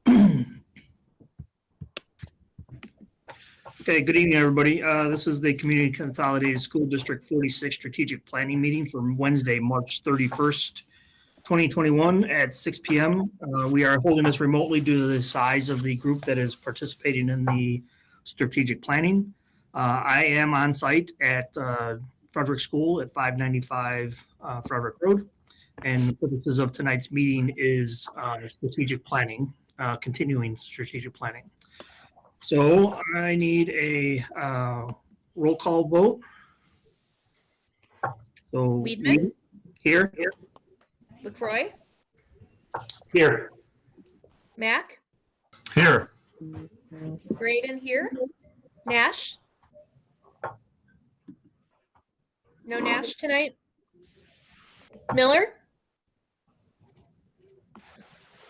Okay, good evening, everybody. This is the Community Consolidated School District 46 Strategic Planning Meeting for Wednesday, March 31st, 2021 at 6 p.m. We are holding this remotely due to the size of the group that is participating in the strategic planning. I am on site at Frederick School at 595 Frederick Road. And the purposes of tonight's meeting is strategic planning, continuing strategic planning. So I need a roll call vote. So Weedman? Here. LaCroix? Here. Mack? Here. Braden here? Nash? No Nash tonight? Miller?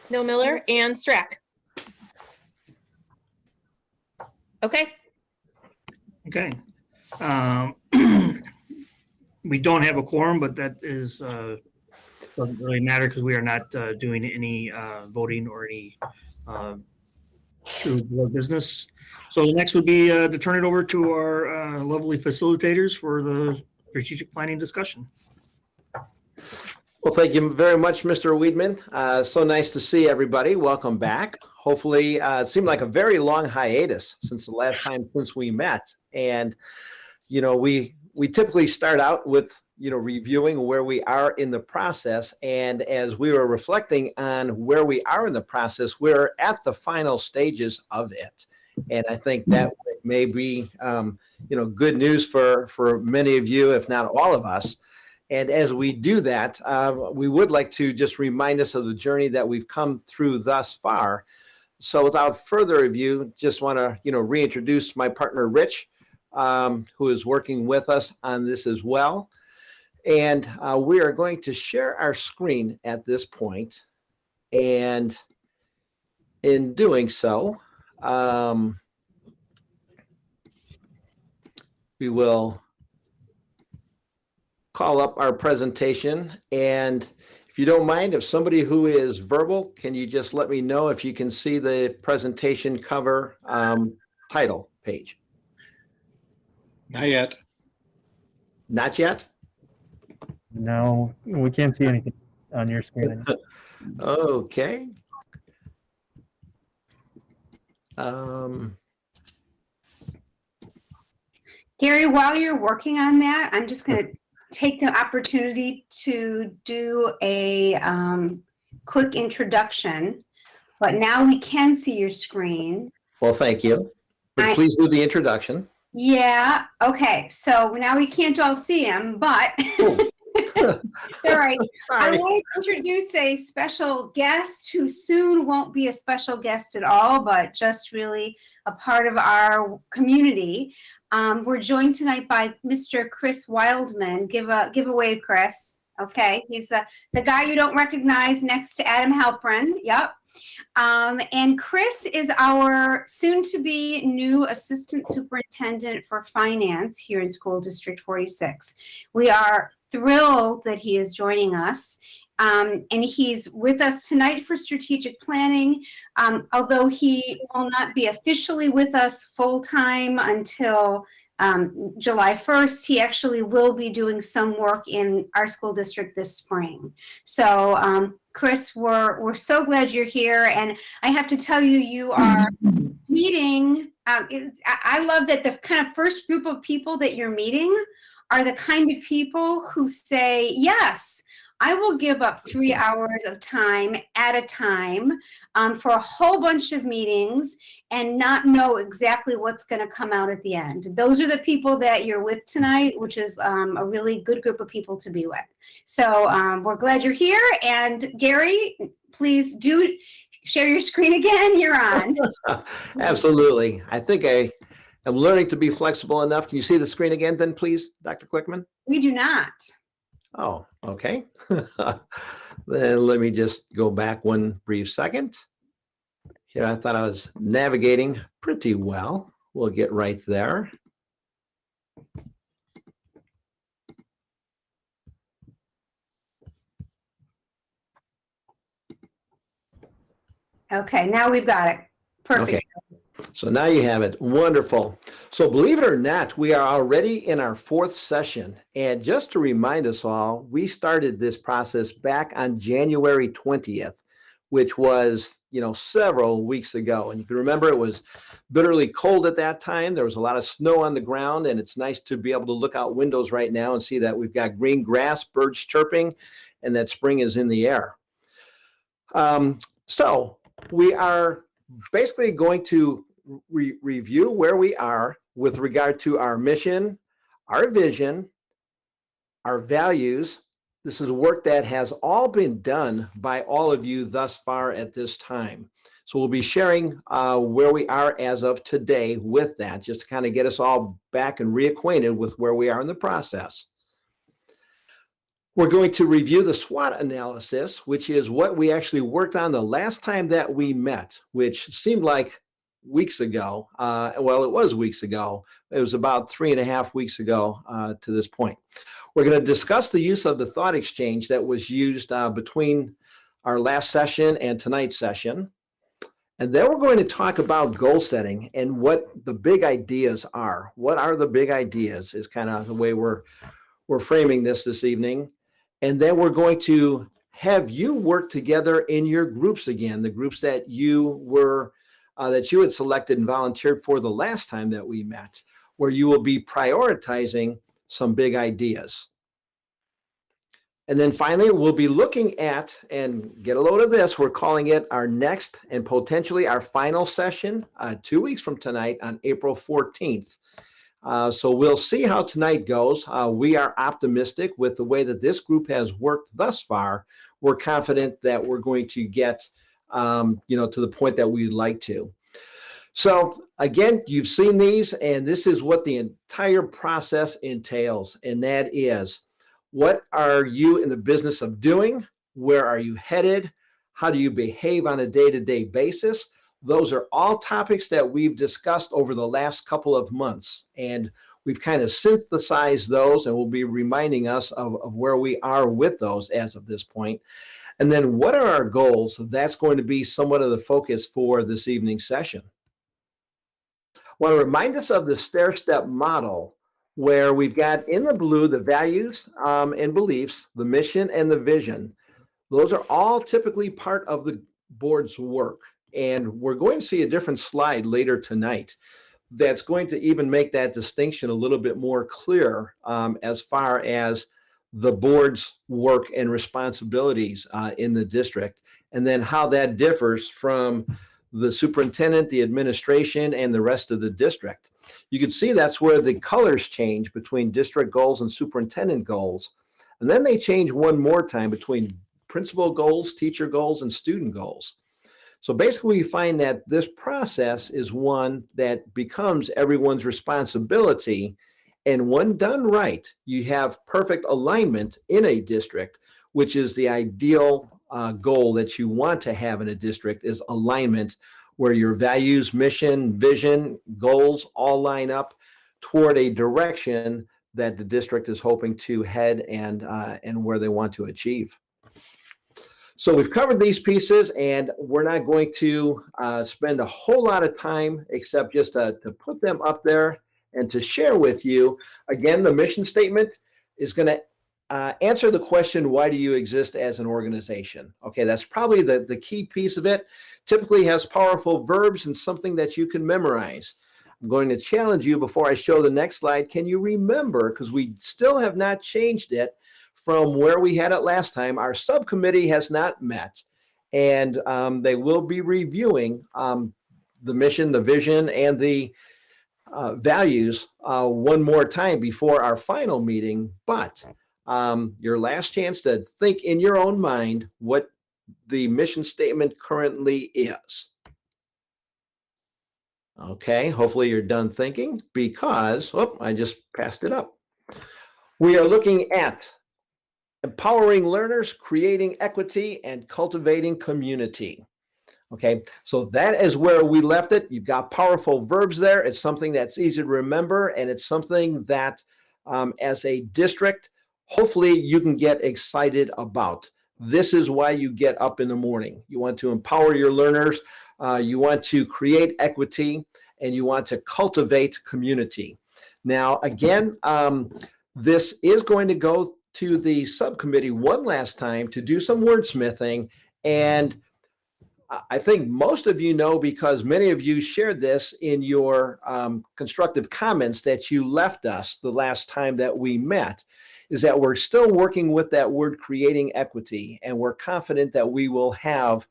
No Miller? And Strack? Okay. Okay. We don't have a quorum, but that is doesn't really matter because we are not doing any voting or any true board business. So the next would be to turn it over to our lovely facilitators for the strategic planning discussion. Well, thank you very much, Mr. Weedman. So nice to see everybody. Welcome back. Hopefully, it seemed like a very long hiatus since the last time since we met. And, you know, we typically start out with, reviewing where we are in the process. And as we were reflecting on where we are in the process, we're at the final stages of it. And I think that may be, good news for many of you, if not all of us. And as we do that, we would like to just remind us of the journey that we've come through thus far. So without further ado, just want to, reintroduce my partner, Rich, who is working with us on this as well. And we are going to share our screen at this point. And in doing so, we will call up our presentation. And if you don't mind, if somebody who is verbal, can you just let me know if you can see the presentation cover title page? Not yet. Not yet? No, we can't see anything on your screen. Okay. Gary, while you're working on that, I'm just going to take the opportunity to do a quick introduction. But now we can see your screen. Well, thank you. But please do the introduction. Yeah. Okay. So now we can't all see him, but all right. I want to introduce a special guest who soon won't be a special guest at all, but just really a part of our community. We're joined tonight by Mr. Chris Wildman. Give a wave, Chris. Okay. He's the guy you don't recognize next to Adam Halpern. Yep. And Chris is our soon-to-be new Assistant Superintendent for Finance here in School District 46. We are thrilled that he is joining us, and he's with us tonight for strategic planning, although he will not be officially with us full-time until July 1st. He actually will be doing some work in our school district this spring. So Chris, we're so glad you're here, and I have to tell you, you are meeting. I love that the kind of first group of people that you're meeting are the kind of people who say, yes, I will give up 3 hours of time at a time for a whole bunch of meetings and not know exactly what's going to come out at the end. Those are the people that you're with tonight, which is a really good group of people to be with. So we're glad you're here. And Gary, please do share your screen again. You're on. Absolutely. I think I'm learning to be flexible enough. Can you see the screen again then, please, Dr. Klickman? We do not. Oh, okay. Then let me just go back one brief second. Here, I thought I was navigating pretty well. We'll get right there. Okay, now we've got it. Perfect. Okay. So now you have it. Wonderful. So believe it or not, we are already in our 4th session. And just to remind us all, we started this process back on January 20th, which was, several weeks ago. And you can remember it was bitterly cold at that time. There was a lot of snow on the ground, and it's nice to be able to look out windows right now and see that we've got green grass, birds chirping, and that spring is in the air. So we are basically going to review where we are with regard to our mission, our vision, our values. This is work that has all been done by all of you thus far at this time. So we'll be sharing where we are as of today with that, just to kind of get us all back and reacquainted with where we are in the process. We're going to review the SWOT analysis, which is what we actually worked on the last time that we met, which seemed like weeks ago. Well, it was weeks ago. It was about 3.5 weeks ago to this point. We're going to discuss the use of the ThoughtExchange that was used between our last session and tonight's session. And then we're going to talk about goal setting and what the big ideas are. What are the big ideas is kind of the way we're framing this evening. And then we're going to have you work together in your groups again, the groups that you had selected and volunteered for the last time that we met, where you will be prioritizing some big ideas. And then finally, we'll be looking at, and get a load of this, we're calling it our next and potentially our final session 2 weeks from tonight on April 14th. So we'll see how tonight goes. We are optimistic with the way that this group has worked thus far. We're confident that we're going to get, to the point that we'd like to. So again, you've seen these, and this is what the entire process entails. And that is, what are you in the business of doing? Where are you headed? How do you behave on a day-to-day basis? Those are all topics that we've discussed over the last couple of months, and we've kind of synthesized those, and we'll be reminding us of where we are with those as of this point. And then what are our goals? That's going to be somewhat of the focus for this evening's session. I want to remind us of the stair-step model, where we've got in the blue the values and beliefs, the mission and the vision. Those are all typically part of the board's work. And we're going to see a different slide later tonight that's going to even make that distinction a little bit more clear as far as the board's work and responsibilities in the district, and then how that differs from the superintendent, the administration, and the rest of the district. You can see that's where the colors change between district goals and superintendent goals. And then they change one more time between principal goals, teacher goals, and student goals. So basically, we find that this process is one that becomes everyone's responsibility. And when done right, you have perfect alignment in a district, which is the ideal goal that you want to have in a district, is alignment, where your values, mission, vision, goals all line up toward a direction that the district is hoping to head and where they want to achieve. So we've covered these pieces, and we're not going to spend a whole lot of time except just to put them up there and to share with you. Again, the mission statement is going to answer the question, why do you exist as an organization? Okay, that's probably the key piece of it. Typically has powerful verbs and something that you can memorize. I'm going to challenge you before I show the next slide. Can you remember, because we still have not changed it from where we had it last time. Our subcommittee has not met, and they will be reviewing the mission, the vision, and the values one more time before our final meeting. But your last chance to think in your own mind what the mission statement currently is. Okay, hopefully you're done thinking, because, I just passed it up. We are looking at empowering learners, creating equity, and cultivating community. Okay, so that is where we left it. You've got powerful verbs there. It's something that's easy to remember, and it's something that as a district, hopefully you can get excited about. this is why you get up in the morning. You want to empower your learners, you want to create equity, and you want to cultivate community. Now, again, this is going to go to the subcommittee one last time to do some wordsmithing. And I think most of you know, because many of you shared this in your constructive comments that you left us the last time that we met, is that we're still working with that word creating equity. And we're confident that we will have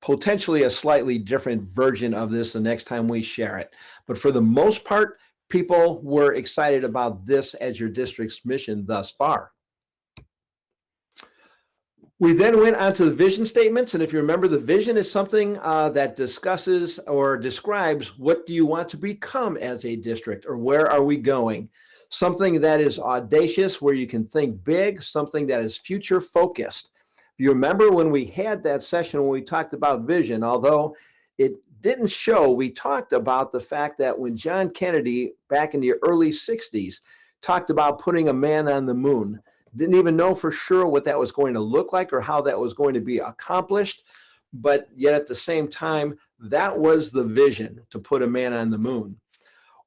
potentially a slightly different version of this the next time we share it. But for the most part, people were excited about this as your district's mission thus far. We then went on to the vision statements. And if you remember, the vision is something that discusses or describes what do you want to become as a district, or where are we going? Something that is audacious, where you can think big, something that is future focused. You remember when we had that session when we talked about vision, although it didn't show, we talked about the fact that when John Kennedy, back in the early 60s, talked about putting a man on the moon, didn't even know for sure what that was going to look like or how that was going to be accomplished. But yet at the same time, that was the vision, to put a man on the moon.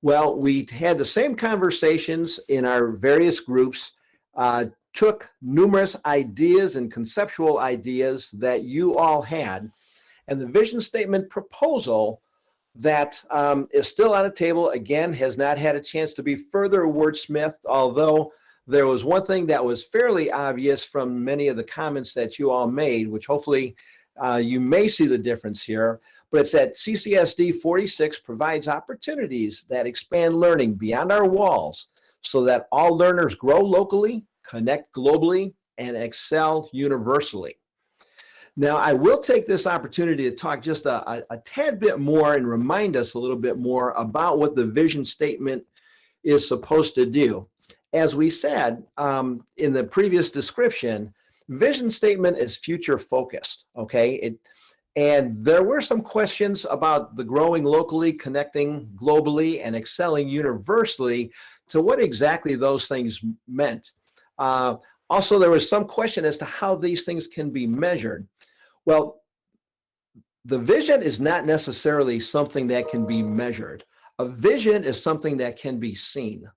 Well, we had the same conversations in our various groups, took numerous ideas and conceptual ideas that you all had, and the vision statement proposal that is still on the table, again, has not had a chance to be further wordsmithed, although there was one thing that was fairly obvious from many of the comments that you all made, which hopefully you may see the difference here, but it's that CCSD 46 provides opportunities that expand learning beyond our walls so that all learners grow locally, connect globally, and excel universally. Now, I will take this opportunity to talk just a tad bit more and remind us a little bit more about what the vision statement is supposed to do. As we said in the previous description, vision statement is future focused, okay? And there were some questions about the growing locally, connecting globally, and excelling universally, to what exactly those things meant. Also, there was some question as to how these things can be measured. Well, the vision is not necessarily something that can be measured. A vision is something that can be seen.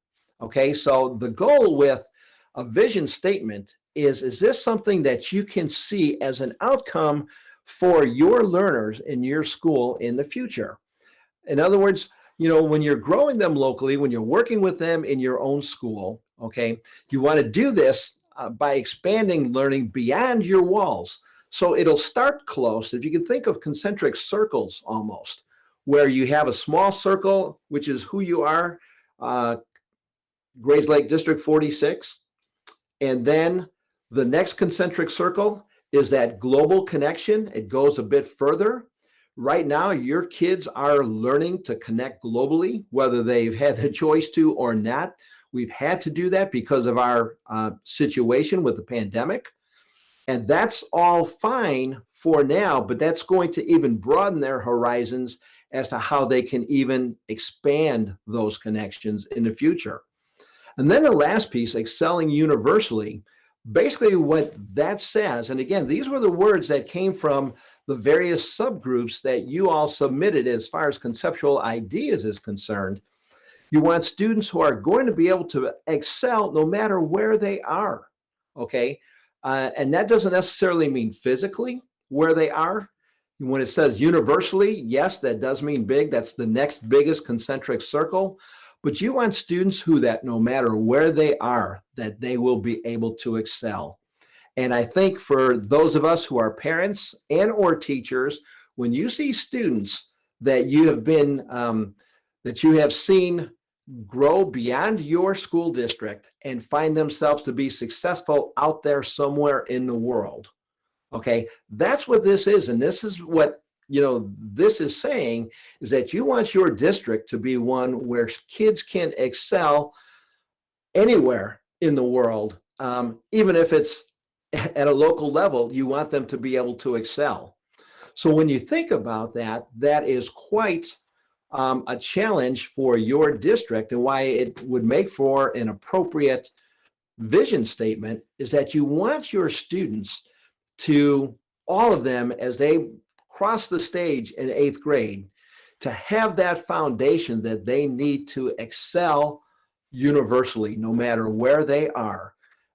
Okay, so the goal with a vision statement is this something that you can see as an outcome for your learners in your school in the future? In other words, you know, when you're growing them locally, when you're working with them in your own school, okay, you want to do this by expanding learning beyond your walls. So it'll start close. If you can think of concentric circles almost, where you have a small circle, which is who you are, Grays Lake District 46. And then the next concentric circle is that global connection. It goes a bit further. Right now, your kids are learning to connect globally, whether they've had the choice to or not. We've had to do that because of our situation with the pandemic. And that's all fine for now, but that's going to even broaden their horizons as to how they can even expand those connections in the future. And then the last piece, excelling universally, basically what that says, and again, these were the words that came from the various subgroups that you all submitted as far as conceptual ideas is concerned. You want students who are going to be able to excel no matter where they are, okay? And that doesn't necessarily mean physically where they are. When it says universally, yes, that does mean big. That's the next biggest concentric circle. But you want students who, that no matter where they are, that they will be able to excel. And I think for those of us who are parents and or teachers, when you see students that you have been, that you have seen grow beyond your school district and find themselves to be successful out there somewhere in the world, okay, that's what this is. And this is what, you know, this is saying, is that you want your district to be one where kids can excel anywhere in the world, even if it's at a local level. You want them to be able to excel. So when you think about that, that is quite a challenge for your district, and why it would make for an appropriate vision statement is that you want your students to, all of them, as they cross the stage in 8th grade, to have that foundation that they need to excel universally, no matter where they are.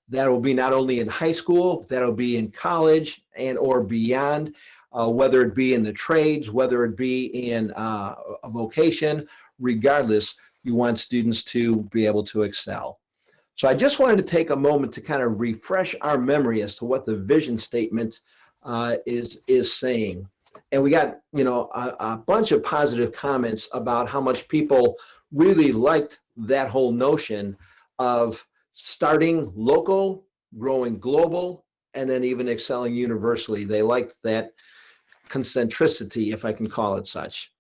That will be not only in high school, that'll be in college and or beyond, whether it be in the trades, whether it be in a vocation, regardless, you want students to be able to excel. So I just wanted to take a moment to kind of refresh our memory as to what the vision statement is saying. And we got, a bunch of positive comments about how much people really liked that whole notion of starting local, growing global, and then even excelling universally. They liked that concentricity, if I can call it such.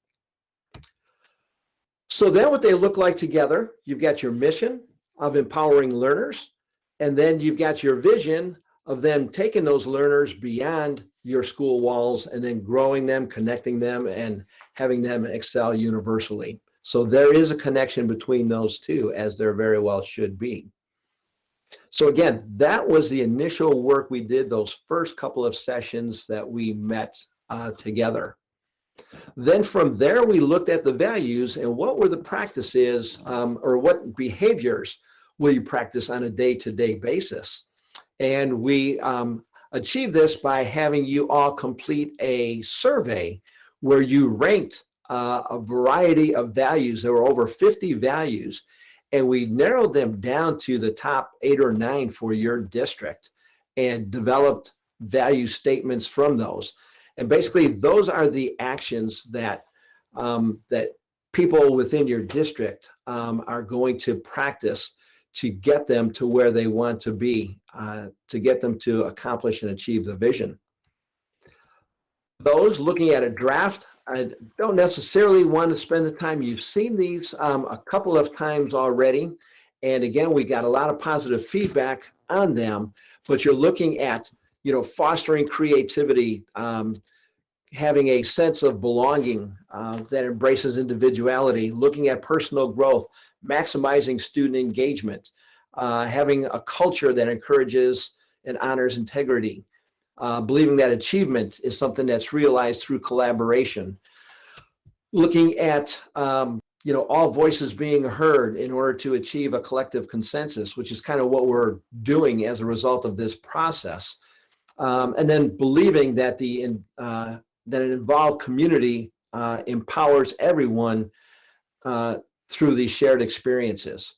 So then what they look like together, you've got your mission of empowering learners, and then you've got your vision of them taking those learners beyond your school walls and then growing them, connecting them, and having them excel universally. So there is a connection between those two, as there very well should be. So again, that was the initial work we did those first couple of sessions that we met together. Then from there, we looked at the values and what were the practices or what behaviors will you practice on a day-to-day basis. And we achieved this by having you all complete a survey where you ranked a variety of values. There were over 50 values, and we narrowed them down to the top 8 or 9 for your district and developed value statements from those. And basically, those are the actions that that people within your district are going to practice to get them to where they want to be, to get them to accomplish and achieve the vision. Those looking at a draft, I don't necessarily want to spend the time. You've seen these a couple of times already. And again, we got a lot of positive feedback on them, but you're looking at, fostering creativity, having a sense of belonging that embraces individuality, looking at personal growth, maximizing student engagement, having a culture that encourages and honors integrity, believing that achievement is something that's realized through collaboration, looking at all voices being heard in order to achieve a collective consensus, which is kind of what we're doing as a result of this process, and then believing that that an involved community empowers everyone through these shared experiences.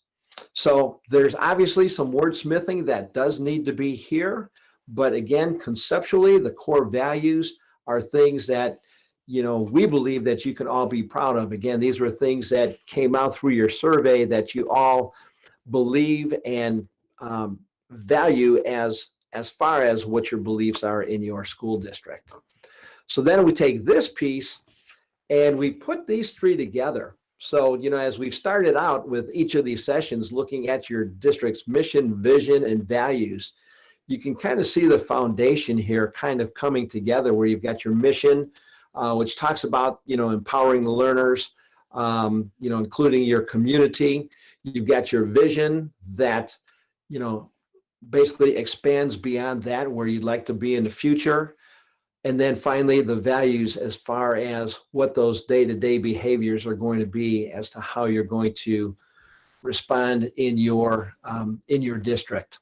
So there's obviously some wordsmithing that does need to be here, but again, conceptually, the core values are things that, we believe that you can all be proud of. Again, these were things that came out through your survey that you all believe and value as far as what your beliefs are in your school district. So then we take this piece and we put these 3 together. So, as we've started out with each of these sessions, looking at your district's mission, vision, and values, you can kind of see the foundation here kind of coming together where you've got your mission, which talks about, empowering the learners, including your community. You've got your vision that, basically expands beyond that, where you'd like to be in the future. And then finally, the values as far as what those day-to-day behaviors are going to be as to how you're going to respond in your district.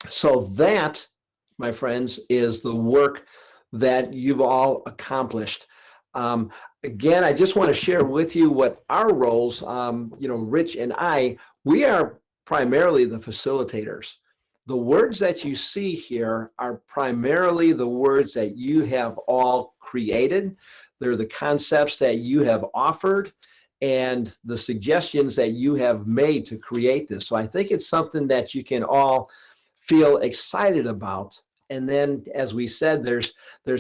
So that, my friends, is the work that you've all accomplished. Again, I just want to share with you what our roles, Rich and I, we are primarily the facilitators. The words that you see here are primarily the words that you have all created. They're the concepts that you have offered and the suggestions that you have made to create this. So I think it's something that you can all feel excited about. And then, as we said, there's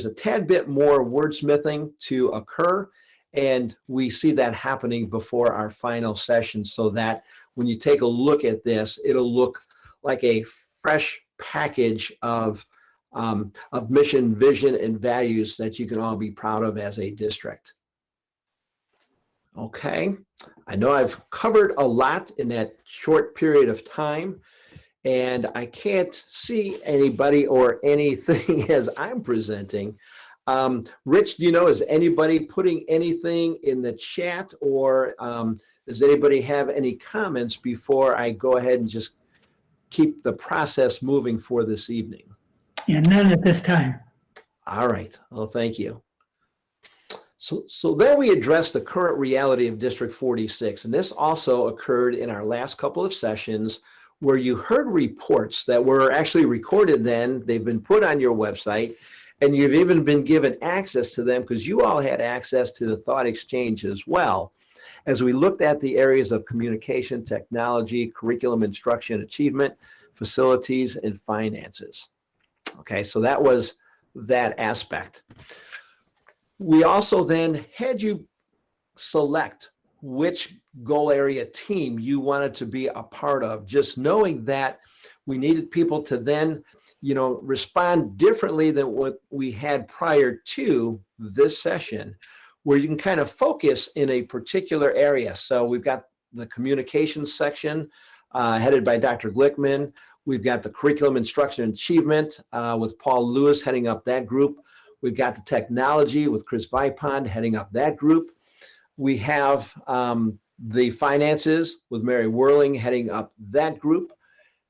a tad bit more wordsmithing to occur, and we see that happening before our final session, so that when you take a look at this, it'll look like a fresh package of mission, vision, and values that you can all be proud of as a district. Okay, I know I've covered a lot in that short period of time, and I can't see anybody or anything as I'm presenting. Rich, do you know, is anybody putting anything in the chat, or does anybody have any comments before I go ahead and just keep the process moving for this evening? Yeah, none at this time. All right. Well, thank you. So then we addressed the current reality of District 46, and this also occurred in our last couple of sessions where you heard reports that were actually recorded then. They've been put on your website, and you've even been given access to them because you all had access to the ThoughtExchange as well, as we looked at the areas of communication, technology, curriculum, instruction, achievement, facilities, and finances. Okay, so that was that aspect. We also then had you select which goal area team you wanted to be a part of, just knowing that we needed people to then, respond differently than what we had prior to this session, where you can kind of focus in a particular area. So we've got the communications section headed by Dr. Glickman. We've got the curriculum, instruction, and achievement with Paul Lewis heading up that group. We've got the technology with Chris Vipond heading up that group. We have the finances with Mary Whirling heading up that group.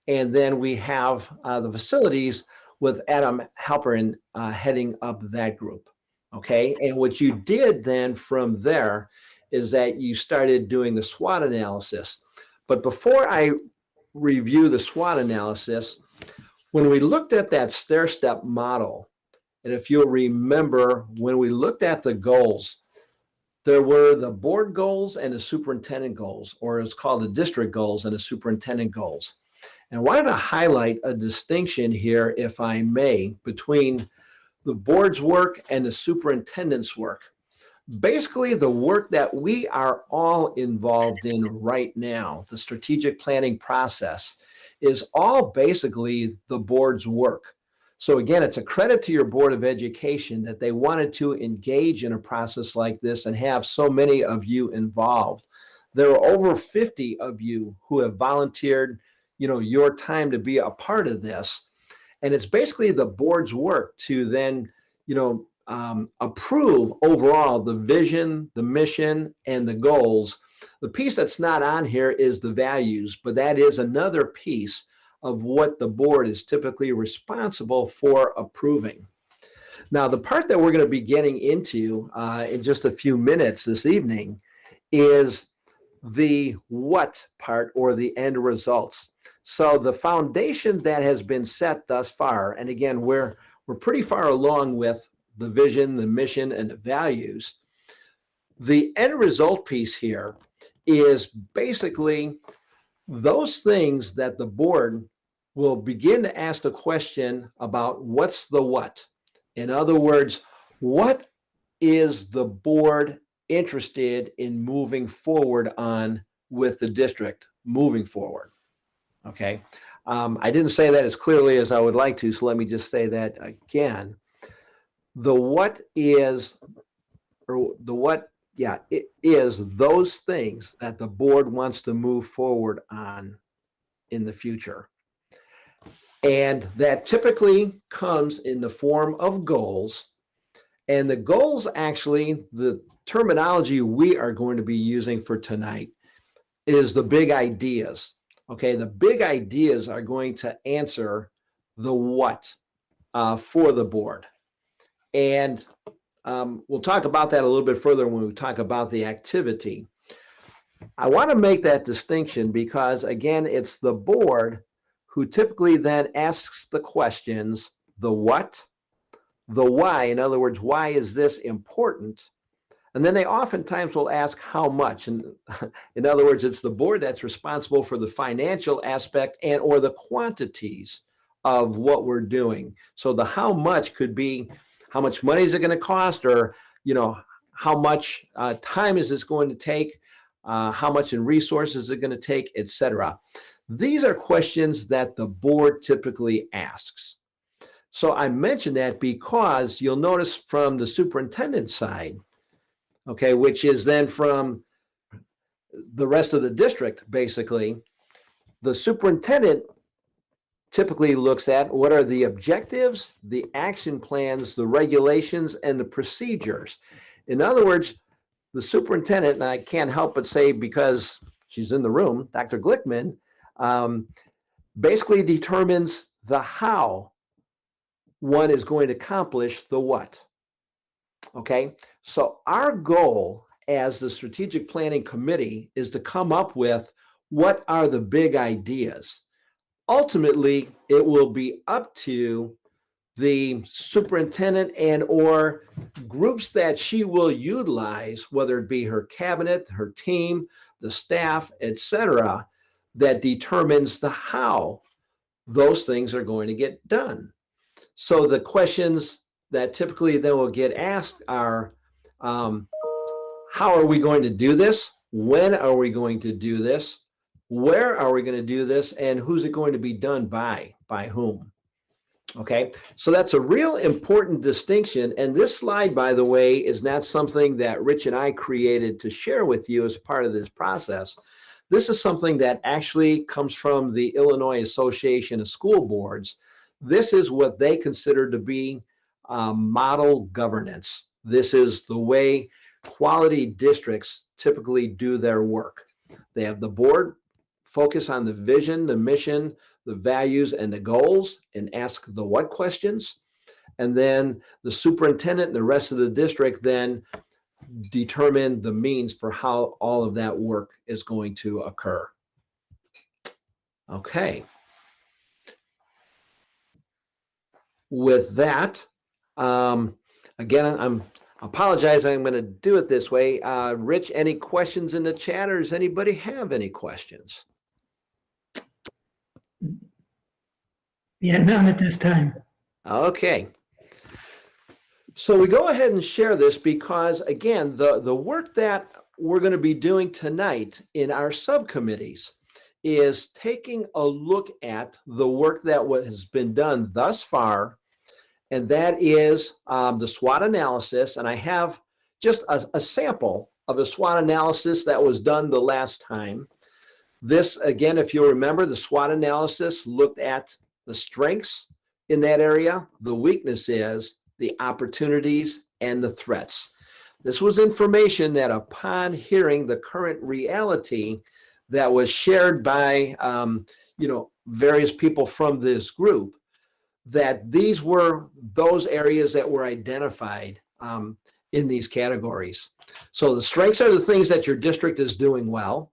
And then we have the facilities with Adam Halperin heading up that group. Okay. And what you did then from there is that you started doing the SWOT analysis. But before I review the SWOT analysis, when we looked at that stair-step model, and if you'll remember, when we looked at the goals, there were the board goals and the superintendent goals, or it's called the district goals and the superintendent goals. And I wanted to highlight a distinction here, if I may, between the board's work and the superintendent's work. Basically, the work that we are all involved in right now, the strategic planning process, is all basically the board's work. So again, it's a credit to your Board of Education that they wanted to engage in a process like this and have so many of you involved. There are over 50 of you who have volunteered, your time to be a part of this. And it's basically the board's work to then, approve overall the vision, the mission, and the goals. The piece that's not on here is the values, but that is another piece of what the board is typically responsible for approving. Now, the part that we're going to be getting into in just a few minutes this evening is the what part, or the end results. So the foundation that has been set thus far, and again, we're pretty far along with the vision, the mission, and the values. The end result piece here is basically those things that the board will begin to ask the question about what's the what. In other words, what is the board interested in moving forward on with the district moving forward? Okay. I didn't say that as clearly as I would like to, so let me just say that again. The what is, or the what, it is those things that the board wants to move forward on in the future. And that typically comes in the form of goals. And the goals, actually, the terminology we are going to be using for tonight is the big ideas. Okay, the big ideas are going to answer the what for the board. And we'll talk about that a little bit further when we talk about the activity. I want to make that distinction because, again, it's the board who typically then asks the questions, the what, the why. In other words, why is this important? And then they oftentimes will ask how much. And in other words, it's the board that's responsible for the financial aspect and or the quantities of what we're doing. So the how much could be how much money is it going to cost, or how much time is this going to take, how much in resources is it going to take, etc. These are questions that the board typically asks. So I mention that because you'll notice from the superintendent side, okay, which is then from the rest of the district, basically, the superintendent typically looks at what are the objectives, the action plans, the regulations, and the procedures. In other words, the superintendent, and I can't help but say because she's in the room, Dr. Glickman, basically determines the how one is going to accomplish the what. Okay, so our goal as the strategic planning committee is to come up with what are the big ideas. Ultimately, it will be up to the superintendent and or groups that she will utilize, whether it be her cabinet, her team, the staff, etc., that determines the how those things are going to get done. So the questions that typically then will get asked are, how are we going to do this? When are we going to do this? Where are we going to do this? And who's it going to be done by whom? Okay, so that's a real important distinction. And this slide, by the way, is not something that Rich and I created to share with you as part of this process. This is something that actually comes from the Illinois Association of School Boards. This is what they consider to be model governance. This is the way quality districts typically do their work. They have the board focus on the vision, the mission, the values, and the goals, and ask the what questions. And then the superintendent and the rest of the district then determine the means for how all of that work is going to occur. Okay. With that, again, I'm apologizing. I'm going to do it this way. Rich, any questions in the chat, or does anybody have any questions? Yeah, none at this time. Okay. So we go ahead and share this because, again, the work that we're going to be doing tonight in our subcommittees is taking a look at the work that has been done thus far, and that is the SWOT analysis. And I have just a sample of a SWOT analysis that was done the last time. This, again, if you'll remember, the SWOT analysis looked at the strengths in that area, the weaknesses, the opportunities, and the threats. This was information that upon hearing the current reality that was shared by various people from this group, that these were those areas that were identified in these categories. So the strengths are the things that your district is doing well.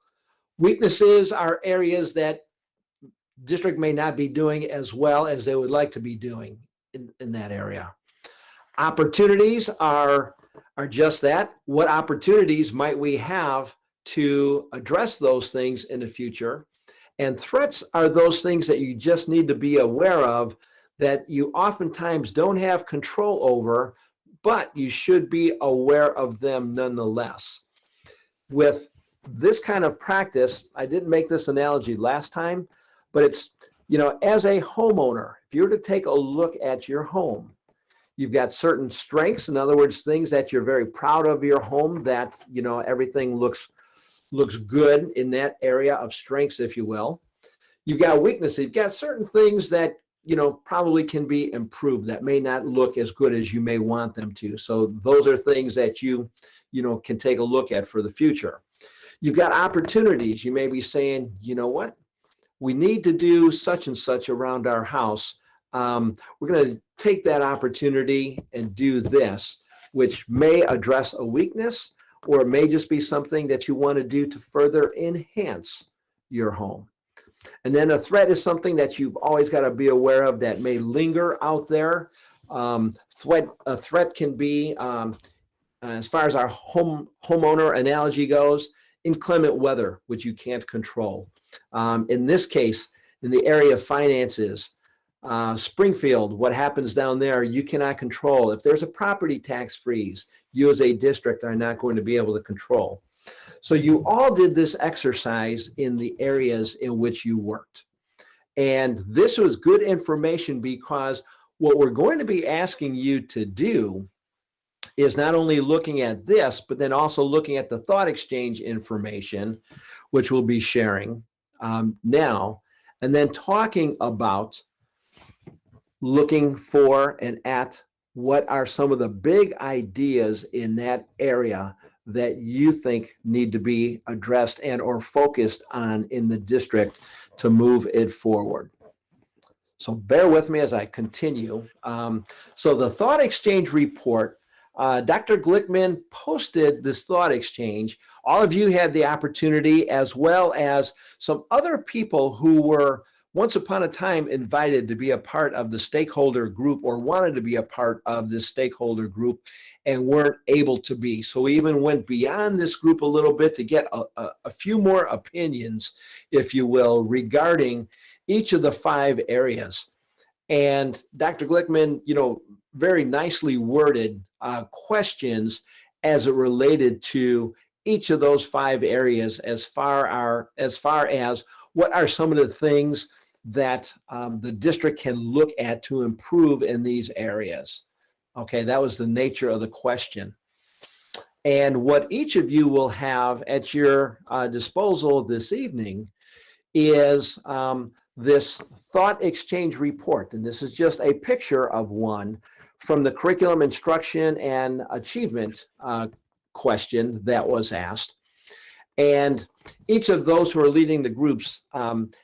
Weaknesses are areas that district may not be doing as well as they would like to be doing in that area. Opportunities are just that. What opportunities might we have to address those things in the future? And threats are those things that you just need to be aware of that you oftentimes don't have control over, but you should be aware of them nonetheless. With this kind of practice, I didn't make this analogy last time, but it's, as a homeowner, if you were to take a look at your home, you've got certain strengths. In other words, things that you're very proud of your home, that, everything looks good in that area of strengths, if you will. You've got weaknesses. You've got certain things that, probably can be improved that may not look as good as you may want them to. So those are things that you can take a look at for the future. You've got opportunities. You may be saying, you know what? We need to do such and such around our house. We're going to take that opportunity and do this, which may address a weakness, or it may just be something that you want to do to further enhance your home. And then a threat is something that you've always got to be aware of that may linger out there. A threat can be, as far as our homeowner analogy goes, inclement weather, which you can't control. In this case, in the area of finances, Springfield, what happens down there, you cannot control. If there's a property tax freeze, you as a district are not going to be able to control. So you all did this exercise in the areas in which you worked. And this was good information because what we're going to be asking you to do is not only looking at this, but then also looking at the ThoughtExchange information, which we'll be sharing now, and then talking about looking for and at what are some of the big ideas in that area that you think need to be addressed and or focused on in the district to move it forward. So bear with me as I continue. So the Thought Exchange report, Dr. Glickman posted this Thought Exchange. All of you had the opportunity, as well as some other people who were once upon a time invited to be a part of the stakeholder group or wanted to be a part of this stakeholder group and weren't able to be. So we even went beyond this group a little bit to get a few more opinions, if you will, regarding each of the 5 areas. And Dr. Glickman, very nicely worded questions as it related to each of those 5 areas as far as what are some of the things that the district can look at to improve in these areas. Okay, that was the nature of the question. And what each of you will have at your disposal this evening is this Thought Exchange report. And this is just a picture of one from the curriculum instruction and achievement question that was asked. And each of those who are leading the groups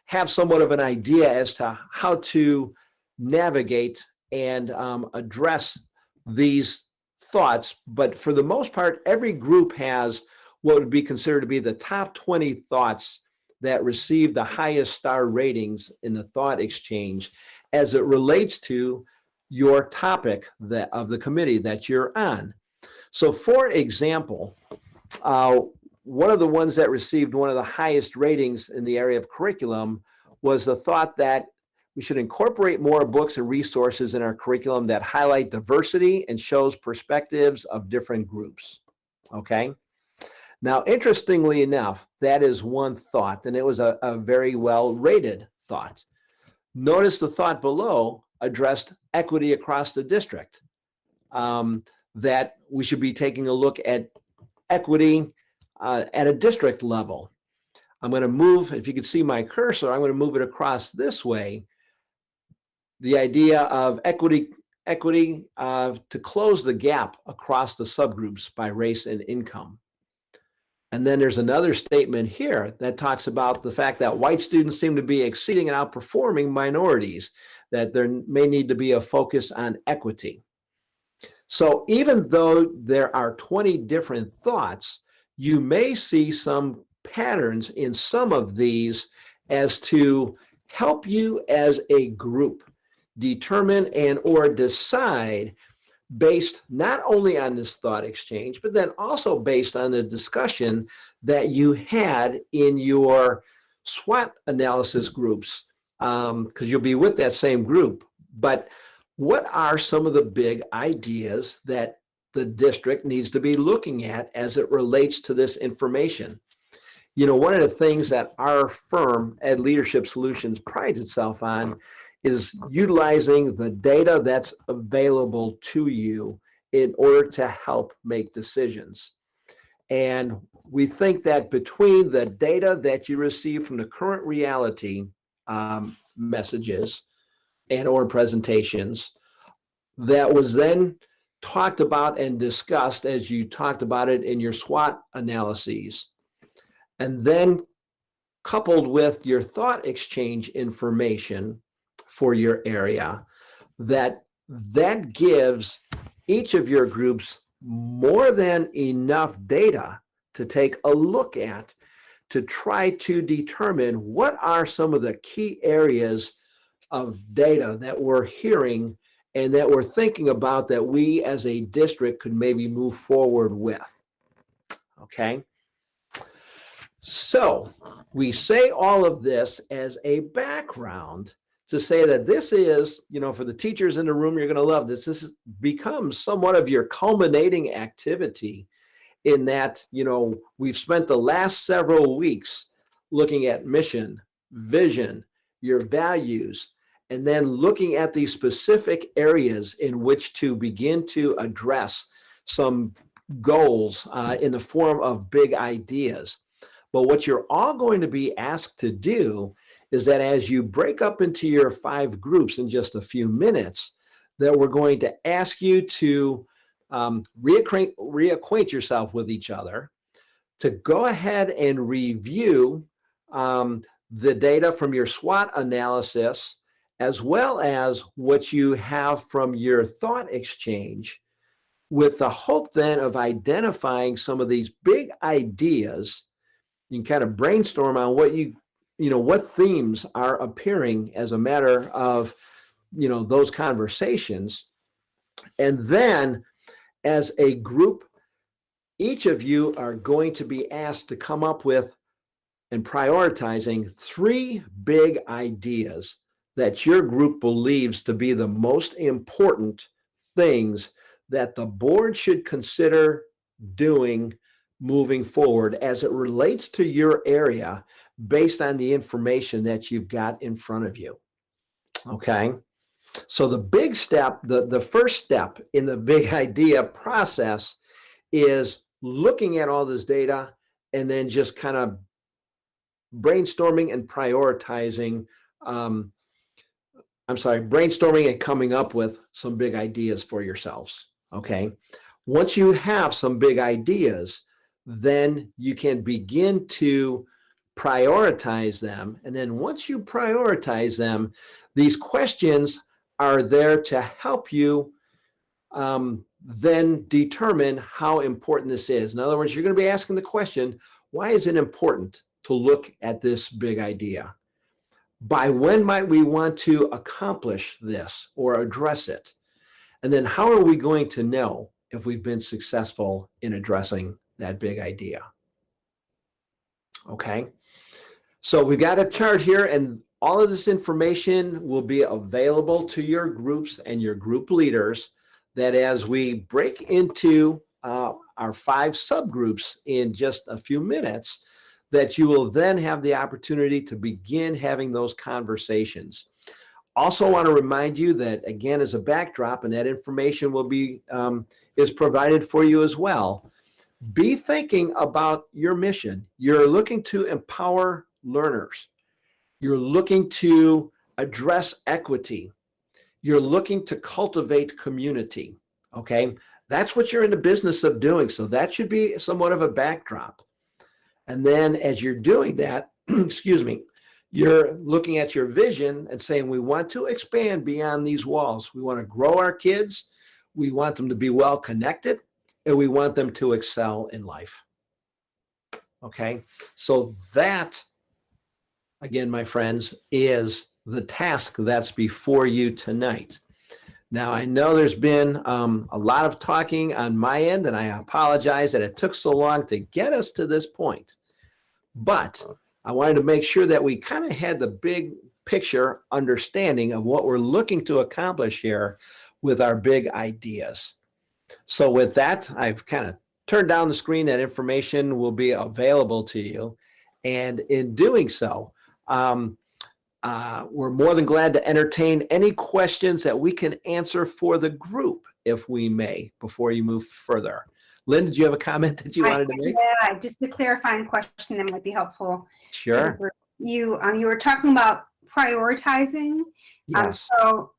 have somewhat of an idea as to how to navigate and address these thoughts. But for the most part, every group has what would be considered to be the top 20 thoughts that receive the highest star ratings in the Thought Exchange as it relates to your topic of the committee that you're on. So for example, one of the ones that received one of the highest ratings in the area of curriculum was the thought that we should incorporate more books and resources in our curriculum that highlight diversity and shows perspectives of different groups. Okay. Now, interestingly enough, that is one thought, and it was a very well rated thought. Notice the thought below addressed equity across the district, that we should be taking a look at equity at a district level. I'm going to move, if you can see my cursor, I'm going to move it across this way. The idea of equity to close the gap across the subgroups by race and income. And then there's another statement here that talks about the fact that white students seem to be exceeding and outperforming minorities, that there may need to be a focus on equity. So even though there are 20 different thoughts, you may see some patterns in some of these as to help you as a group determine and or decide based not only on this thought exchange, but then also based on the discussion that you had in your SWOT analysis groups, because you'll be with that same group. But what are some of the big ideas that the district needs to be looking at as it relates to this information? One of the things that our firm at Leadership Solutions prides itself on is utilizing the data that's available to you in order to help make decisions. And we think that between the data that you receive from the current reality messages and or presentations that was then talked about and discussed as you talked about it in your SWOT analyses, and then coupled with your thought exchange information for your area, that gives each of your groups more than enough data to take a look at to try to determine what are some of the key areas of data that we're hearing and that we're thinking about that we as a district could maybe move forward with. Okay. So we say all of this as a background to say that this is, for the teachers in the room, you're going to love this. This becomes somewhat of your culminating activity in that, we've spent the last several weeks looking at mission, vision, your values, and then looking at these specific areas in which to begin to address some goals in the form of big ideas. But what you're all going to be asked to do is that as you break up into your 5 groups in just a few minutes, that we're going to ask you to reacquaint yourself with each other, to go ahead and review the data from your SWOT analysis, as well as what you have from your ThoughtExchange, with the hope then of identifying some of these big ideas. You can kind of brainstorm on what themes are appearing as a matter of, those conversations. And then as a group, each of you are going to be asked to come up with and prioritizing 3 big ideas that your group believes to be the most important things that the board should consider doing moving forward as it relates to your area based on the information that you've got in front of you. Okay? So the big step, the first step in the big idea process is looking at all this data and then just kind of brainstorming and prioritizing, brainstorming and coming up with some big ideas for yourselves, okay? Once you have some big ideas, then you can begin to prioritize them. And then once you prioritize them, these questions are there to help you then determine how important this is. In other words, you're going to be asking the question, why is it important to look at this big idea? By when might we want to accomplish this or address it? And then how are we going to know if we've been successful in addressing that big idea? Okay, so we've got a chart here, and all of this information will be available to your groups and your group leaders, that as we break into our 5 subgroups in just a few minutes, that you will then have the opportunity to begin having those conversations. Also want to remind you that, again, as a backdrop, and that information will be is provided for you as well, be thinking about your mission. You're looking to empower learners. You're looking to address equity. You're looking to cultivate community, okay? That's what you're in the business of doing, so that should be somewhat of a backdrop. And then as you're doing that, you're looking at your vision and saying, we want to expand beyond these walls. We want to grow our kids. We want them to be well connected, and we want them to excel in life. Okay, so that, again, my friends, is the task that's before you tonight. Now, I know there's been a lot of talking on my end, and I apologize that it took so long to get us to this point. But I wanted to make sure that we kind of had the big picture understanding of what we're looking to accomplish here with our big ideas. So with that, I've kind of turned down the screen. That information will be available to you. And in doing so, we're more than glad to entertain any questions that we can answer for the group, if we may, before you move further. Lynn, did you have a comment that you wanted to make? Yeah, just a clarifying question that might be helpful. Sure. You were talking about prioritizing. Yes.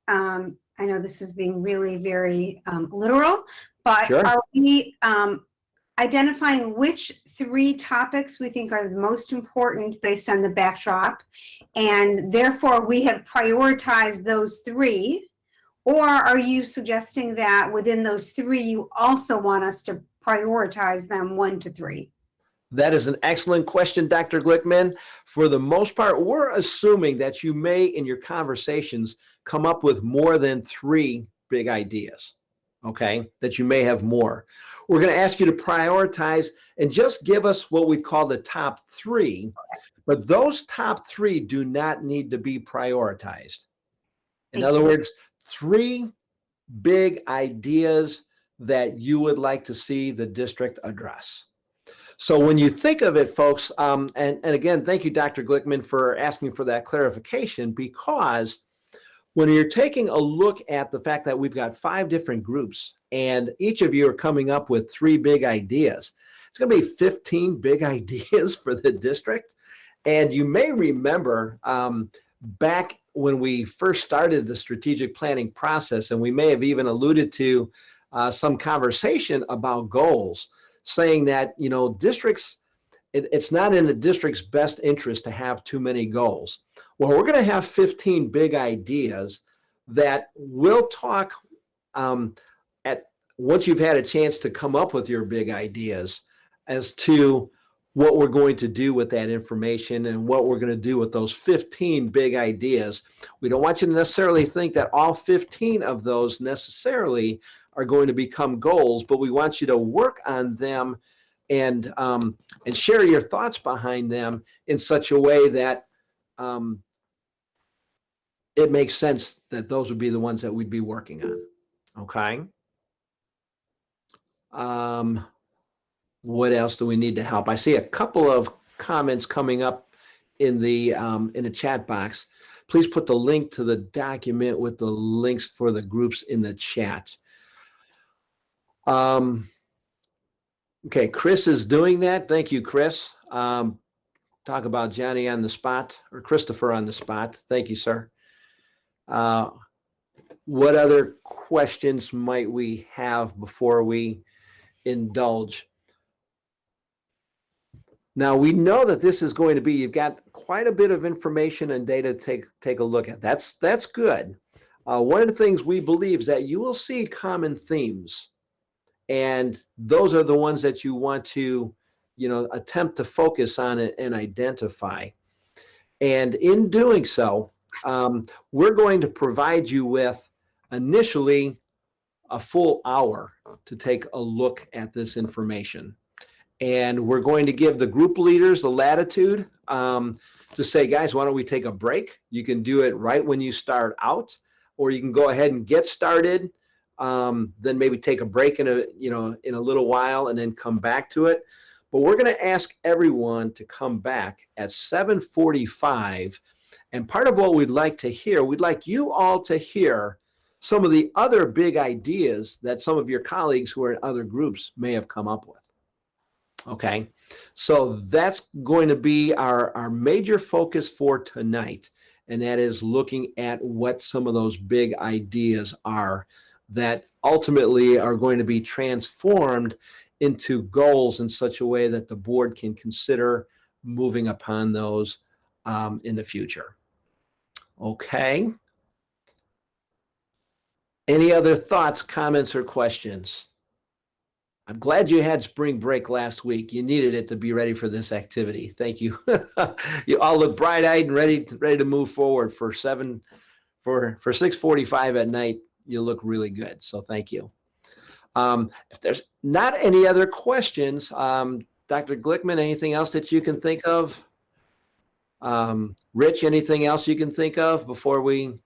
I know this is being really very literal, but Sure. Are we identifying which 3 topics we think are the most important based on the backdrop, and therefore we have prioritized those 3? Or are you suggesting that within those 3, you also want us to prioritize them 1 to 3? That is an excellent question, Dr. Glickman. For the most part, we're assuming that you may, in your conversations, come up with more than 3 big ideas, okay? That you may have more. We're going to ask you to prioritize and just give us what we call the top 3, but those top 3 do not need to be prioritized. In other words, 3 big ideas that you would like to see the district address. So when you think of it, folks, and again, thank you, Dr. Glickman, for asking for that clarification, because when you're taking a look at the fact that we've got 5 different groups and each of you are coming up with 3 big ideas, it's going to be 15 big ideas for the district. And you may remember back when we first started the strategic planning process, and we may have even alluded to some conversation about goals, saying that, districts, it's not in the district's best interest to have too many goals. Well, we're going to have 15 big ideas that we'll talk at once you've had a chance to come up with your big ideas as to what we're going to do with that information and what we're going to do with those 15 big ideas. We don't want you to necessarily think that all 15 of those necessarily are going to become goals, but we want you to work on them and share your thoughts behind them in such a way that it makes sense that those would be the ones that we'd be working on. Okay. What else do we need to help? I see a couple of comments coming up in the chat box. Please put the link to the document with the links for the groups in the chat. Okay, Chris is doing that. Thank you, Chris. Talk about Johnny on the spot, or Christopher on the spot. Thank you, sir. What other questions might we have before we indulge? Now, we know that this is going to be, you've got quite a bit of information and data to take a look at. That's good. One of the things we believe is that you will see common themes, and those are the ones that you want to, attempt to focus on and identify. And in doing so, we're going to provide you with initially a full hour to take a look at this information. And we're going to give the group leaders the latitude to say, guys, why don't we take a break? You can do it right when you start out, or you can go ahead and get started, then maybe take a break in a little while and then come back to it. But we're going to ask everyone to come back at 7:45. And part of what we'd like to hear, we'd like you all to hear some of the other big ideas that some of your colleagues who are in other groups may have come up with. Okay, so that's going to be our major focus for tonight, and that is looking at what some of those big ideas are that ultimately are going to be transformed into goals in such a way that the board can consider moving upon those in the future. Okay. Any other thoughts, comments, or questions? I'm glad you had spring break last week. You needed it to be ready for this activity. Thank you. You all look bright-eyed and ready to move forward for 6:45 at night. You look really good. So thank you. If there's not any other questions, Dr. Glickman, anything else that you can think of? Rich, anything else you can think of before we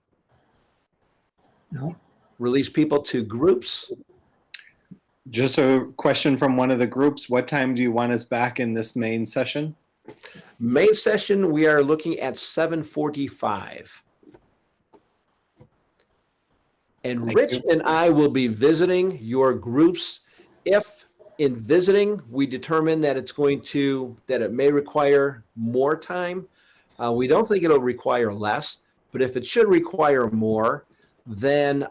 release people to groups? Just a question from one of the groups. What time do you want us back in this main session? Main session, we are looking at 7:45. And Rich and I will be visiting your groups. If in visiting, we determine that it may require more time, we don't think it'll require less, but if it should require more, then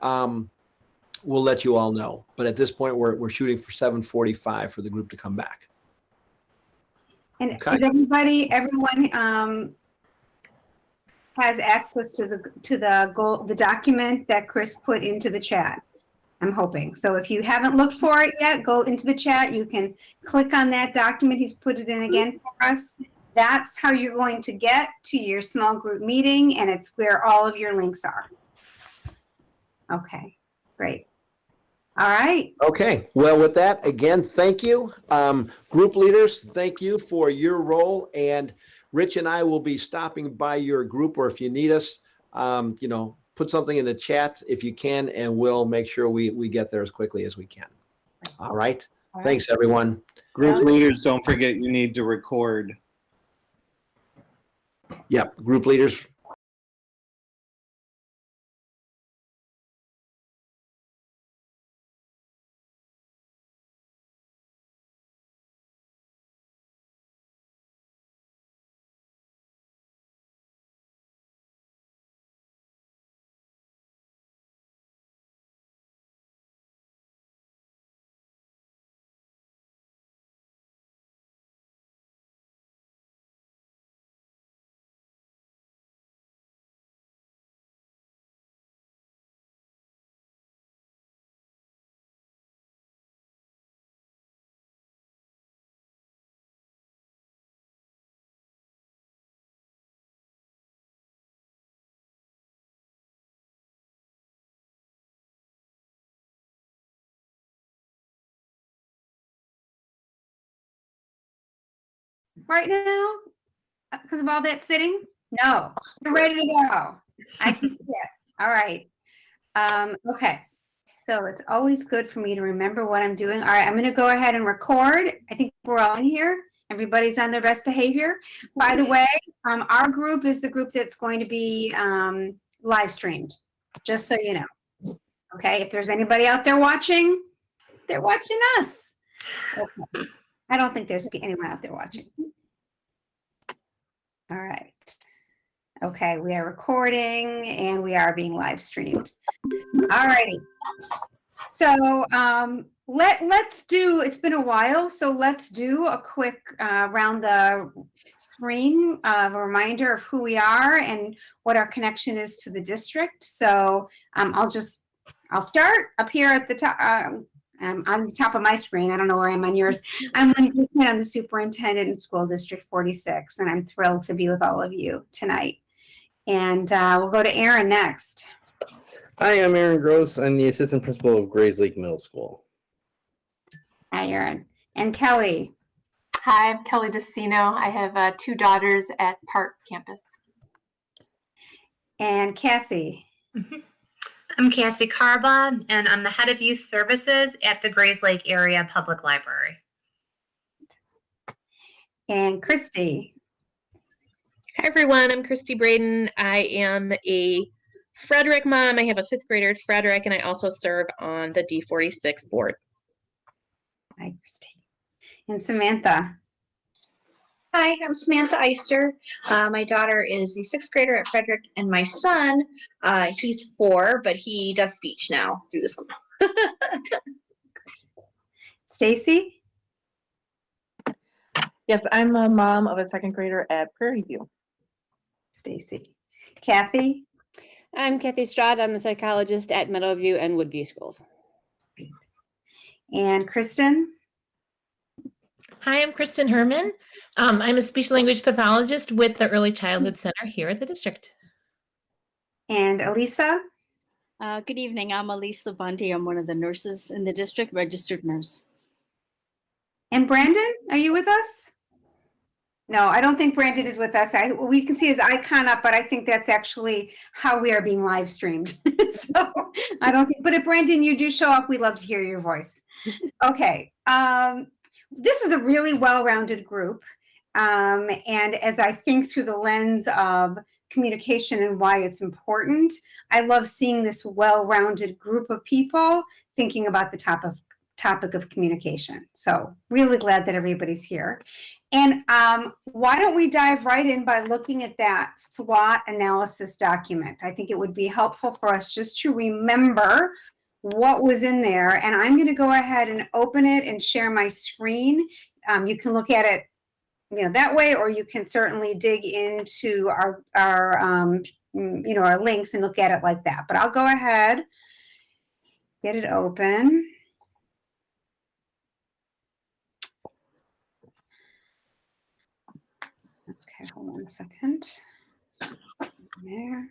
we'll let you all know. But at this point, we're shooting for 7:45 for the group to come back. And Okay. is everyone has access to the document that Chris put into the chat? I'm hoping. So if you haven't looked for it yet, go into the chat. You can click on that document. He's put it in again for us. That's how you're going to get to your small group meeting, and it's where all of your links are. Okay, great. All right. Okay. Well, with that, again, thank you. Group leaders, thank you for your role. And Rich and I will be stopping by your group, or if you need us, put something in the chat if you can, and we'll make sure we get there as quickly as we can. All right. Thanks, everyone. Group leaders, don't forget you need to record. Yep. Group leaders. right now because of all that sitting? No, you're ready to go. I can see it. All right. Okay. So it's always good for me to remember what I'm doing. All right, I'm going to go ahead and record. I think we're all in here. Everybody's on their best behavior. By the way, our group is the group that's going to be live streamed, just so you know. Okay, if there's anybody out there watching, they're watching us. Okay. I don't think there's anyone out there watching. All right. Okay, we are recording and we are being live streamed. All righty. So let's do, it's been a while, so let's do a quick round the screen of a reminder of who we are and what our connection is to the district. So I'll start up here at the top. On the top of my screen. I don't know where I am on yours. I'm Lindsay Smith. I'm the superintendent in School District 46, and I'm thrilled to be with all of you tonight. And we'll go to Aaron next. Hi, I'm Aaron Gross. I'm the assistant principal of Grays Lake Middle School. Hi, Aaron. And Kelly. Hi, I'm Kelly Decino. I have 2 daughters at Park Campus. And Cassie. I'm Cassie Carba, and I'm the head of youth services at the Grays Lake Area Public Library. And Christy. Hi, everyone. I'm Christy Braden. I am a Frederick mom. I have a 5th grader at Frederick, and I also serve on the D46 board. Hi, Christy. And Samantha. Hi, I'm Samantha Eister. My daughter is a 6th grader at Frederick, and my son, he's 4, but he does speech now through the school. Stacy. Yes, I'm a mom of a 2nd grader at Prairie View. Stacy. Kathy. I'm Kathy Stroud. I'm the psychologist at Meadowview and Woodview Schools. And Kristen. Hi, I'm Kristen Herman. I'm a speech language pathologist with the Early Childhood Center here at the district. And Elisa. Good evening. I'm Elisa Bundy. I'm one of the nurses in the district, registered nurse. And Brandon, are you with us? No, I don't think Brandon is with us. We can see his icon up, but I think that's actually how we are being live streamed. So I don't think, but if Brandon, you do show up, we'd love to hear your voice. Okay. This is a really well-rounded group. And as I think through the lens of communication and why it's important, I love seeing this well-rounded group of people thinking about the topic of communication. So really glad that everybody's here. And why don't we dive right in by looking at that SWOT analysis document? I think it would be helpful for us just to remember what was in there. And I'm going to go ahead and open it and share my screen. You can look at it, that way, or you can certainly dig into our links and look at it like that. But I'll go ahead, get it open. Okay, hold on a second. There.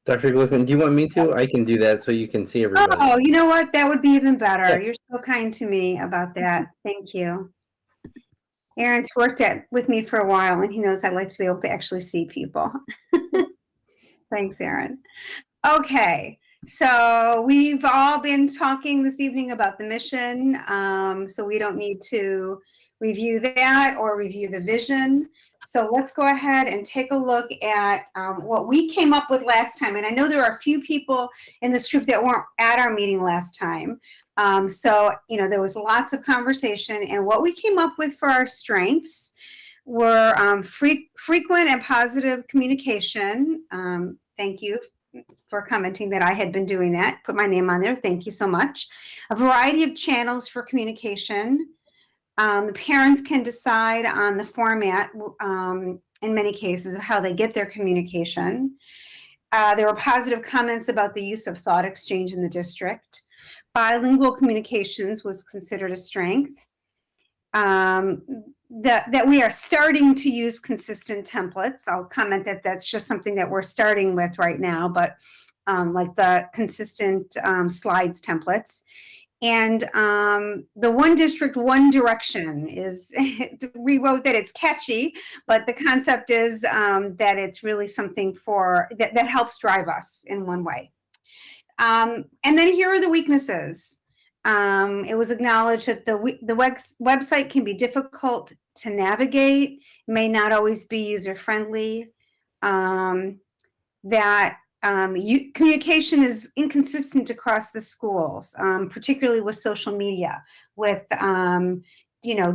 Dr. Glickman, do you want me to? I can do that so you can see everybody. Oh, you know what? That would be even better. Yeah. You're so kind to me about that. Thank you. Aaron's worked with me for a while, and he knows I like to be able to actually see people. Thanks, Aaron. Okay, so we've all been talking this evening about the mission, so we don't need to review that or review the vision. So let's go ahead and take a look at what we came up with last time. And I know there are a few people in this group that weren't at our meeting last time. So, there was lots of conversation, and what we came up with for our strengths were frequent and positive communication. Thank you for commenting that I had been doing that. Put my name on there. Thank you so much. A variety of channels for communication. The parents can decide on the format, in many cases, of how they get their communication. There were positive comments about the use of ThoughtExchange in the district. Bilingual communications was considered a strength. That we are starting to use consistent templates. I'll comment that that's just something that we're starting with right now, but like the consistent slides templates. And the one district, one direction is, we wrote that it's catchy, but the concept is that it's really something that helps drive us in one way. And then here are the weaknesses. It was acknowledged that the website can be difficult to navigate, may not always be user-friendly, that communication is inconsistent across the schools, particularly with social media, with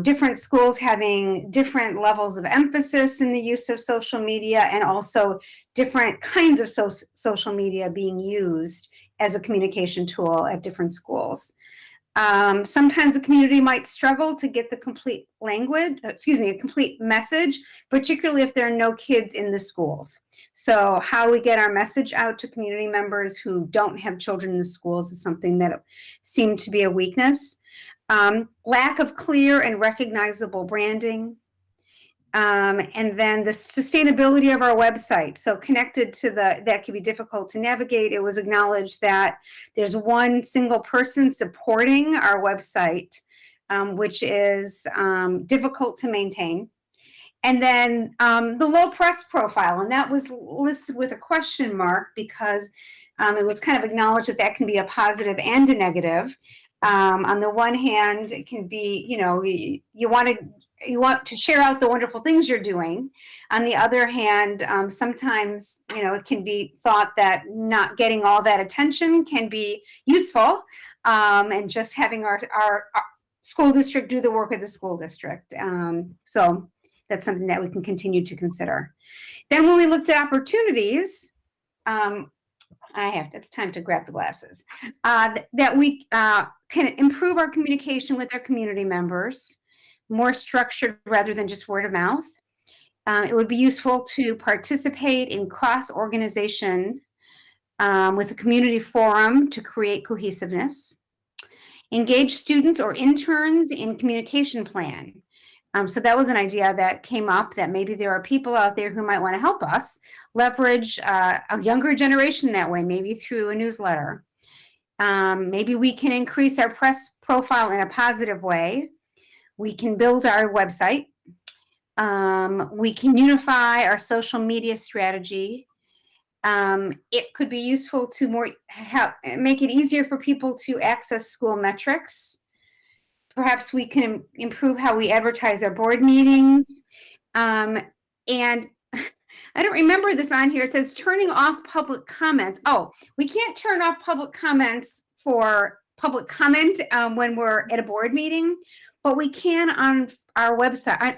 different schools having different levels of emphasis in the use of social media, and also different kinds of social media being used as a communication tool at different schools. Sometimes the community might struggle to get the complete a complete message, particularly if there are no kids in the schools. So how we get our message out to community members who don't have children in the schools is something that seemed to be a weakness. Lack of clear and recognizable branding. And then the sustainability of our website. So connected to that can be difficult to navigate. It was acknowledged that there's one single person supporting our website, which is difficult to maintain. And then the low press profile, and that was listed with a question mark because it was kind of acknowledged that can be a positive and a negative. On the one hand, it can be, you want to share out the wonderful things you're doing. On the other hand, sometimes, it can be thought that not getting all that attention can be useful, and just having our school district do the work of the school district. So that's something that we can continue to consider. Then when we looked at opportunities, it's time to grab the glasses, that we can improve our communication with our community members, more structured rather than just word of mouth. It would be useful to participate in cross-organization with a community forum to create cohesiveness. Engage students or interns in communication plan. So that was an idea that came up, that maybe there are people out there who might want to help us leverage a younger generation that way, maybe through a newsletter. Maybe we can increase our press profile in a positive way. We can build our website. We can unify our social media strategy. It could be useful to make it easier for people to access school metrics. Perhaps we can improve how we advertise our board meetings. And I don't remember this on here. It says turning off public comments. Oh, we can't turn off public comments for public comment when we're at a board meeting, but we can on our website, on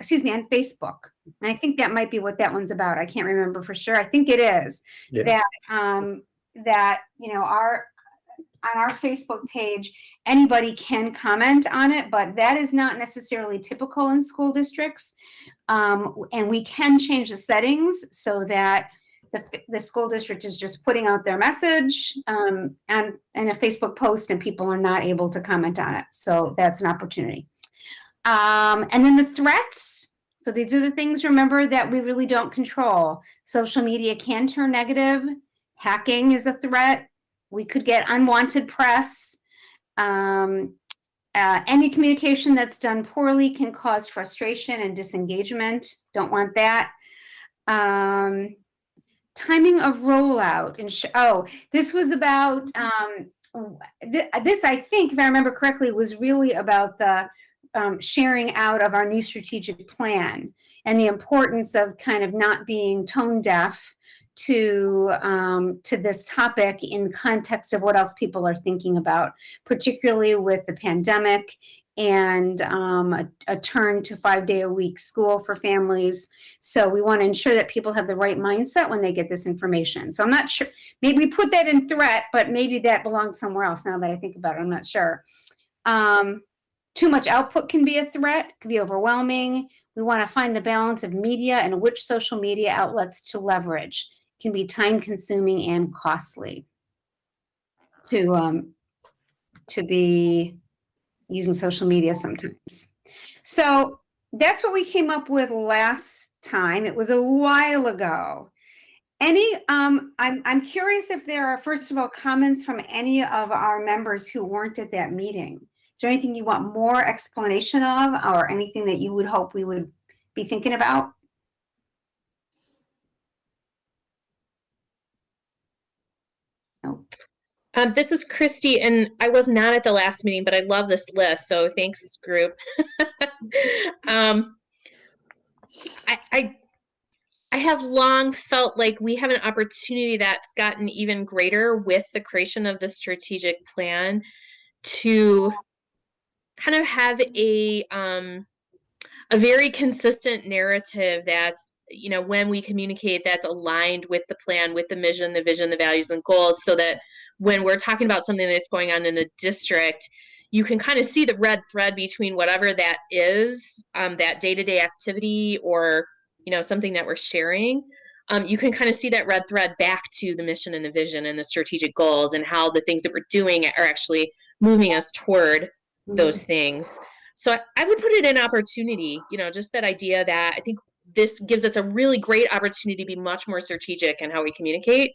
Facebook. And I think that might be what that one's about. I can't remember for sure. I think it is. Yeah. That on our Facebook page, anybody can comment on it, but that is not necessarily typical in school districts. And we can change the settings so that the school district is just putting out their message and a Facebook post, and people are not able to comment on it. So that's an opportunity. And then the threats. So these are the things, remember, that we really don't control. Social media can turn negative. Hacking is a threat. We could get unwanted press. Any communication that's done poorly can cause frustration and disengagement. Don't want that. Timing of rollout. And this was about, this I think, if I remember correctly, was really about the sharing out of our new strategic plan and the importance of kind of not being tone deaf to this topic in context of what else people are thinking about, particularly with the pandemic and a turn to 5-day-a-week school for families. So we want to ensure that people have the right mindset when they get this information. So I'm not sure, maybe we put that in threat, but maybe that belongs somewhere else now that I think about it. I'm not sure. Too much output can be a threat, can be overwhelming. We want to find the balance of media and which social media outlets to leverage. Can be time consuming and costly to be using social media sometimes. So that's what we came up with last time. It was a while ago. I'm curious if there are, first of all, comments from any of our members who weren't at that meeting. Is there anything you want more explanation of, or anything that you would hope we would be thinking about? This is Christy, and I was not at the last meeting, but I love this list, so thanks, group. I have long felt like we have an opportunity that's gotten even greater with the creation of the strategic plan to kind of have a very consistent narrative that's, you know, when we communicate, that's aligned with the plan, with the mission, the vision, the values, and goals, so that when we're talking about something that's going on in the district, you can kind of see the red thread between whatever that is, that day-to-day activity, or, you know, something that we're sharing. You can kind of see that red thread back to the mission and the vision and the strategic goals, and how the things that we're doing are actually moving us toward those things. So I would put it in opportunity, you know, just that idea that I think this gives us a really great opportunity to be much more strategic in how we communicate.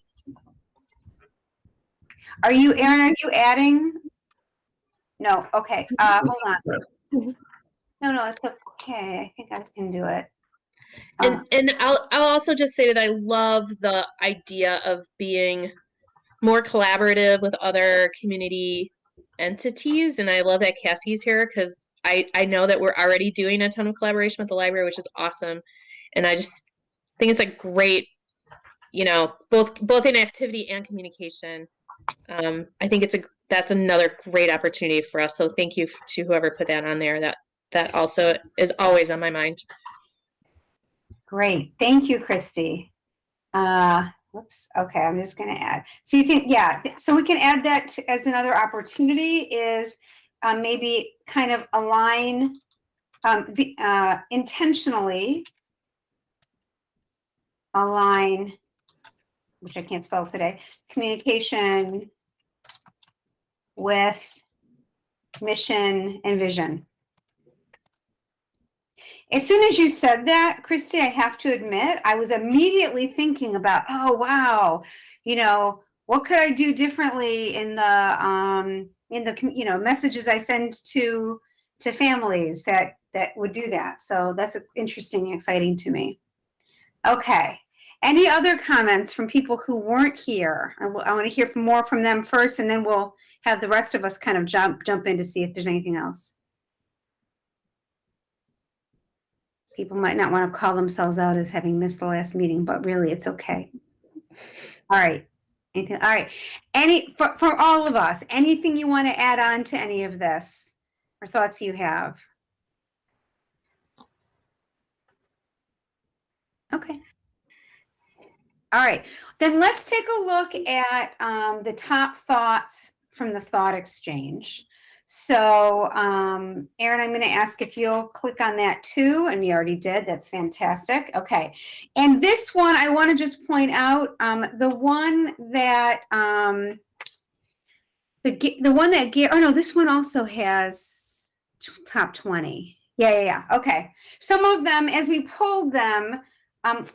Are you, Erin, are you adding? No, okay, hold on. No, it's okay. I think I can do it. And I'll also just say that I love the idea of being more collaborative with other community entities, and I love that Cassie's here, because I know that we're already doing a ton of collaboration with the library, which is awesome, and I just think it's a great, you know, both in activity and communication. I think that's another great opportunity for us. So thank you to whoever put that on there. That also is always on my mind. Great, thank you, Christy. Whoops, okay, I'm just gonna add. So you think, yeah, so we can add that as another opportunity, is maybe kind of align intentionally align, which I can't spell today, communication with mission and vision. As soon as you said that, Christy, I have to admit, I was immediately thinking about, oh, wow, you know, what could I do differently in the you know, messages I send to families that would do that. So that's interesting and exciting to me. Okay. Any other comments from people who weren't here? I want to hear more from them first, and then we'll have the rest of us kind of jump in to see if there's anything else. People might not want to call themselves out as having missed the last meeting, but really it's okay. All right. Anything? All right. For all of us, anything you want to add on to any of this, or thoughts you have? Okay. All right, then let's take a look at the top thoughts from the ThoughtExchange. So, Erin, I'm going to ask if you'll click on that too, and you already did. That's fantastic. Okay, and this one I want to just point out, the one that oh no, this one also has top 20. Yeah. Okay, some of them, as we pulled them.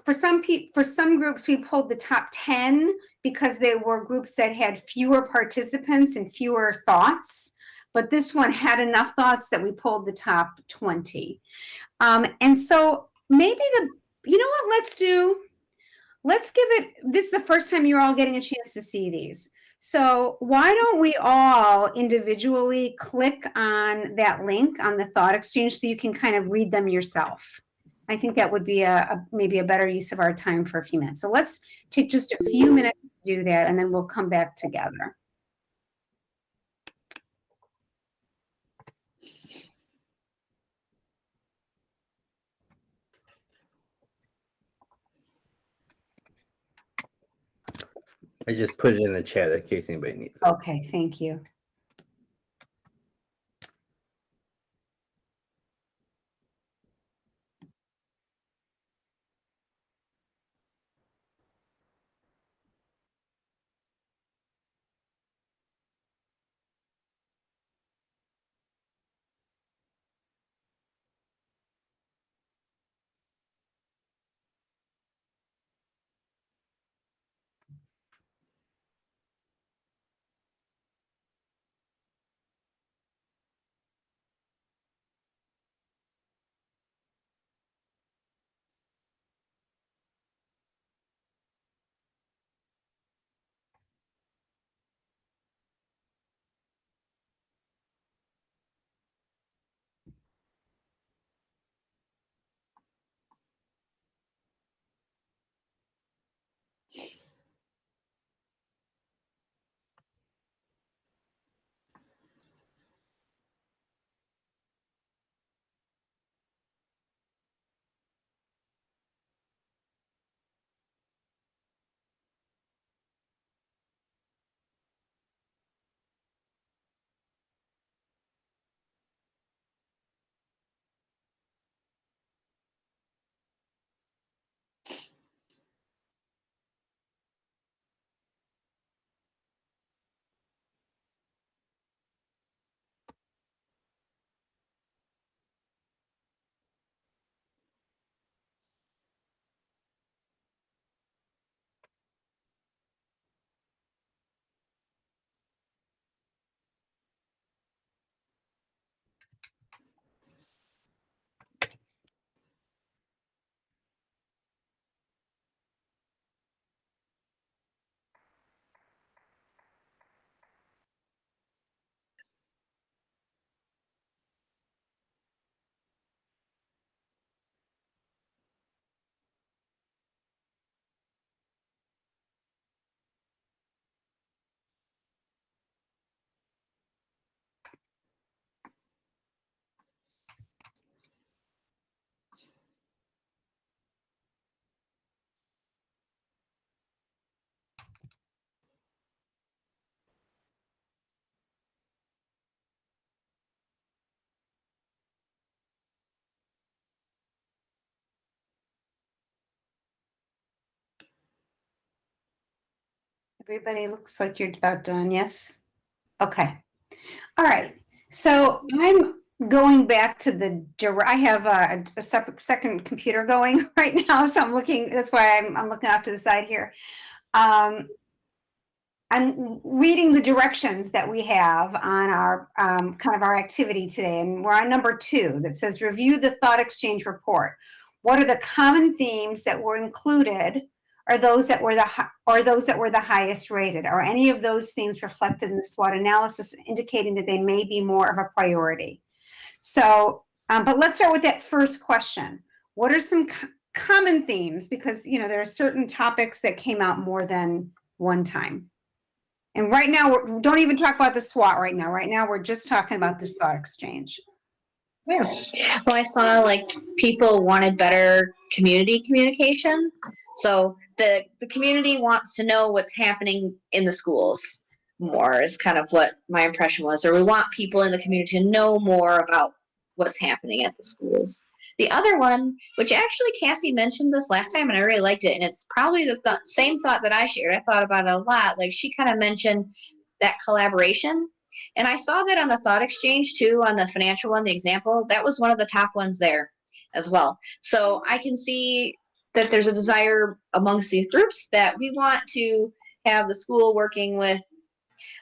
For some groups, we pulled the top 10 because they were groups that had fewer participants and fewer thoughts. But this one had enough thoughts that we pulled the top 20. And so maybe you know what, let's give it, this is the first time you're all getting a chance to see these. So why don't we all individually click on that link on the ThoughtExchange so you can kind of read them yourself. I think that would be maybe a better use of our time for a few minutes. So let's take just a few minutes to do that, and then we'll come back together. I just put it in the chat in case anybody needs it. Okay, thank you. Everybody looks like you're about done, yes? Okay. All right. So I'm going back to I have a separate second computer going right now, so I'm looking, that's why I'm looking off to the side here. I'm reading the directions that we have on our kind of our activity today, and we're on number 2 that says review the thought exchange report. What are the common themes that were included, or those that were the highest rated? Are any of those themes reflected in the SWOT analysis, indicating that they may be more of a priority? So, but let's start with that first question. What are some common themes? Because, you know, there are certain topics that came out more than one time. And right now, don't even talk about the SWOT right now. Right now, we're just talking about this thought exchange. Yeah. Well, I saw like people wanted better community communication. So the community wants to know what's happening in the schools more is kind of what my impression was. Or we want people in the community to know more about what's happening at the schools. The other one, which actually Cassie mentioned this last time and I really liked it, and it's probably the same thought that I shared. I thought about it a lot. Like she kind of mentioned that collaboration. And I saw that on the thought exchange too, on the financial one, the example, that was one of the top ones there as well. So I can see that there's a desire amongst these groups that we want to have the school working with,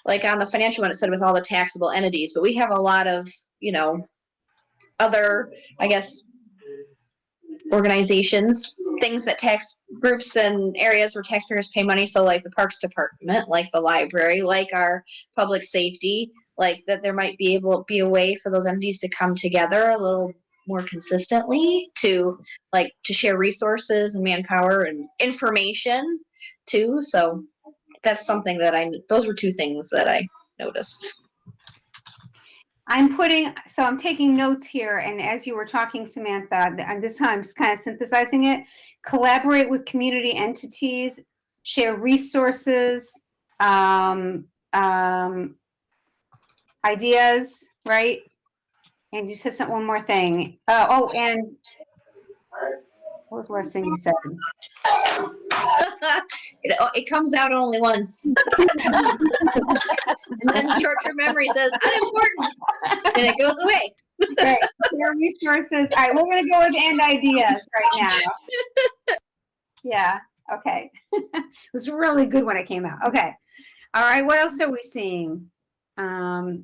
like on the financial one, it said with all the taxable entities, but we have a lot of, you know, other, I guess, organizations, things that tax groups and areas where taxpayers pay money. So like the Parks Department, like the library, like our public safety, like that there might be a way for those entities to come together a little more consistently to share resources and manpower and information too. So that's something that those were 2 things that I noticed. I'm taking notes here, and as you were talking, Samantha, and this time I'm kind of synthesizing it. Collaborate with community entities, share resources, ideas, right? And you said one more thing. And what was the last thing you said? It comes out only once. And then short-term memory says, unimportant, and it goes away. Right. Share resources. All right, we're going to go with and ideas right now. Yeah, okay. It was really good when it came out. Okay. All right, what else are we seeing? A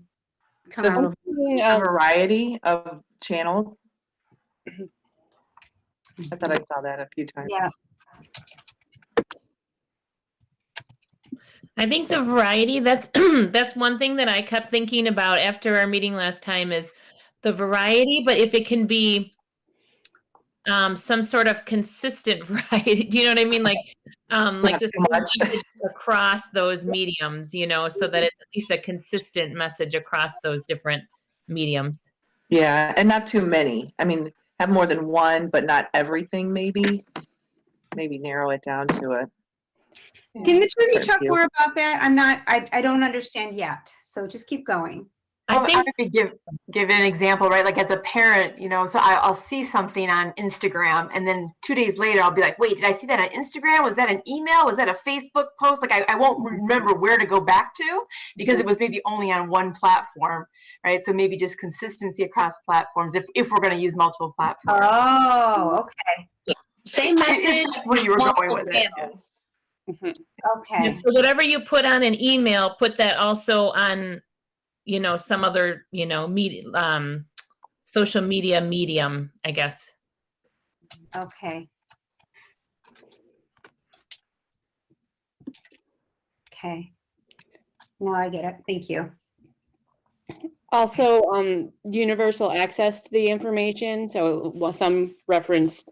variety of channels. I thought I saw that a few times. Yeah. I think the variety, that's that's one thing that I kept thinking about after our meeting last time is the variety, but if it can be some sort of consistent variety, do you know what I mean? Like this across those mediums, you know, so that it's at least a consistent message across those different mediums. Yeah, and not too many. I mean, have more than one, but not everything, maybe narrow it down to it. Can the two of you talk more about that? I don't understand yet. So just keep going. I could give an example, right? Like as a parent, you know, so I'll see something on Instagram and then 2 days later I'll be like, wait, did I see that on Instagram? Was that an email? Was that a Facebook post? Like I won't remember where to go back to because it was maybe only on one platform, right? So maybe just consistency across platforms if we're going to use multiple platforms. Oh, okay. Same message, where you were going with it. Okay. Yeah, so whatever you put on an email, put that also on, you know, some other, you know, social media medium, I guess. Okay. Okay. Now I get it. Thank you. Also, universal access to the information. So some referenced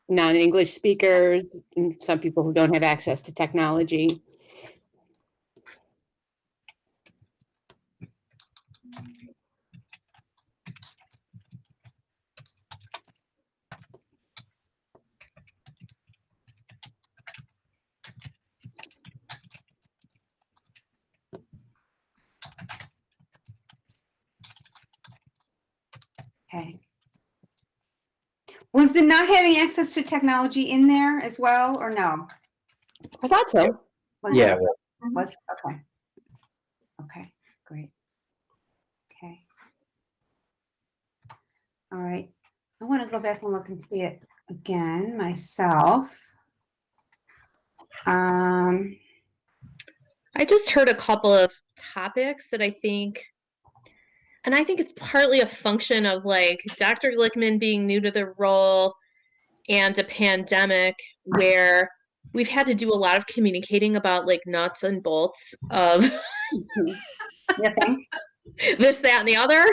non-English speakers, and some people who don't have access to technology. Okay. Was the not having access to technology in there as well, or no? I thought so. Yeah. Was okay. Okay, great. Okay. All right. I want to go back and look and see it again myself. I just heard a couple of topics that I think it's partly a function of like Dr. Glickman being new to the role and a pandemic where we've had to do a lot of communicating about like nuts and bolts of this, that, and the other.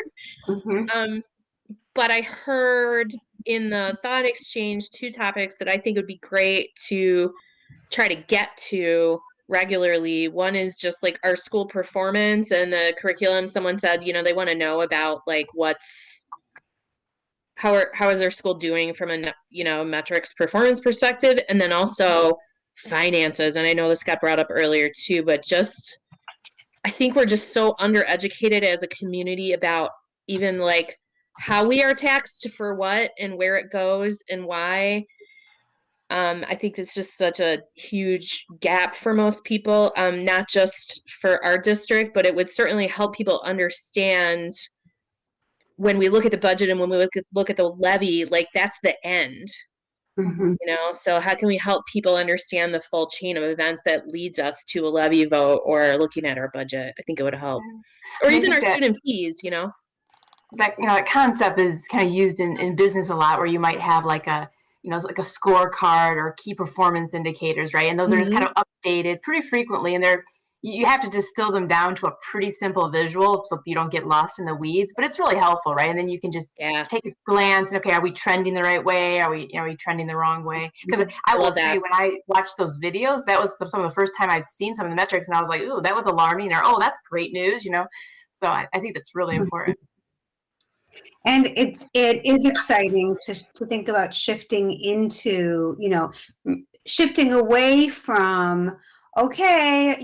But I heard in the thought exchange 2 topics that I think would be great to try to get to regularly. One is just like our school performance and the curriculum. Someone said, they want to know about like how is their school doing from a metrics performance perspective, and then also finances. And I know this got brought up earlier too, but just I think we're just so undereducated as a community about even like how we are taxed for what and where it goes and why. I think it's just such a huge gap for most people, not just for our district, but it would certainly help people understand when we look at the budget and when we look at the levy, like that's the end. So how can we help people understand the full chain of events that leads us to a levy vote or looking at our budget? I think it would help. Or even our student fees, That concept is kind of used in business a lot, where you might have like a like a scorecard or key performance indicators, right? And those are just kind of updated pretty frequently, and you have to distill them down to a pretty simple visual so you don't get lost in the weeds, but it's really helpful, right? And then you can just take a glance and, okay, are we trending the right way? Are we trending the wrong way? Because I will say, when I watched those videos, that was some of the first time I'd seen some of the metrics, and I was like, ooh, that was alarming, or, oh, that's great news, So I think that's really important. And it is exciting to think about shifting into, shifting away from, okay,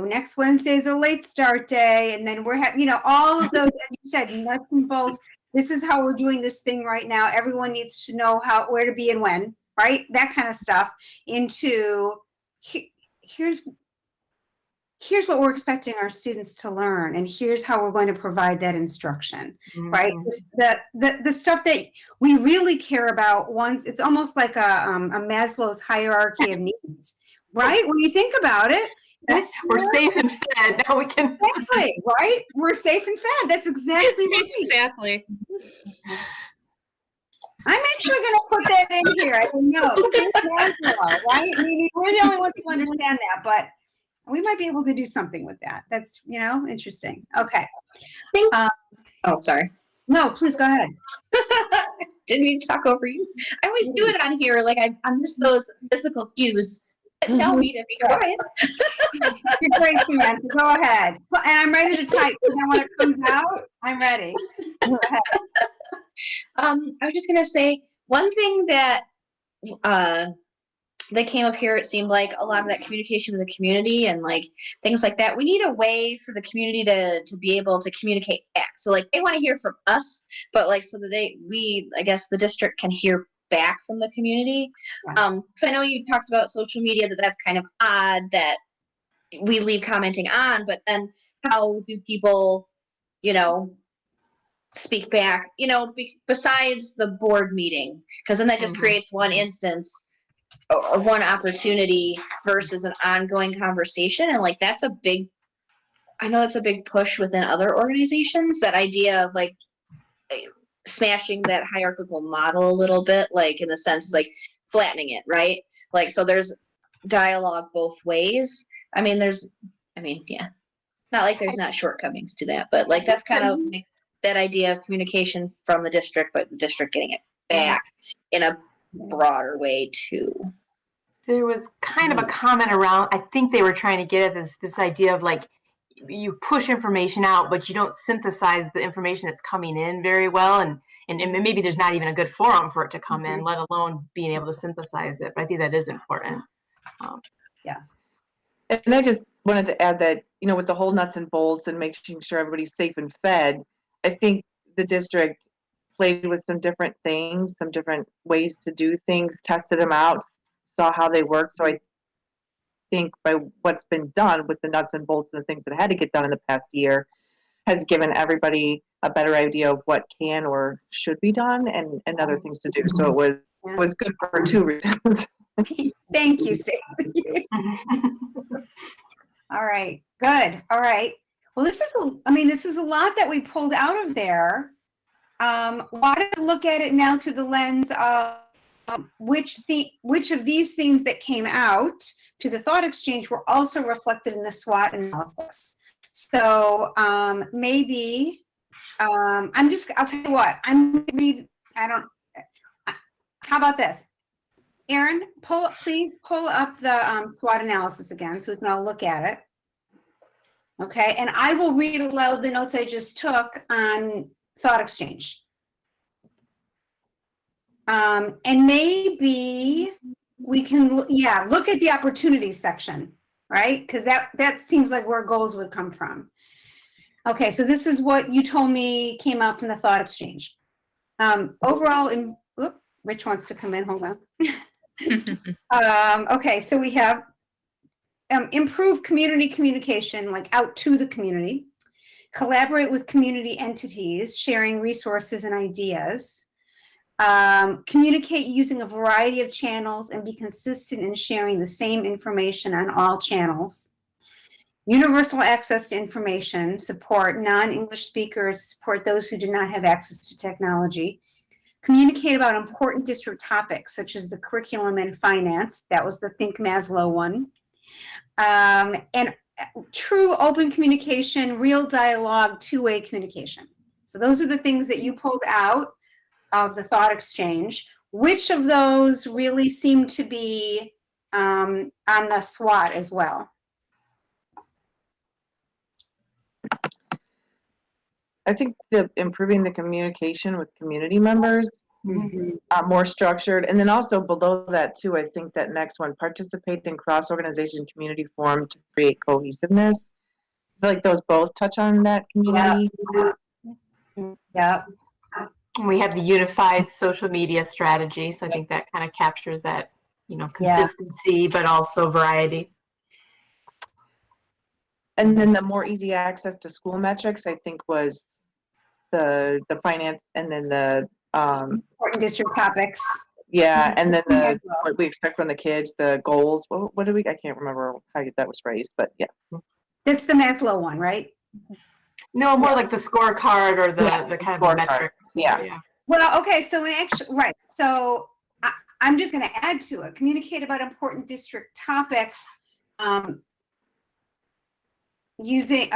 next Wednesday is a late start day, and then we're having, all of those, as you said, nuts and bolts. This is how we're doing this thing right now. Everyone needs to know where to be and when, right? That kind of stuff. Into here's what we're expecting our students to learn, and here's how we're going to provide that instruction, right? The stuff that we really care about, it's almost like a Maslow's hierarchy of needs, right? When you think about it, we're safe and fed. Now we can exactly, right? We're safe and fed. That's exactly right. Exactly. I'm actually going to put that in here. I don't know. Maslow, right? Maybe we're the only ones who understand that, but we might be able to do something with that. That's, interesting. Okay. Oh, sorry. No, please go ahead. Didn't mean to talk over you. I always do it on here. Like I miss those physical cues that tell me to be quiet. You're great, Samantha. Go ahead. And I'm ready to type. So then when it comes out, I'm ready. Go ahead. I was just going to say one thing that that came up here, it seemed like a lot of that communication with the community and like things like that. We need a way for the community to be able to communicate back. So like they want to hear from us, but like so that I guess the district can hear back from the community. So I know you talked about social media, that's kind of odd that we leave commenting on, but then how do people, speak back, besides the board meeting? Because then that just creates one instance or one opportunity versus an ongoing conversation. And like, I know that's a big push within other organizations, that idea of like smashing that hierarchical model a little bit, like in the sense like flattening it, right? Like, so there's dialogue both ways. Yeah, not like there's not shortcomings to that, but like, that's kind of like that idea of communication from the district, but the district getting it back in a broader way too. There was kind of a comment around, I think they were trying to get at this idea of like, you push information out, but you don't synthesize the information that's coming in very well. And maybe there's not even a good forum for it to come in, let alone being able to synthesize it. But I think that is important. And I just wanted to add that, with the whole nuts and bolts and making sure everybody's safe and fed, I think the district played with some different things, some different ways to do things, tested them out, saw how they work. So I think by what's been done with the nuts and bolts and the things that had to get done in the past year has given everybody a better idea of what can or should be done and other things to do. So it was good for two reasons. Thank you, Stacy. All right, good. All right. Well, this is a lot that we pulled out of there. Why don't we look at it now through the lens of which of these things that came out to the thought exchange were also reflected in the SWOT analysis. So maybe I'll tell you what, how about this? Erin, please pull up the SWOT analysis again so we can all look at it. Okay, and I will read aloud the notes I just took on thought exchange. And maybe we can, look at the opportunities section, right? Because that seems like where goals would come from. Okay, so this is what you told me came out from the thought exchange. Overall, Rich wants to come in, hold on. Okay, so we have improve community communication, like out to the community, collaborate with community entities, sharing resources and ideas, communicate using a variety of channels and be consistent in sharing the same information on all channels, universal access to information, support non-English speakers, support those who do not have access to technology, communicate about important district topics such as the curriculum and finance. That was the Think Maslow one. And true open communication, real dialogue, two-way communication. So those are the things that you pulled out of the thought exchange. Which of those really seem to be on the SWOT as well? I think improving the communication with community members, more structured, and then also below that too, I think that next one, participate in cross-organization community forum to create cohesiveness. I feel like those both touch on that community. Yeah. We have the unified social media strategy, so I think that kind of captures that, consistency, but also variety. And then the more easy access to school metrics, I think, was the finance, and then the important district topics. Yeah, and then what we expect from the kids, the goals. What did we? I can't remember how that was raised, but yeah. That's the Maslow one, right? No, more like the scorecard or the kind of metrics. Yeah. Well, okay, so right. So I'm just going to add to it. Communicate about important district topics using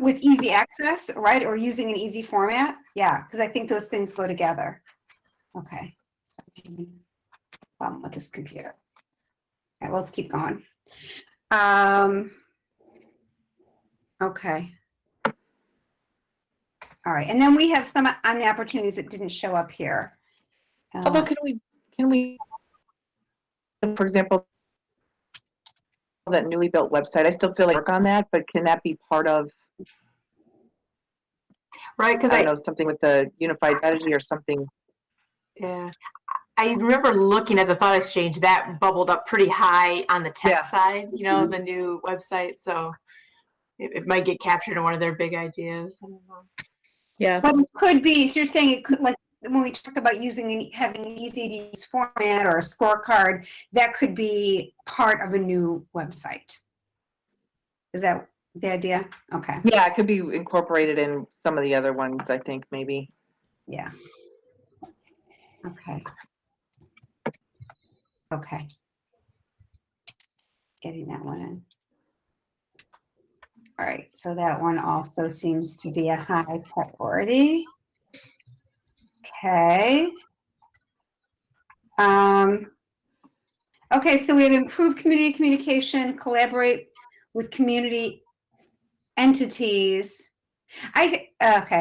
with easy access, right? Or using an easy format. Yeah, because I think those things go together. Okay. With this computer. All right, let's keep going. Okay. All right, and then we have some on the opportunities that didn't show up here. Although, can we, for example, that newly built website, I still feel like work on that, but can that be part of? Right, because I know something with the unified strategy or something. Yeah, I remember looking at the thought exchange that bubbled up pretty high on the tech side. The new website, so it might get captured in one of their big ideas. I don't know. Yeah, but it could be. So you're saying it could, like when we talked about having an easy to use format or a scorecard, that could be part of a new website. Is that the idea? Okay. Yeah, it could be incorporated in some of the other ones, I think, maybe. Yeah. Okay. Okay. Getting that one in. All right, so that one also seems to be a high priority. Okay. Okay, so we have improved community communication, collaborate with community entities.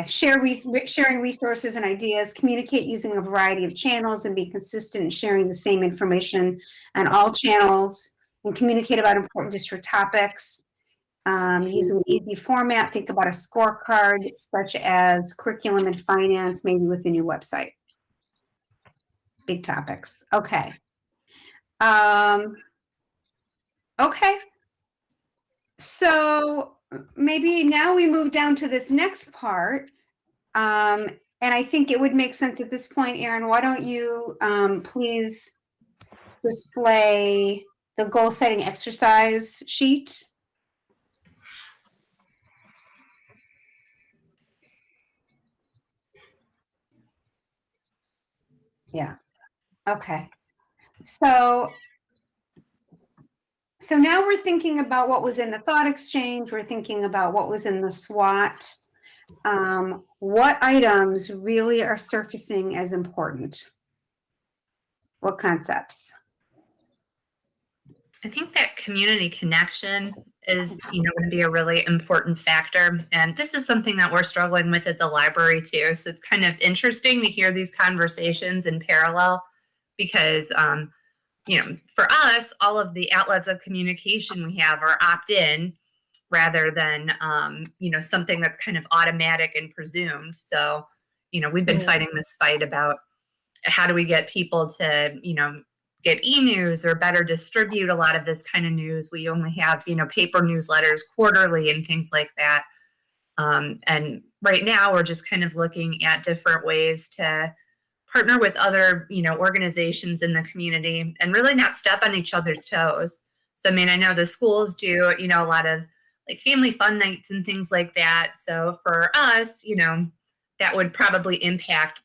Sharing resources and ideas, communicate using a variety of channels and be consistent in sharing the same information on all channels, and communicate about important district topics. Using an easy format, think about a scorecard such as curriculum and finance, maybe with the new website. Big topics. Okay. Okay. So maybe now we move down to this next part. And I think it would make sense at this point, Erin, why don't you please display the goal setting exercise sheet? Yeah. Okay. So now we're thinking about what was in the thought exchange. We're thinking about what was in the SWOT. What items really are surfacing as important? What concepts? I think that community connection is, going to be a really important factor. And this is something that we're struggling with at the library too. So it's kind of interesting to hear these conversations in parallel because, for us, all of the outlets of communication we have are opt-in rather than, something that's kind of automatic and presumed. So, we've been fighting this fight about how do we get people to, get e-news or better distribute a lot of this kind of news. We only have, paper newsletters quarterly and things like that. And right now we're just kind of looking at different ways to partner with other, organizations in the community and really not step on each other's toes. So, I know the schools do, a lot of like family fun nights and things like that. So for us, that would probably impact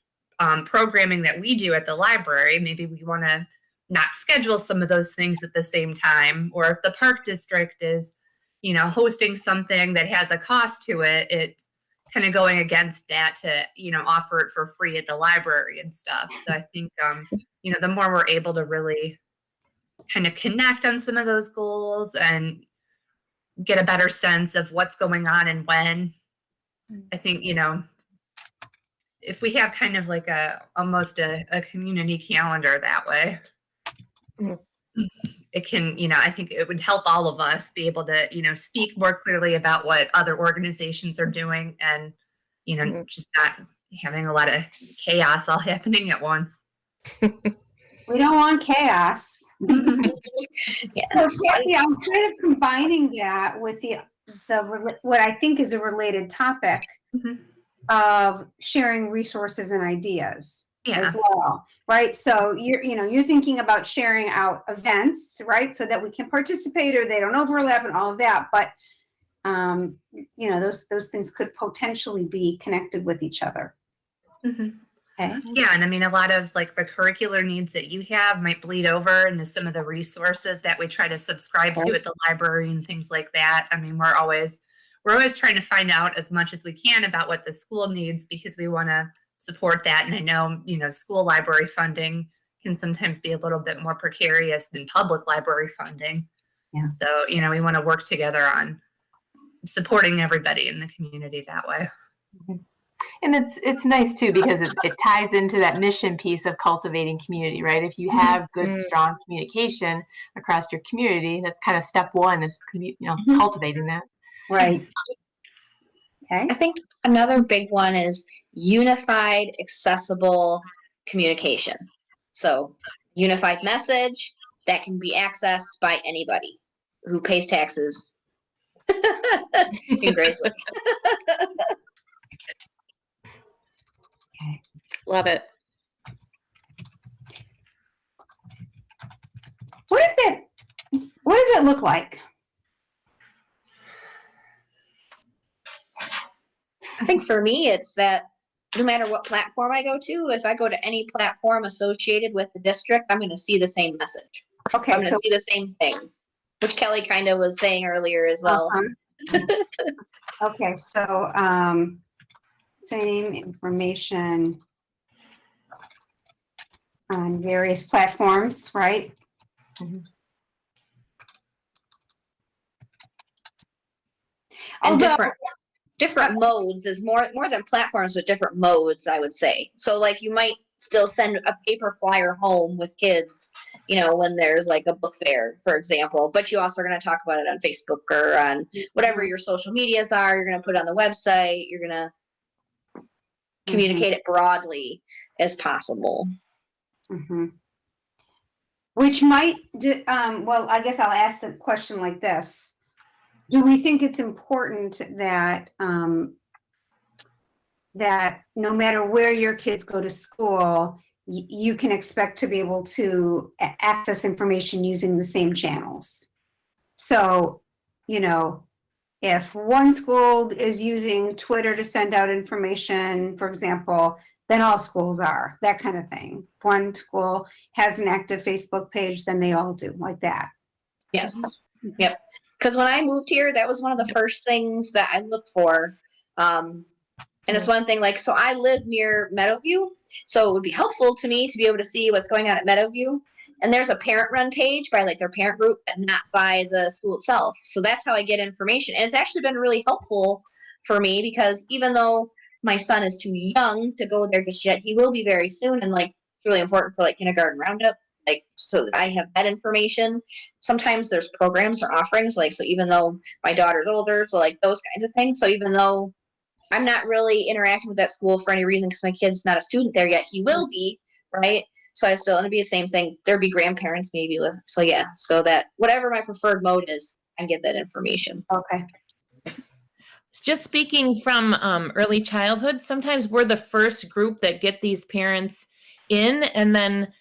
programming that we do at the library. Maybe we want to not schedule some of those things at the same time, or if the park district is, hosting something that has a cost to it, it's kind of going against that to, offer it for free at the library and stuff. So I think, the more we're able to really kind of connect on some of those goals and get a better sense of what's going on and when, I think, if we have kind of like almost a community calendar that way, it can, I think it would help all of us be able to, speak more clearly about what other organizations are doing and, just not having a lot of chaos all happening at once. We don't want chaos. Yeah. So Kathy, I'm kind of combining that with the what I think is a related topic of sharing resources and ideas as well, right? So you're thinking about sharing out events, right? So that we can participate or they don't overlap and all of that. But those things could potentially be connected with each other. Okay. Yeah, and a lot of like the curricular needs that you have might bleed over into some of the resources that we try to subscribe to at the library and things like that. We're always trying to find out as much as we can about what the school needs because we want to support that. And I know, school library funding can sometimes be a little bit more precarious than public library funding. Yeah. So, we want to work together on supporting everybody in the community that way. And it's nice too because it ties into that mission piece of cultivating community, right? If you have good, strong communication across your community, that's kind of step one is cultivating that. Right. Okay. I think another big one is unified, accessible communication. So unified message that can be accessed by anybody who pays taxes in Grace Lake. Love it. What does it look like? I think for me, it's that no matter what platform I go to, if I go to any platform associated with the district, I'm going to see the same message. Okay. I'm going to see the same thing, which Kelly kind of was saying earlier as well. Okay. So, same information on various platforms, right? And different modes is more than platforms, but different modes, I would say. So like you might still send a paper flyer home with kids, when there's like a book fair, for example, but you also are going to talk about it on Facebook or on whatever your social medias are. You're going to put it on the website. You're going to communicate it broadly as possible. Which might, well, I guess I'll ask the question like this. Do we think it's important that that no matter where your kids go to school, you can expect to be able to access information using the same channels? So, you know, if one school is using Twitter to send out information, for example, then all schools are, that kind of thing. One school has an active Facebook page, then they all do, like that. Yes. Yep. Because when I moved here, that was one of the first things that I looked for. And it's one thing, like, so I live near Meadowview, so it would be helpful to me to be able to see what's going on at Meadowview. And there's a parent-run page by like their parent group, and not by the school itself. So that's how I get information. And it's actually been really helpful for me, because even though my son is too young to go there just yet, he will be very soon. And like, it's really important for like kindergarten roundup, like, so that I have that information. Sometimes there's programs or offerings, like, so even though my daughter's older, so like those kinds of things. So even though I'm not really interacting with that school for any reason, because my kid's not a student there yet, he will be, right? So I still want to be the same thing. There'd be grandparents maybe with, so yeah, so that whatever my preferred mode is, I get that information. Okay. Just speaking from early childhood, sometimes we're the first group that get these parents in, and then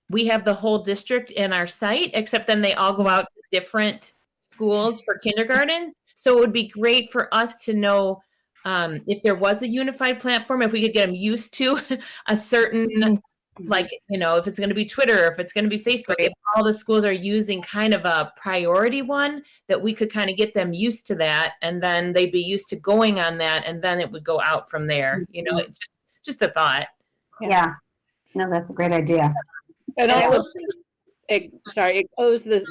we have the whole district in our site, except then they all go out to different schools for kindergarten. So it would be great for us to know if there was a unified platform, if we could get them used to a certain, like, you know, if it's going to be Twitter, if it's going to be Facebook, if all the schools are using kind of a priority one, that we could kind of get them used to that, and then they'd be used to going on that, and then it would go out from there. You know, it just a thought. Yeah. No, that's a great idea. And also, it goes the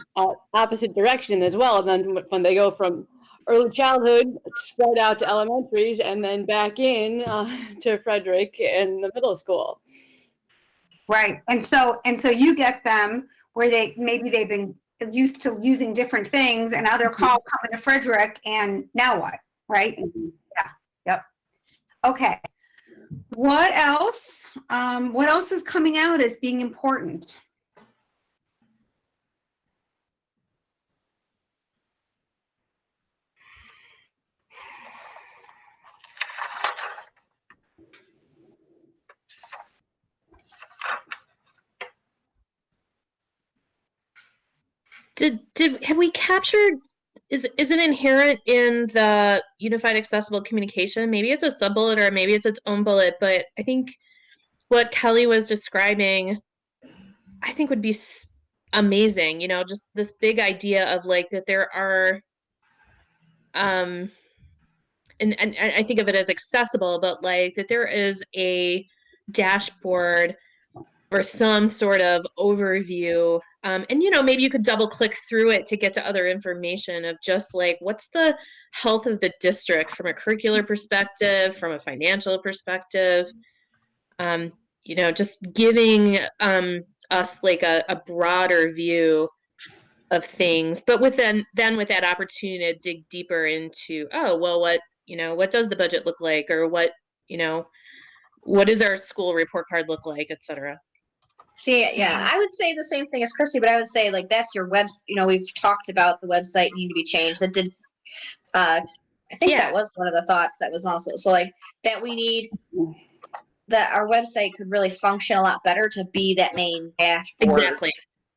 opposite direction as well. Then when they go from early childhood, spread out to elementaries, and then back in to Frederick and the middle school. Right. And so you get them where maybe they've been used to using different things, and now they're coming to Frederick, and now what? Right? Yeah. Yep. Okay. What else? What else is coming out as being important? Have we captured, is it inherent in the unified accessible communication? Maybe it's a sub bullet, or maybe it's its own bullet, but I think what Kelly was describing, I think would be amazing. You know, just this big idea of like that there are, and I think of it as accessible, but like that there is a dashboard or some sort of overview. And, you know, maybe you could double click through it to get to other information of just like, what's the health of the district from a curricular perspective, from a financial perspective, you know, just giving us like a broader view of things, but then with that opportunity to dig deeper into, oh, well, what, you know, what does the budget look like, or what, you know, what does our school report card look like, et cetera. See, yeah, I would say the same thing as Christy, but I would say like that's your website. You know, we've talked about the website needing to be changed. That did, I think that was one of the thoughts that was also, so like that we need, that our website could really function a lot better to be that main dashboard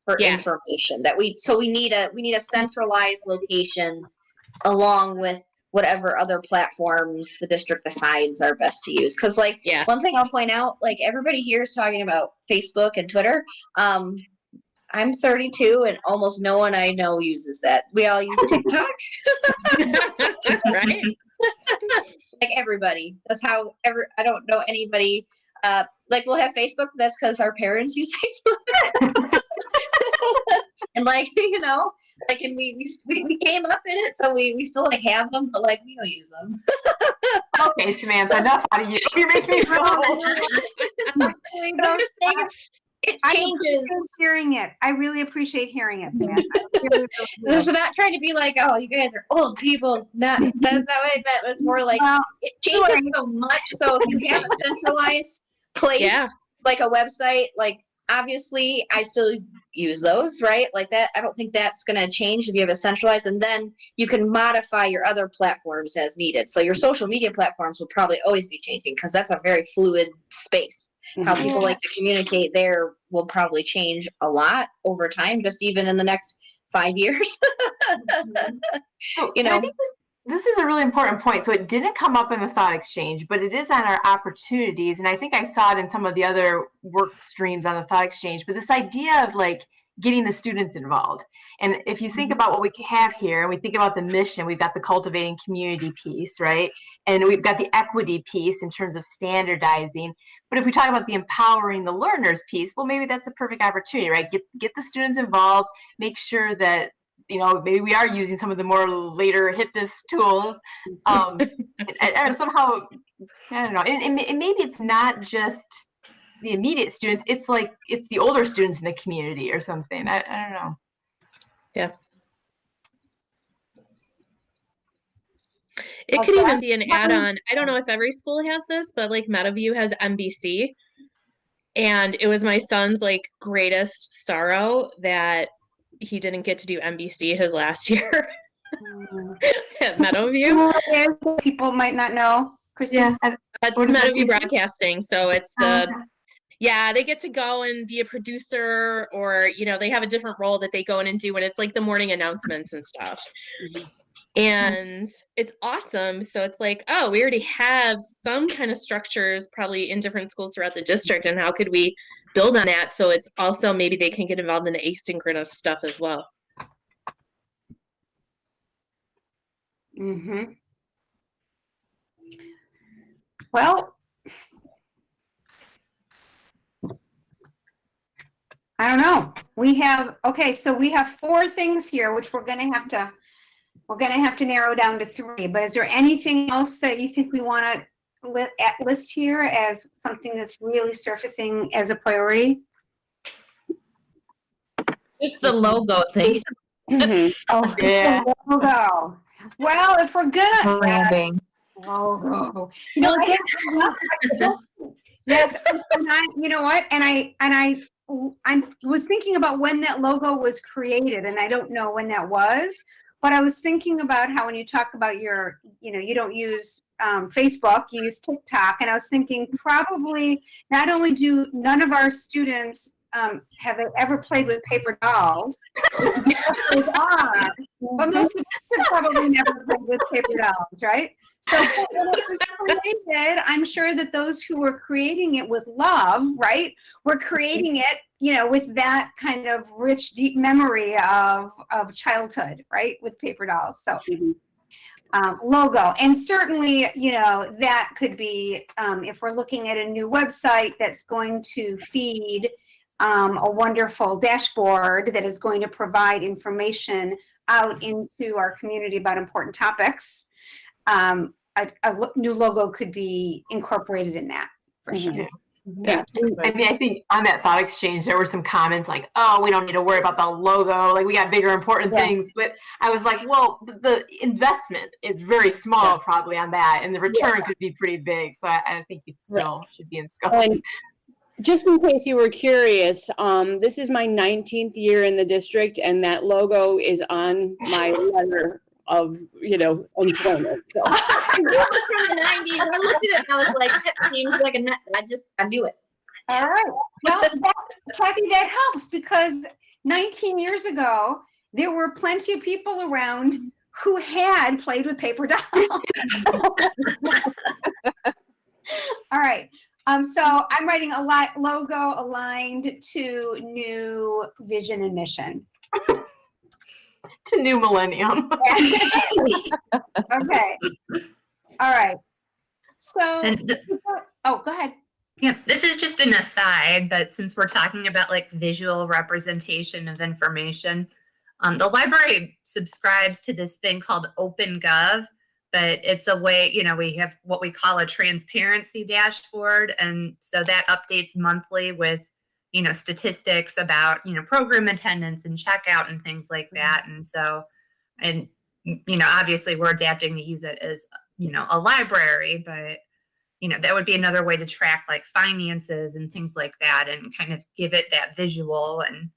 for information. That we need a centralized location along with whatever other platforms the district decides are best to use. Because like one thing I'll point out, like everybody here is talking about Facebook and Twitter. I'm 32 and almost no one I know uses that. We all use TikTok. Right? Like everybody. That's how I don't know anybody. Like we'll have Facebook, but that's because our parents use Facebook. And like, you know, like, and we came up in it, so we still like have them, but like we don't use them. Okay, Samantha, enough out of you. You're making me feel old. But I'm just saying it changes. Hearing it, I really appreciate hearing it, Samantha. It's not trying to be like, oh, you guys are old people. That's not what I meant. It was more like it changes so much. So if you have a centralized place, like a website, like obviously I still use those, right? Like that, I don't think that's going to change if you have a centralized, and then you can modify your other platforms as needed. So your social media platforms will probably always be changing because that's a very fluid space. How people like to communicate there will probably change a lot over time, just even in the next 5 years. You know, I think this is a really important point. So it didn't come up in the Thought Exchange, but it is on our opportunities. And I think I saw it in some of the other work streams on the Thought Exchange, but this idea of like getting the students involved. And if you think about what we have here, and we think about the mission, we've got the cultivating community piece, right? And we've got the equity piece in terms of standardizing. But if we talk about the empowering the learners piece, well, maybe that's a perfect opportunity, right? Get the students involved, make sure that, you know, maybe we are using some of the more later hippest tools. And somehow, I don't know, and maybe it's not just the immediate students, it's like, it's the older students in the community or something. I don't know. Yeah. It could even be an add-on. I don't know if every school has this, but like Meadowview has MBC. And it was my son's like greatest sorrow that he didn't get to do MBC his last year at Meadowview. People might not know, Christine. Yeah, that's Meadowview Broadcasting. So it's the, yeah, they get to go and be a producer, or, you know, they have a different role that they go in and do, and it's like the morning announcements and stuff. And it's awesome. So it's like, oh, we already have some kind of structures probably in different schools throughout the district, and how could we build on that so it's also maybe they can get involved in the asynchronous stuff as well. Well, I don't know. We have, okay, so we have 4 things here, which we're gonna have to narrow down to 3. But is there anything else that you think we want to list here as something that's really surfacing as a priority? Just the logo thing. Oh, yeah. Logo. Well, if we're gonna Branding. logo, you know, yes, and I, you know what, and I was thinking about when that logo was created, and I don't know when that was. But I was thinking about how when you talk about your, you know, you don't use Facebook, you use TikTok. And I was thinking probably not only do none of our students have ever played with paper dolls, but most of us have probably never played with paper dolls, right? So when it was created, I'm sure that those who were creating it with love, right, were creating it, you know, with that kind of rich, deep memory of childhood, right, with paper dolls. So logo, and certainly, you know, that could be, if we're looking at a new website that's going to feed a wonderful dashboard that is going to provide information out into our community about important topics. A new logo could be incorporated in that for sure. Yeah. I mean, I think on that Thought Exchange, there were some comments like, oh, we don't need to worry about the logo. Like, we got bigger, important things. But I was like, well, the investment is very small probably on that. And the return could be pretty big. So I think it still should be in scope. And just in case you were curious, this is my 19th year in the district, and that logo is on my letter of, you know, employment. So. It was from the 90s. I looked at it and I was like, that seems like I knew it. All right. Well, Kathy, that helps because 19 years ago, there were plenty of people around who had played with paper dolls. All right. So I'm writing a logo aligned to new vision and mission. To new millennium. Okay. All right. So, oh, go ahead. Yeah, this is just an aside, but since we're talking about like visual representation of information, the library subscribes to this thing called OpenGov, but it's a way, you know, we have what we call a transparency dashboard. And so that updates monthly with, you know, statistics about, you know, program attendance and checkout and things like that. And so, and, you know, obviously we're adapting to use it as, you know, a library, but, that would be another way to track like finances and things like that, and kind of give it that visual. And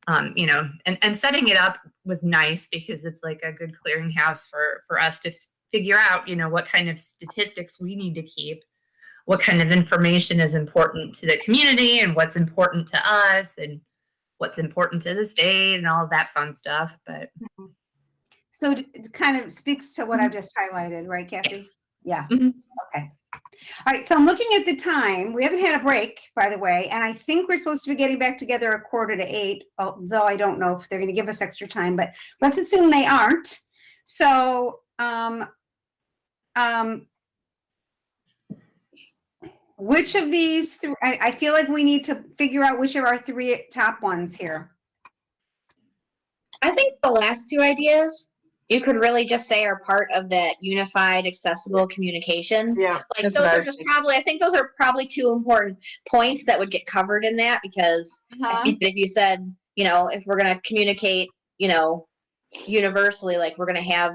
and setting it up was nice because it's like a good clearinghouse for us to figure out, what kind of statistics we need to keep, what kind of information is important to the community, and what's important to us, and what's important to the state, and all of that fun stuff. But So it kind of speaks to what I've just highlighted, right, Kathy? Yeah. Mhm. Okay. All right. So I'm looking at the time. We haven't had a break, by the way, and I think we're supposed to be getting back together at 7:45, although I don't know if they're going to give us extra time, but let's assume they aren't. So, which of these three, I feel like we need to figure out which of our three top ones here. I think the last two ideas you could really just say are part of that unified, accessible communication. Yeah. Like those are just probably, I think those are probably two important points that would get covered in that, because I think that if you said, if we're going to communicate, universally, like we're going to have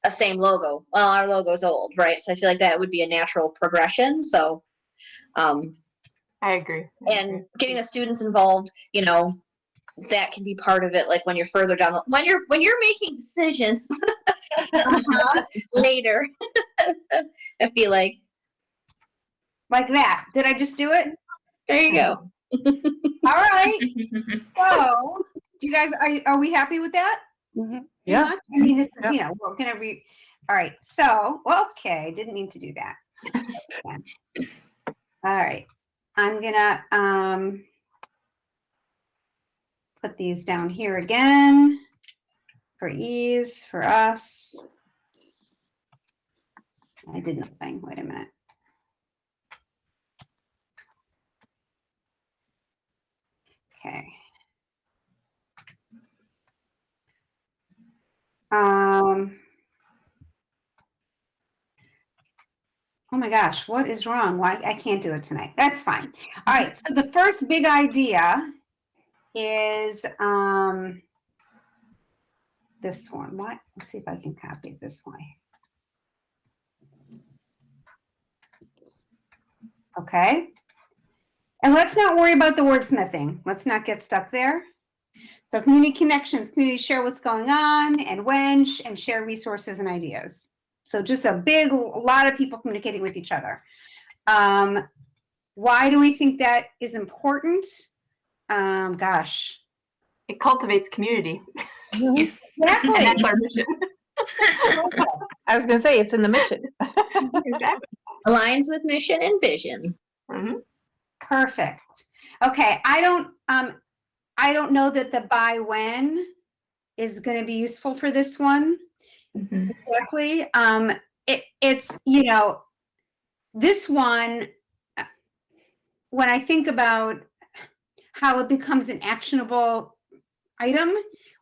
a same logo. Well, our logo's old, right? So I feel like that would be a natural progression. So, I agree. And getting the students involved, that can be part of it. Like when you're further down, when you're making decisions later, I feel like that. Did I just do it? There you go. All right. So, you guys, are we happy with that? Mm-hmm. Yeah. I mean, this is, we're going to all right. So, okay. Didn't mean to do that. All right. I'm going to put these down here again for ease for us. I did nothing. Wait a minute. Okay. Oh my gosh, what is wrong? Why I can't do it tonight? That's fine. All right. So the first big idea is this one. What? Let's see if I can copy it this way. Okay. And let's not worry about the wordsmithing. Let's not get stuck there. So community connections, community share what's going on and when, and share resources and ideas. So just a lot of people communicating with each other. Why do we think that is important? Gosh. It cultivates community. Exactly. And that's our mission. I was going to say, it's in the mission. Exactly. Aligns with mission and vision. Mm-hmm. Perfect. Okay. I don't know that the by when is going to be useful for this one. Mm-hmm. Exactly. It's, this one, when I think about how it becomes an actionable item,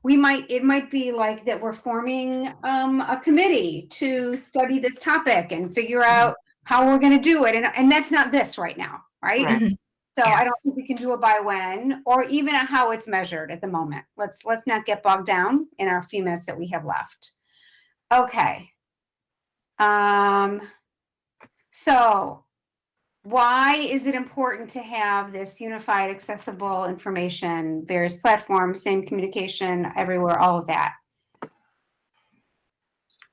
it might be like that we're forming a committee to study this topic and figure out how we're going to do it. And that's not this right now, right? So I don't think we can do it by when, or even how it's measured at the moment. Let's not get bogged down in our few minutes that we have left. Okay. So why is it important to have this unified, accessible information, various platforms, same communication everywhere, all of that?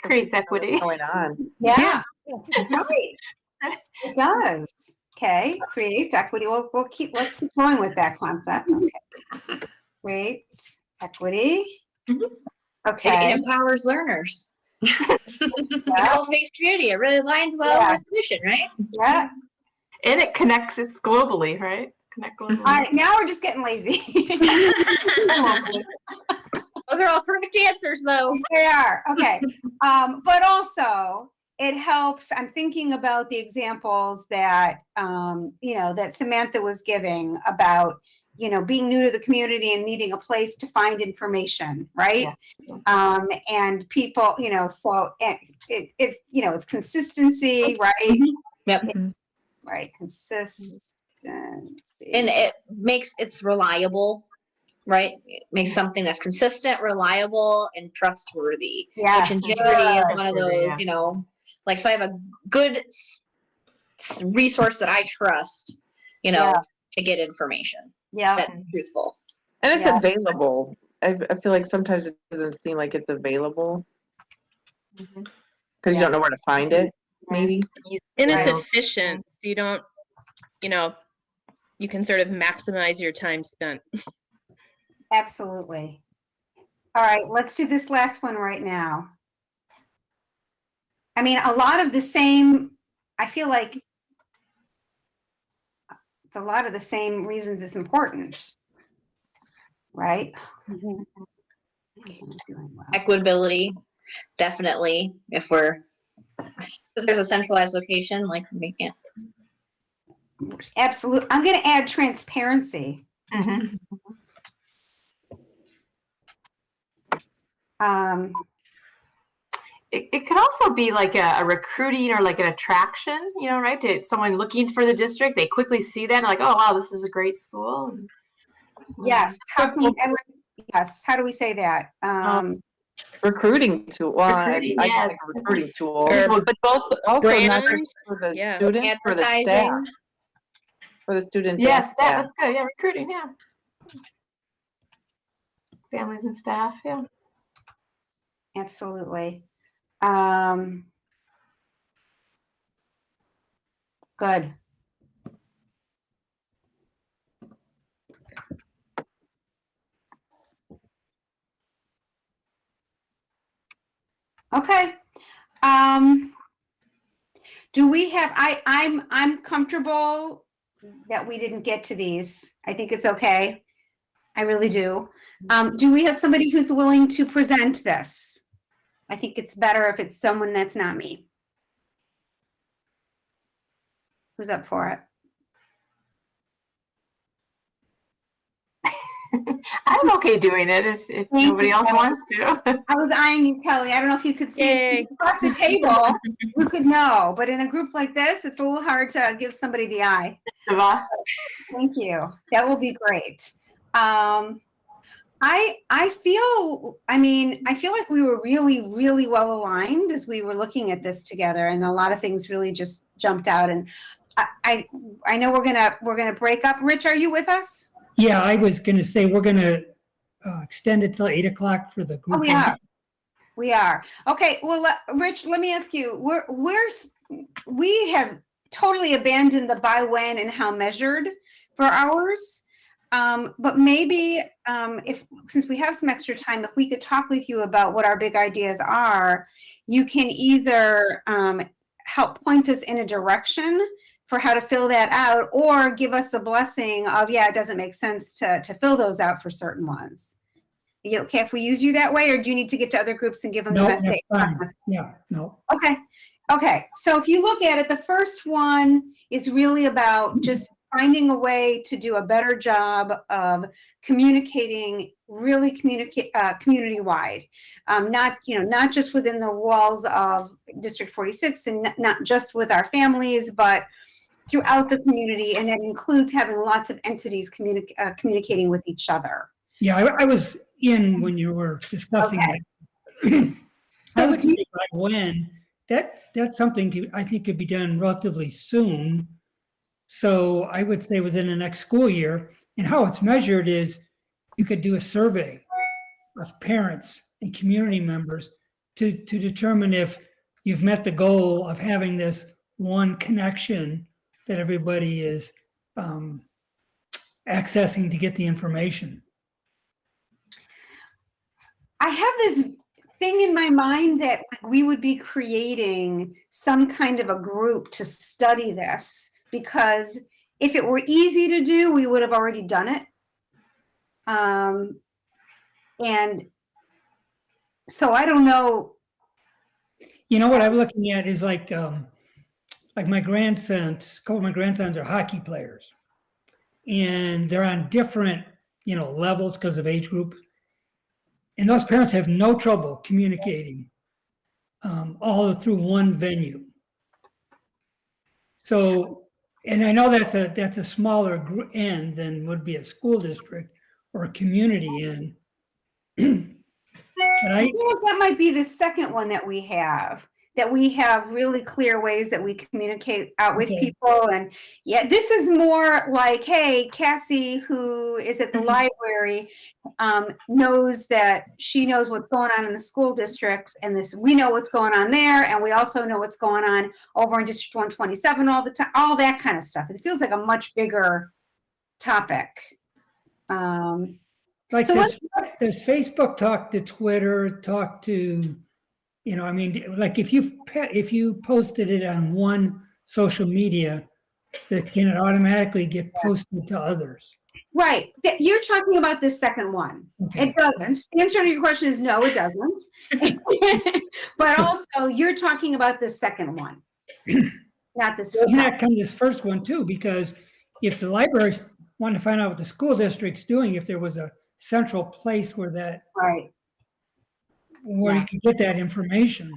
Creates equity. What's going on? Yeah. Right. It does. Okay. Creates equity. Let's keep going with that concept. Okay. Creates equity. Okay. It empowers learners. It cultivates community. It really aligns well with the mission, right? Yeah. And it connects us globally, right? Connect globally. All right, now we're just getting lazy. Those are all perfect answers, though. They are. Okay. But also, it helps. I'm thinking about the examples that, that Samantha was giving about, being new to the community and needing a place to find information, right? Yeah. And people, so it's consistency, right? Yep. Right, consistency. And it's reliable, right? It makes something that's consistent, reliable, and trustworthy. Yes. Which integrity is one of those, so I have a good resource that I trust, you know, to get information. Yeah. That's truthful. And it's available. I feel like sometimes it doesn't seem like it's available because you don't know where to find it, maybe. And it's efficient, so you don't, you know, you can sort of maximize your time spent. Absolutely. All right, let's do this last one right now. I mean, a lot of the same, I feel like it's a lot of the same reasons it's important, right? Equitability, definitely. If there's a centralized location, like we can't. Absolutely. I'm going to add transparency. It could also be like a recruiting or like an attraction, you know, right? To someone looking for the district, they quickly see that and like, oh wow, this is a great school. Yes. How can we, yes. How do we say that? Recruiting tool. Well, Recruiting, I yes. think a recruiting tool, Or but also not brand, just for the students, for the staff, Advertising. for the students. Yeah, and staff, that's good. Yeah, recruiting, yeah. Families and staff, yeah. Absolutely. Good. Okay. Do we have, I'm comfortable that we didn't get to these. I think it's okay. I really do. Do we have somebody who's willing to present this? I think it's better if it's someone that's not me. Who's up for it? I'm okay doing it if nobody else wants to. I was eyeing you, Kelly. I don't know if you could see across the table. You could know, but in a group like this, it's a little hard to give somebody the eye. Thank you. That will be great. I feel like we were really, really well aligned as we were looking at this together, and a lot of things really just jumped out. And I know we're gonna break up. Rich, are you with us? Yeah, I was going to say we're going to extend it till 8 o'clock for the group. Oh, we are. Okay. Well, Rich, let me ask you. We have totally abandoned the by when and how measured for ours. But maybe since we have some extra time, if we could talk with you about what our big ideas are, you can either help point us in a direction for how to fill that out, or give us a blessing of, yeah, it doesn't make sense to fill those out for certain ones. Are you okay if we use you that way, or do you need to get to other groups and give them the message? That's fine. Yeah, no. Okay. Okay. So if you look at it, the first one is really about just finding a way to do a better job of communicating, really community-wide, not just within the walls of District 46 and not just with our families, but throughout the community, and that includes having lots of entities communicating with each other. Yeah, I was in when you were discussing it. So I would say by when, that's something I think could be done relatively soon. So I would say within the next school year. And how it's measured is you could do a survey of parents and community members to determine if you've met the goal of having this one connection that everybody is accessing to get the information. I have this thing in my mind that we would be creating some kind of a group to study this, because if it were easy to do, we would have already done it. And so I don't know. You know what I'm looking at is like my grandsons, a couple of my grandsons are hockey players, and they're on different, levels because of age group. And those parents have no trouble communicating all through one venue. So, and I know that's a smaller end than would be a school district or a community end. But I feel like that might be the second one that we have. that we have really clear ways that we communicate out with Okay. people. And yeah, this is more like, hey, Cassie, who is at the library, knows that she knows what's going on in the school districts, and we know what's going on there, and we also know what's going on over in District 127 all the time, all that kind of stuff. It feels like a much bigger topic. Like, So does Facebook talk to Twitter, talk to, you know, I mean, like if you posted it on one social media, can it automatically get posted to others? Right. You're talking about the second one. Okay. It doesn't. The answer to your question is no, it doesn't. But also, you're talking about the second one, not this. Doesn't that come this first one too? Because if the libraries want to find out what the school district's doing, if there was a central place where that, right, where you can get that information.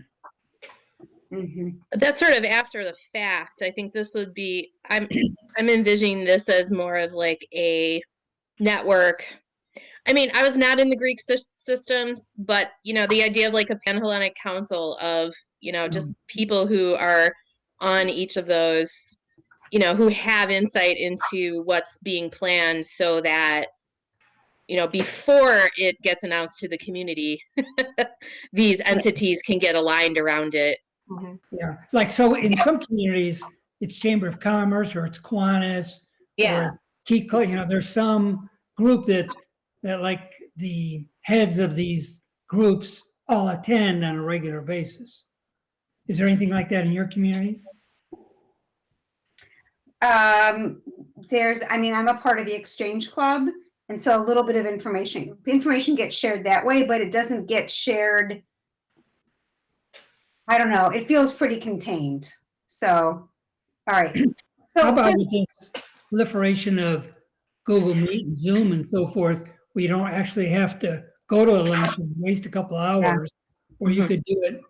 But that's sort of after the fact. I think this would be, I'm envisioning this as more of like a network. I mean, I was not in the Greek systems, but you know, the idea of like a Panhellenic council of, you know, just people who are on each of those, you know, who have insight into what's being planned, so that, you know, before it gets announced to the community, these entities can get aligned around it. Yeah, like, so in some communities, it's Chamber of Commerce or it's Kiwanis. Yeah. Or you know, there's some group that like the heads of these groups all attend on a regular basis. Is there anything like that in your community? I mean, I'm a part of the Exchange Club, and so a little bit of information gets shared that way, but it doesn't get shared. I don't know. It feels pretty contained. So, all right. So how about with this proliferation of Google Meet and Zoom and so forth, where you don't actually have to go to a lunch and waste a couple hours, or you could do it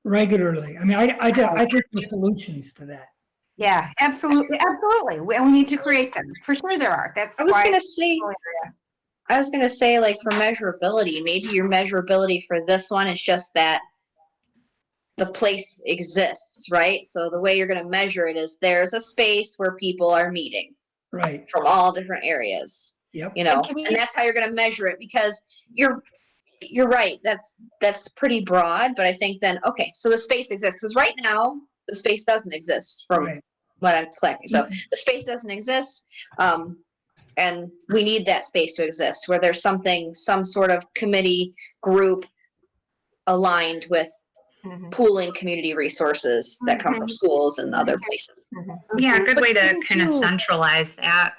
regularly? I mean, I think there's solutions to that. Yeah, absolutely, absolutely. And we need to create them. For sure there are. That's I was why gonna say, like, for measurability, maybe your measurability for this one is just that the place exists, right? So the way you're gonna measure it is there's a space where people are meeting. Right. From all different areas. Yep. You know, and that's how you're gonna measure it, because you're right. That's pretty broad, but I think then, okay, so the space exists, because right now the space doesn't exist from what I'm collecting. So the space doesn't exist, and we need that space to exist, where there's some sort of committee group aligned with pooling community resources that come from schools and other places. Yeah, a good way to kind of centralize that.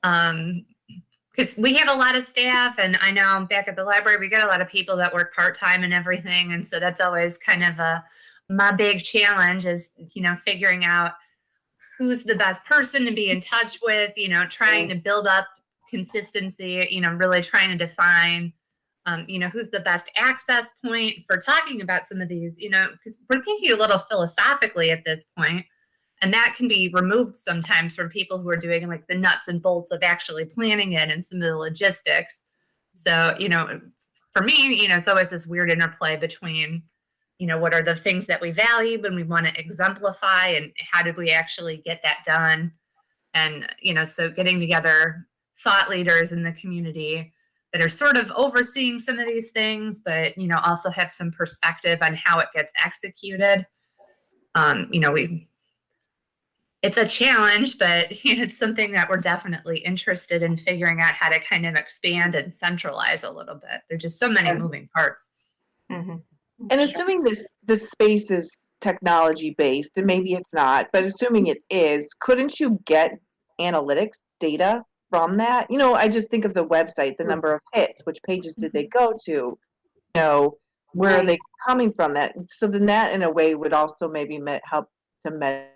Because we have a lot of staff, and I know back at the library, we got a lot of people that work part-time and everything. And so that's always kind of my big challenge is, you know, figuring out who's the best person to be in touch with, you know, trying to build up consistency, you know, really trying to define, you know, who's the best access point for talking about some of these, you know, because we're thinking a little philosophically at this point, and that can be removed sometimes from people who are doing like the nuts and bolts of actually planning it and some of the logistics. So, you know, for me, you know, it's always this weird interplay between, you know, what are the things that we value and we want to exemplify, and how did we actually get that done? And, you know, so getting together thought leaders in the community that are sort of overseeing some of these things, but, you know, also have some perspective on how it gets executed. You know, it's a challenge, but you know, it's something that we're definitely interested in figuring out how to kind of expand and centralize a little bit. There's just so many moving parts. And assuming this space is technology based, and maybe it's not, but assuming it is, couldn't you get analytics data from that? You know, I just think of the website, the number of hits, which pages did they go to, you know, where are they coming from? That, so then that in a way would also maybe help to measure.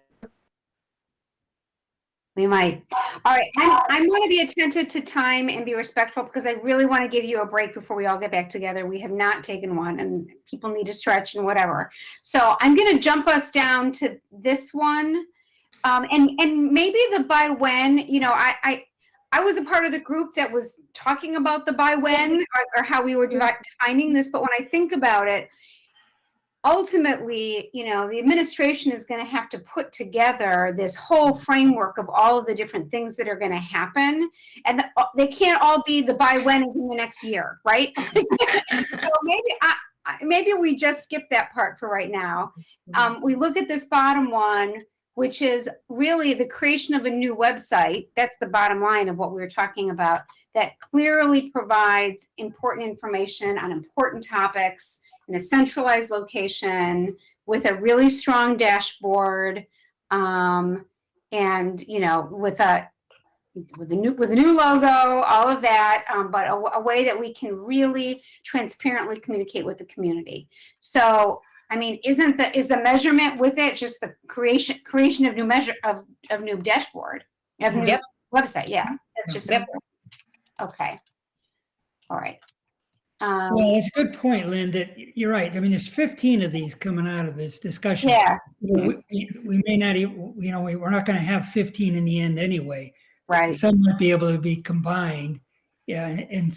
We might. All right, I'm going to be attentive to time and be respectful, because I really want to give you a break before we all get back together. We have not taken one, and people need to stretch and whatever. So I'm going to jump us down to this one, and maybe the by when. You know, I was a part of the group that was talking about the by when, or how we were defining this. But when I think about it, ultimately, the administration is going to have to put together this whole framework of all of the different things that are going to happen. And they can't all be the by when is in the next year, right? So maybe we just skip that part for right now. We look at this bottom one, which is really the creation of a new website. That's the bottom line of what we were talking about, that clearly provides important information on important topics in a centralized location with a really strong dashboard, and with a new logo, all of that, but a way that we can really transparently communicate with the community. So, I mean, is the measurement with it just the creation of new new dashboard, of new website? Yeah, that's just okay. All right. Well, it's a good point, Lynn, that you're right. I mean, there's 15 of these coming out of this discussion. Yeah. We may not even, we're not going to have 15 in the end anyway. Right. Some might be able to be combined. Yeah. And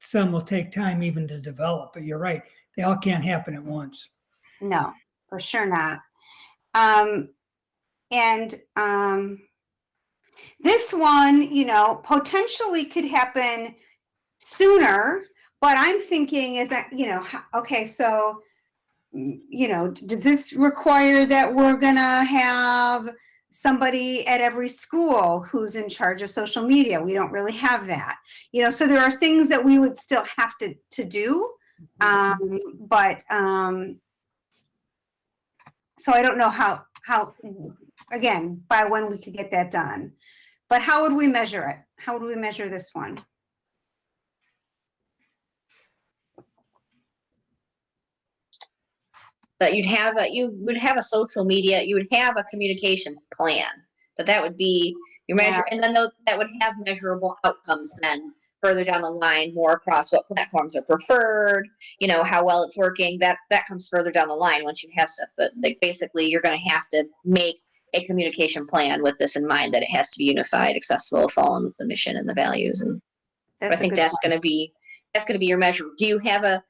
some will take time even to develop, but you're right. They all can't happen at once. No, for sure not. This one, potentially could happen sooner, but I'm thinking is that, okay, so, does this require that we're gonna have somebody at every school who's in charge of social media? We don't really have that, so there are things that we would still have to do. So I don't know how, again, by when we could get that done, but how would we measure it? How would we measure this one? That you would have a social media, you would have a communication plan. That would be your measure, and then that would have measurable outcomes then further down the line, more across what platforms are preferred, how well it's working. That comes further down the line once you have stuff. But basically, you're going to have to make a communication plan with this in mind, that it has to be unified, accessible, following with the mission and the values. And I think that's going to be your measure. Do you have a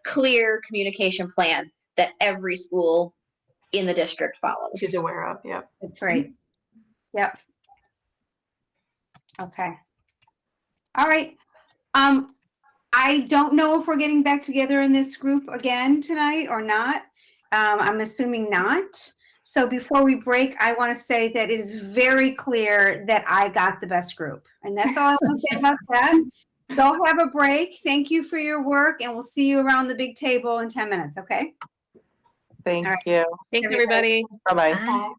clear communication plan that every school in the district follows? Is aware of. Yep. That's right. Yep. Okay. All right. I don't know if we're getting back together in this group again tonight or not. I'm assuming not. So before we break, I want to say that it is very clear that I got the best group. And that's all I want to say about that. Go have a break. Thank you for your work, and we'll see you around the big table in 10 minutes, okay? Thank you. Thanks, everybody. Bye-bye. Bye.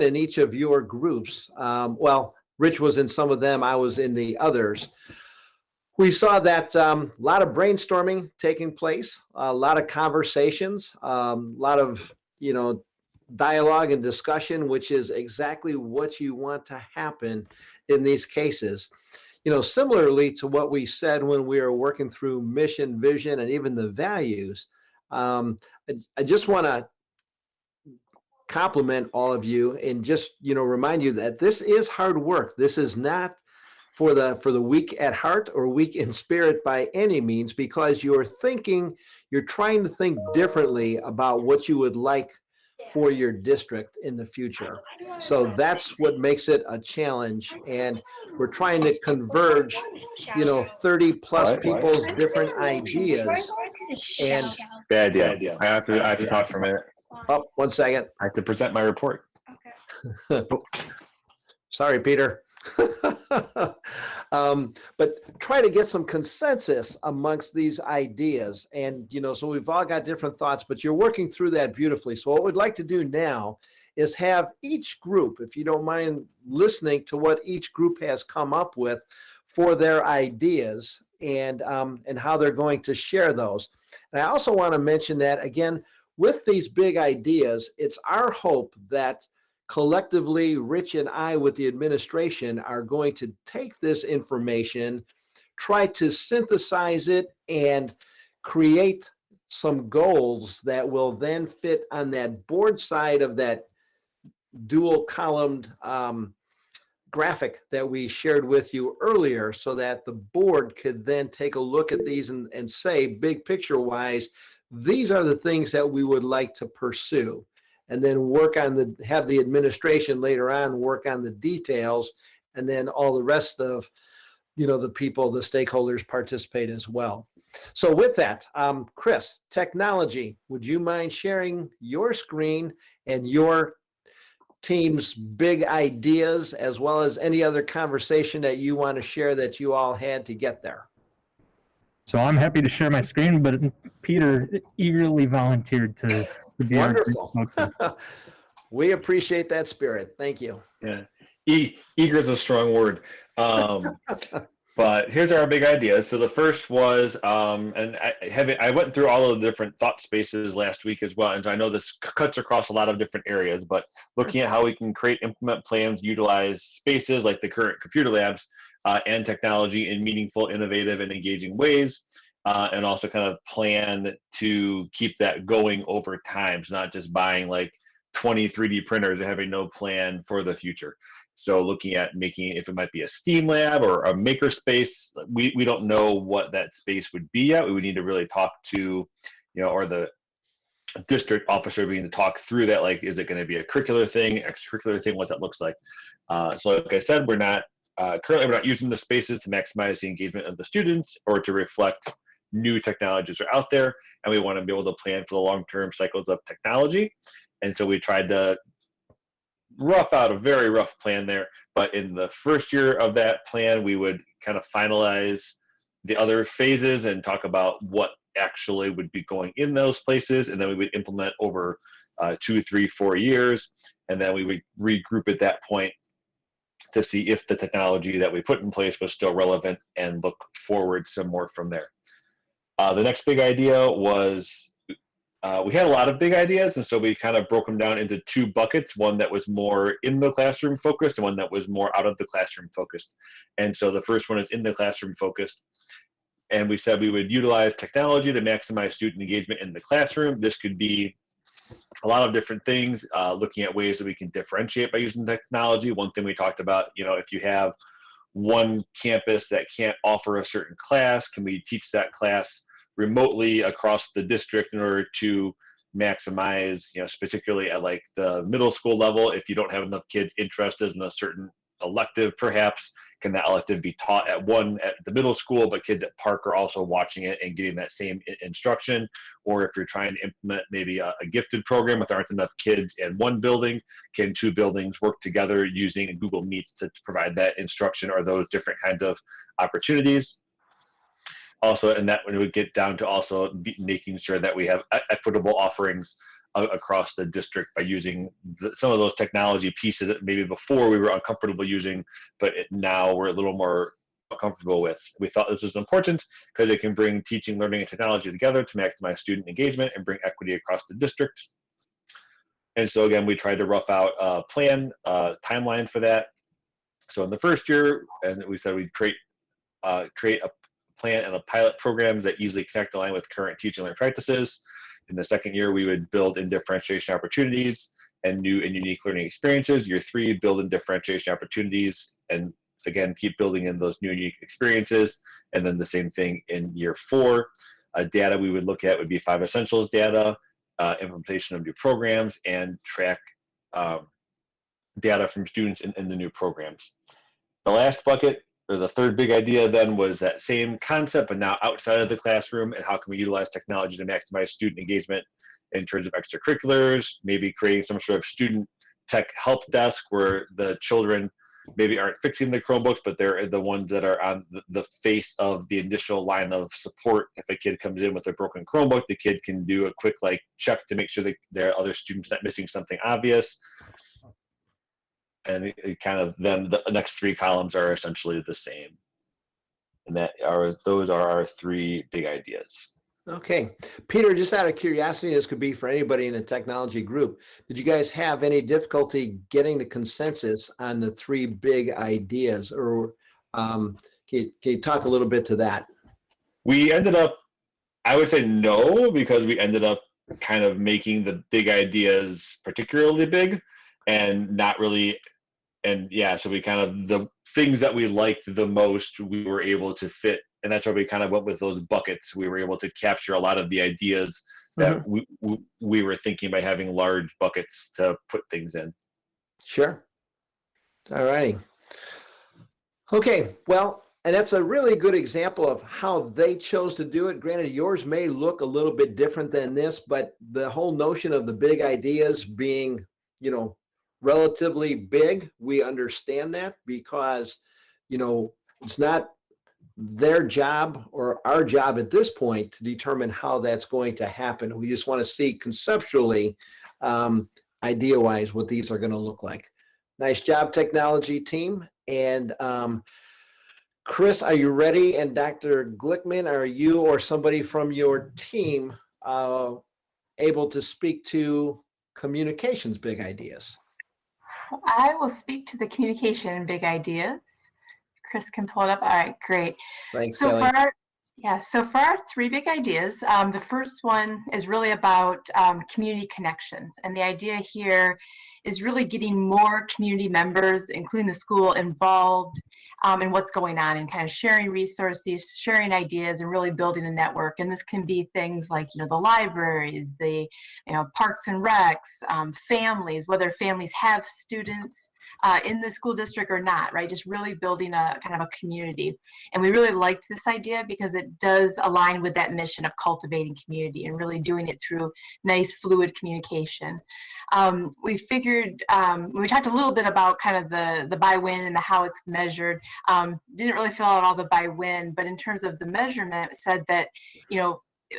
in each of your groups, well, Rich was in some of them, I was in the others. We saw that a lot of brainstorming taking place, a lot of conversations, a lot of, dialogue and discussion, which is exactly what you want to happen in these cases. Similarly to what we said when we were working through mission, vision, and even the values, I just want to compliment all of you and just, remind you that this is hard work. This is not for the weak at heart or weak in spirit by any means, because you're trying to think differently about what you would like for your district in the future. So that's what makes it a challenge. And we're trying to converge, 30 plus people's different ideas. And bad idea. I have to talk for a minute. Oh, 1 second. I have to present my report. Sorry, Peter. But try to get some consensus amongst these ideas. And, so we've all got different thoughts, but you're working through that beautifully. So what we'd like to do now is have each group, if you don't mind listening to what each group has come up with for their ideas and how they're going to share those. And I also want to mention that, again, with these big ideas, it's our hope that collectively, Rich and I with the administration are going to take this information, try to synthesize it, and create some goals that will then fit on that board side of that dual columned graphic that we shared with you earlier, so that the board could then take a look at these and say, big picture wise, these are the things that we would like to pursue. And then have the administration later on work on the details, and then all the rest of, the people, the stakeholders participate as well. So with that, Chris, technology, would you mind sharing your screen and your team's big ideas, as well as any other conversation that you want to share that you all had to get there? So I'm happy to share my screen, but Peter eagerly volunteered to be wonderful. We appreciate that spirit. Thank you. Yeah, eager is a strong word. But here's our big ideas. So the first was, and I went through all of the different thought spaces last week as well, and I know this cuts across a lot of different areas, but looking at how we can create, implement plans, utilize spaces like the current computer labs, and technology in meaningful, innovative, and engaging ways, and also kind of plan to keep that going over time. So not just buying like 20 3D printers and having no plan for the future. So looking at making, if it might be a STEAM lab or a maker space, we don't know what that space would be yet. We would need to really talk to, or the district officer, we need to talk through that. Like, is it going to be a curricular thing, extracurricular thing, what that looks like? So like I said, currently, we're not using the spaces to maximize the engagement of the students or to reflect new technologies are out there, and we want to be able to plan for the long-term cycles of technology. And so we tried to rough out a very rough plan there, but in the first year of that plan, we would kind of finalize the other phases and talk about what actually would be going in those places, and then we would implement over 2, 3, 4 years, and then we would regroup at that point to see if the technology that we put in place was still relevant and look forward some more from there. The next big idea was, we had a lot of big ideas, and so we kind of broke them down into 2 buckets, one that was more in the classroom focused and one that was more out of the classroom focused. And so the first one is in the classroom focused. And we said we would utilize technology to maximize student engagement in the classroom. This could be a lot of different things, looking at ways that we can differentiate by using technology. One thing we talked about, if you have one campus that can't offer a certain class, can we teach that class remotely across the district in order to maximize, particularly at like the middle school level, if you don't have enough kids interested in a certain elective, perhaps, can that elective be taught at the middle school, but kids at Park are also watching it and getting that same instruction? Or if you're trying to implement maybe a gifted program, if there aren't enough kids in one building, can 2 buildings work together using Google Meets to provide that instruction, or those different kinds of opportunities? Also, and that when we get down to also making sure that we have equitable offerings across the district by using some of those technology pieces that maybe before we were uncomfortable using, but now we're a little more comfortable with. We thought this was important because it can bring teaching, learning, and technology together to maximize student engagement and bring equity across the district. And so again, we tried to rough out a plan, timeline for that. So in the first year, and we said we'd create a plan and a pilot programs that easily connect, align with current teaching and learning practices. In the second year, we would build in differentiation opportunities and new and unique learning experiences. Year 3, build in differentiation opportunities and again, keep building in those new unique experiences. And then the same thing in year 4. Data we would look at would be 5 essentials data, implementation of new programs, and track data from students in the new programs. The last bucket, or the third big idea then, was that same concept, but now outside of the classroom, and how can we utilize technology to maximize student engagement in terms of extracurriculars, maybe creating some sort of student tech help desk where the children maybe aren't fixing the Chromebooks, but they're the ones that are on the face of the initial line of support. If a kid comes in with a broken Chromebook, the kid can do a quick check to make sure that there are other students not missing something obvious. And it kind of then the next 3 columns are essentially the same. And those are our 3 big ideas. Okay. Peter, just out of curiosity, this could be for anybody in the technology group, did you guys have any difficulty getting the consensus on the 3 big ideas? Or can you talk a little bit to that? We ended up, I would say no, because we ended up kind of making the big ideas particularly big and not really, and yeah, so we kind of, the things that we liked the most, we were able to fit. And that's why we kind of went with those buckets. We were able to capture a lot of the ideas that we were thinking by having large buckets to put things in. Sure. All righty. Okay, well, and that's a really good example of how they chose to do it. Granted, yours may look a little bit different than this, but the whole notion of the big ideas being, relatively big, we understand that because, it's not their job or our job at this point to determine how that's going to happen. We just want to see conceptually, idea-wise, what these are going to look like. Nice job, technology team. And Chris, are you ready? And Dr. Glickman, are you or somebody from your team able to speak to communications big ideas? I will speak to the communication big ideas. Chris can pull it up. All right, great. Thanks, so Kelly. So for our 3 big ideas, the first one is really about community connections. And the idea here is really getting more community members, including the school, involved in what's going on and kind of sharing resources, sharing ideas, and really building a network. And this can be things like, the libraries, the, parks and recs, families, whether families have students in the school district or not, right? Just really building a kind of a community. And we really liked this idea because it does align with that mission of cultivating community and really doing it through nice fluid communication. We figured, we talked a little bit about kind of the by-when and how it's measured. Didn't really fill out all the by-when, but in terms of the measurement, said that,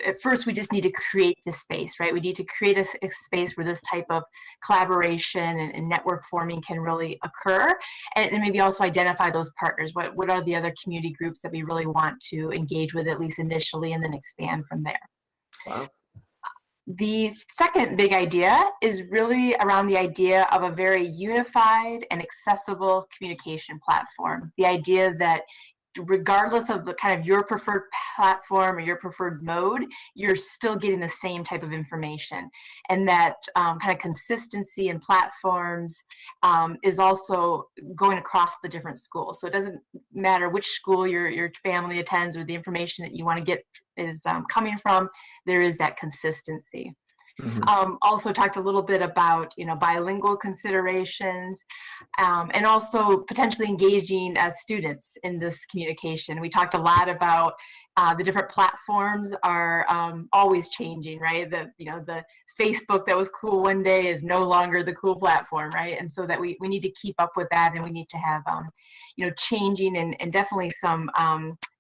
at first we just need to create this space, right? We need to create a space where this type of collaboration and network forming can really occur, and maybe also identify those partners. What are the other community groups that we really want to engage with, at least initially, and then expand from there. Wow. The second big idea is really around the idea of a very unified and accessible communication platform. The idea that regardless of the kind of your preferred platform or your preferred mode, you're still getting the same type of information. And that kind of consistency in platforms is also going across the different schools. So it doesn't matter which school your family attends or the information that you want to get is coming from, there is that consistency. Also talked a little bit about, bilingual considerations, and also potentially engaging as students in this communication. We talked a lot about the different platforms are always changing, right? The Facebook that was cool one day is no longer the cool platform, right? And so that we need to keep up with that, and we need to have, changing and definitely some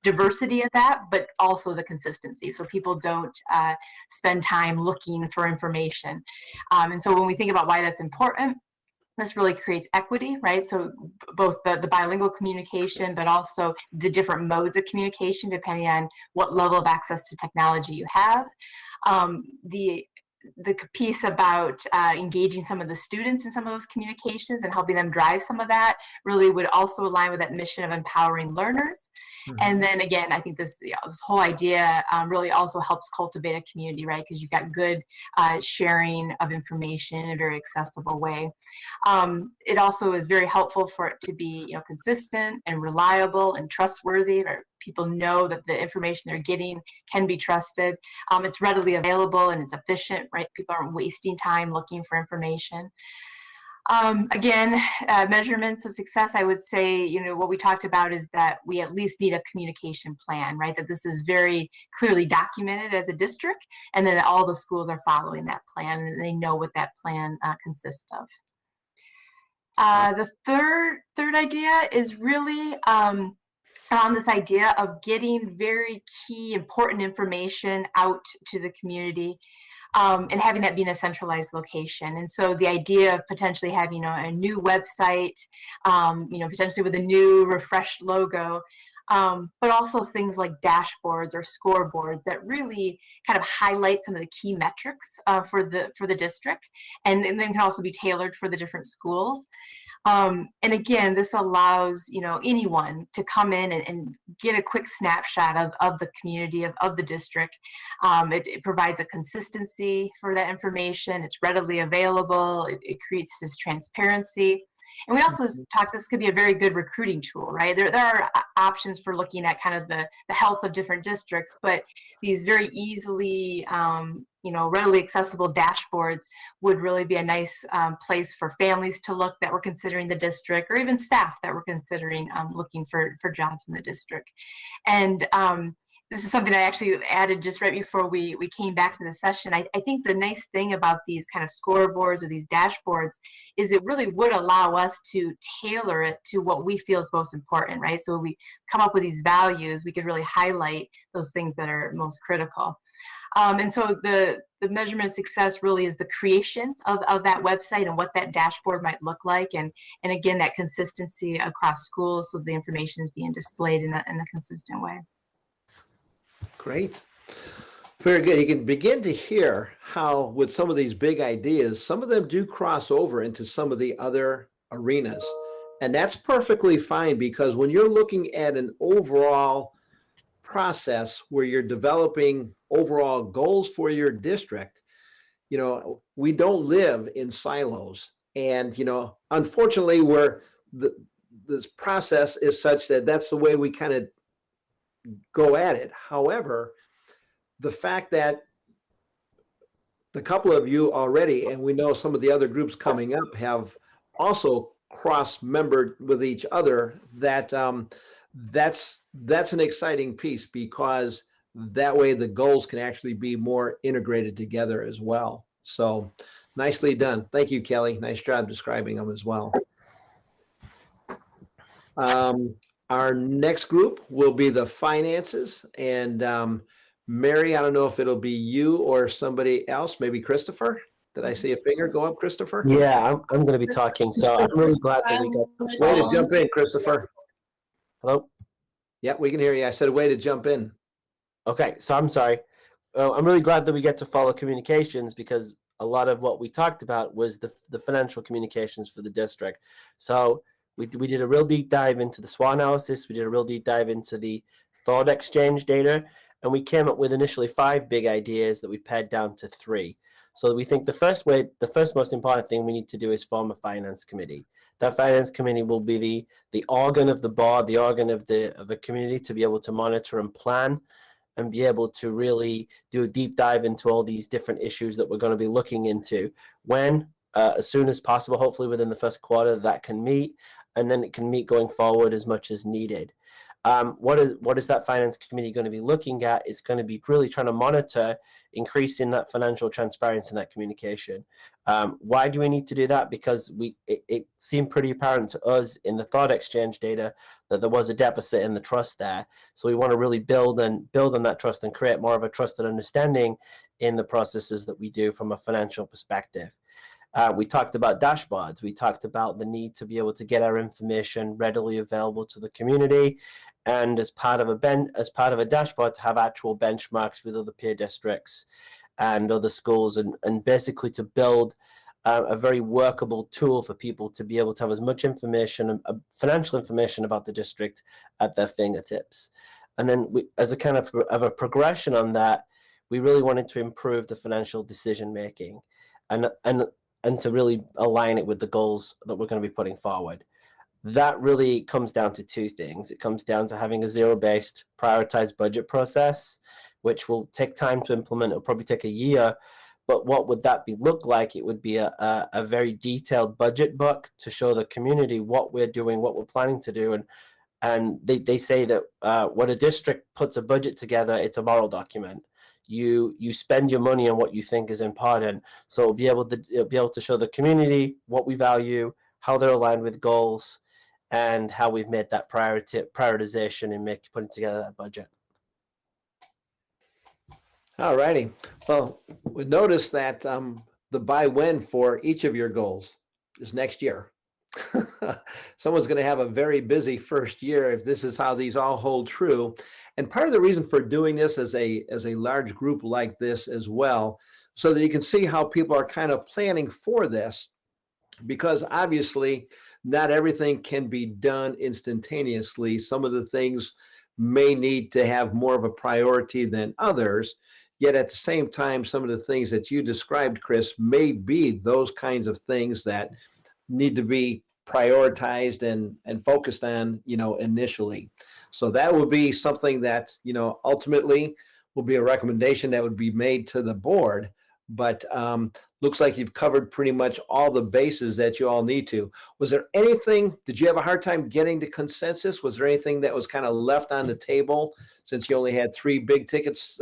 diversity in that, but also the consistency. So people don't spend time looking for information. And so when we think about why that's important, this really creates equity, right? So both the bilingual communication, but also the different modes of communication, depending on what level of access to technology you have. The piece about engaging some of the students in some of those communications and helping them drive some of that really would also align with that mission of empowering learners. And then again, I think this whole idea really also helps cultivate a community, right? Because you've got good sharing of information in a very accessible way. It also is very helpful for it to be, consistent and reliable and trustworthy, right? People know that the information they're getting can be trusted. It's readily available and it's efficient, right? People aren't wasting time looking for information. Again, measurements of success, I would say, what we talked about is that we at least need a communication plan, right? That this is very clearly documented as a district, and then all the schools are following that plan and they know what that plan consists of. The third idea is really around this idea of getting very key, important information out to the community. And having that be in a centralized location. And so the idea of potentially having a new website, potentially with a new refreshed logo, but also things like dashboards or scoreboards that really kind of highlight some of the key metrics for the district, and then can also be tailored for the different schools. And again, this allows anyone to come in and get a quick snapshot of the community of the district. It provides a consistency for that information. It's readily available. It creates this transparency. And we also talked, this could be a very good recruiting tool, right? There are options for looking at kind of the health of different districts, but these very easily, readily accessible dashboards would really be a nice place for families to look that were considering the district, or even staff that were considering looking for jobs in the district. And this is something I actually added just right before we came back to the session. I think the nice thing about these kind of scoreboards or these dashboards is it really would allow us to tailor it to what we feel is most important, right? So we come up with these values, we could really highlight those things that are most critical. And so the measurement of success really is the creation of that website and what that dashboard might look like. And again, that consistency across schools, so the information is being displayed in a consistent way. Great. Very good. You can begin to hear how with some of these big ideas, some of them do cross over into some of the other arenas. And that's perfectly fine, because when you're looking at an overall process where you're developing overall goals for your district, we don't live in silos. And, unfortunately, this process is such that that's the way we kind of go at it. However, the fact that the couple of you already, and we know some of the other groups coming up, have also cross-membered with each other, that's an exciting piece, because that way the goals can actually be more integrated together as well. So nicely done. Thank you, Kelly. Nice job describing them as well. Our next group will be the finances, and Mary, I don't know if it'll be you or somebody else, maybe Christopher. Did I see a finger go up, Christopher? Yeah, I'm going to be talking, so I'm really glad that we got to Way to jump in, Christopher. Hello? Yeah, we can hear you. I said way to jump in. Okay, so I'm sorry. I'm really glad that we get to follow communications, because a lot of what we talked about was the financial communications for the district. So we did a real deep dive into the SWOT analysis. We did a real deep dive into the ThoughtExchange data, and we came up with initially 5 big ideas that we pared down to 3. So we think the first most important thing we need to do is form a finance committee. That finance committee will be the organ of the board, the organ of the community, to be able to monitor and plan, and be able to really do a deep dive into all these different issues that we're going to be looking into. As soon as possible, hopefully within the first quarter, that can meet, and then it can meet going forward as much as needed. What is that finance committee going to be looking at? It's going to be really trying to monitor increasing that financial transparency and that communication. Why do we need to do that? Because it seemed pretty apparent to us in the ThoughtExchange data that there was a deficit in the trust there. So we want to really build on that trust and create more of a trusted understanding in the processes that we do from a financial perspective. We talked about dashboards. We talked about the need to be able to get our information readily available to the community, and as part of a dashboard, to have actual benchmarks with other peer districts and other schools, and basically to build a very workable tool for people to be able to have as much information, financial information about the district at their fingertips. And then as a kind of a progression on that, we really wanted to improve the financial decision making and to really align it with the goals that we're going to be putting forward. That really comes down to two things. It comes down to having a zero-based prioritized budget process, which will take time to implement. It'll probably take a year, but what would that look like? It would be a very detailed budget book to show the community what we're doing, what we're planning to do. And they say that when a district puts a budget together, it's a moral document. You spend your money on what you think is important. So it'll be able to show the community what we value, how they're aligned with goals, and how we've made that prioritization in putting together that budget. All righty. Well, we noticed that the by-when for each of your goals is next year. Someone's going to have a very busy first year if this is how these all hold true. And part of the reason for doing this as a large group like this as well, so that you can see how people are kind of planning for this, because obviously not everything can be done instantaneously. Some of the things may need to have more of a priority than others. Yet at the same time, some of the things that you described, Chris, may be those kinds of things that need to be prioritized and focused on, initially. So that would be something that, ultimately will be a recommendation that would be made to the board. But looks like you've covered pretty much all the bases that you all need to. Was there anything, did you have a hard time getting to consensus? Was there anything that was kind of left on the table since you only had 3 big tickets,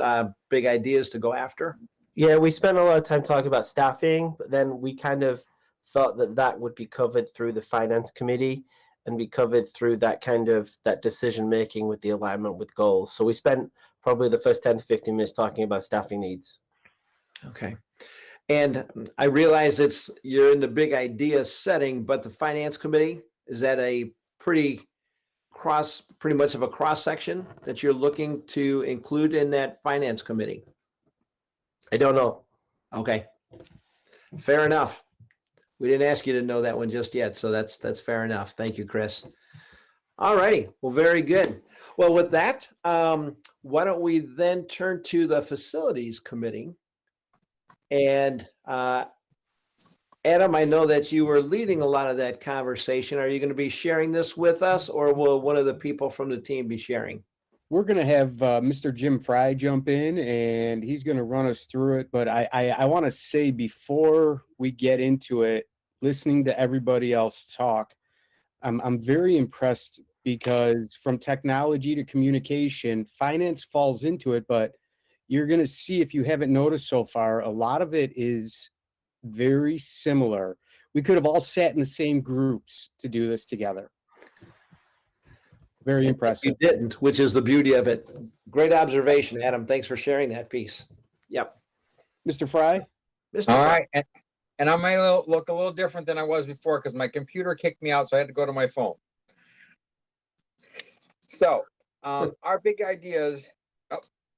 big ideas to go after? Yeah, we spent a lot of time talking about staffing, but then we kind of thought that would be covered through the finance committee and be covered through that decision making with the alignment with goals. So we spent probably the first 10 to 15 minutes talking about staffing needs. Okay. And I realize you're in the big idea setting, but the finance committee, is that a pretty much of a cross section that you're looking to include in that finance committee? I don't know. Okay. Fair enough. We didn't ask you to know that one just yet, so that's fair enough. Thank you, Chris. All righty. Well, very good. Well, with that, why don't we then turn to the facilities committee? And Adam, I know that you were leading a lot of that conversation. Are you going to be sharing this with us, or will one of the people from the team be sharing? We're going to have Mr. Jim Fry jump in, and he's going to run us through it. But I want to say before we get into it, listening to everybody else talk, I'm very impressed, because from technology to communication, finance falls into it, but you're going to see, if you haven't noticed so far, a lot of it is very similar. We could have all sat in the same groups to do this together. Very impressive. You didn't, which is the beauty of it. Great observation, Adam. Thanks for sharing that piece. Yep. Mr. Fry? All right. And I may look a little different than I was before because my computer kicked me out, so I had to go to my phone. So our big ideas,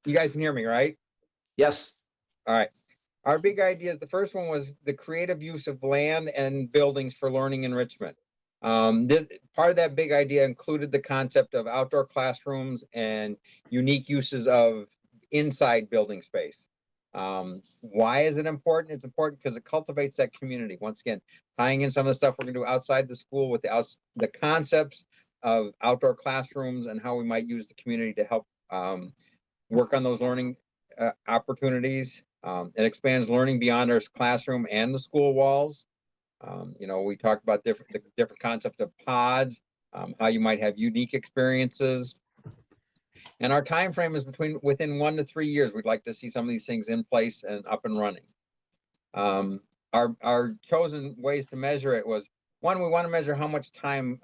you guys can hear me, right? Yes. All right. Our big ideas, the first one was the creative use of land and buildings for learning enrichment. This part of that big idea included the concept of outdoor classrooms and unique uses of inside building space. Why is it important? It's important because it cultivates that community. Once again, tying in some of the stuff we're going to do outside the school with the concepts of outdoor classrooms and how we might use the community to help work on those learning opportunities. It expands learning beyond our classroom and the school walls. We talked about the different concept of pods, how you might have unique experiences. And our time frame is within 1 to 3 years. We'd like to see some of these things in place and up and running. Our chosen ways to measure it was, one, we want to measure how much time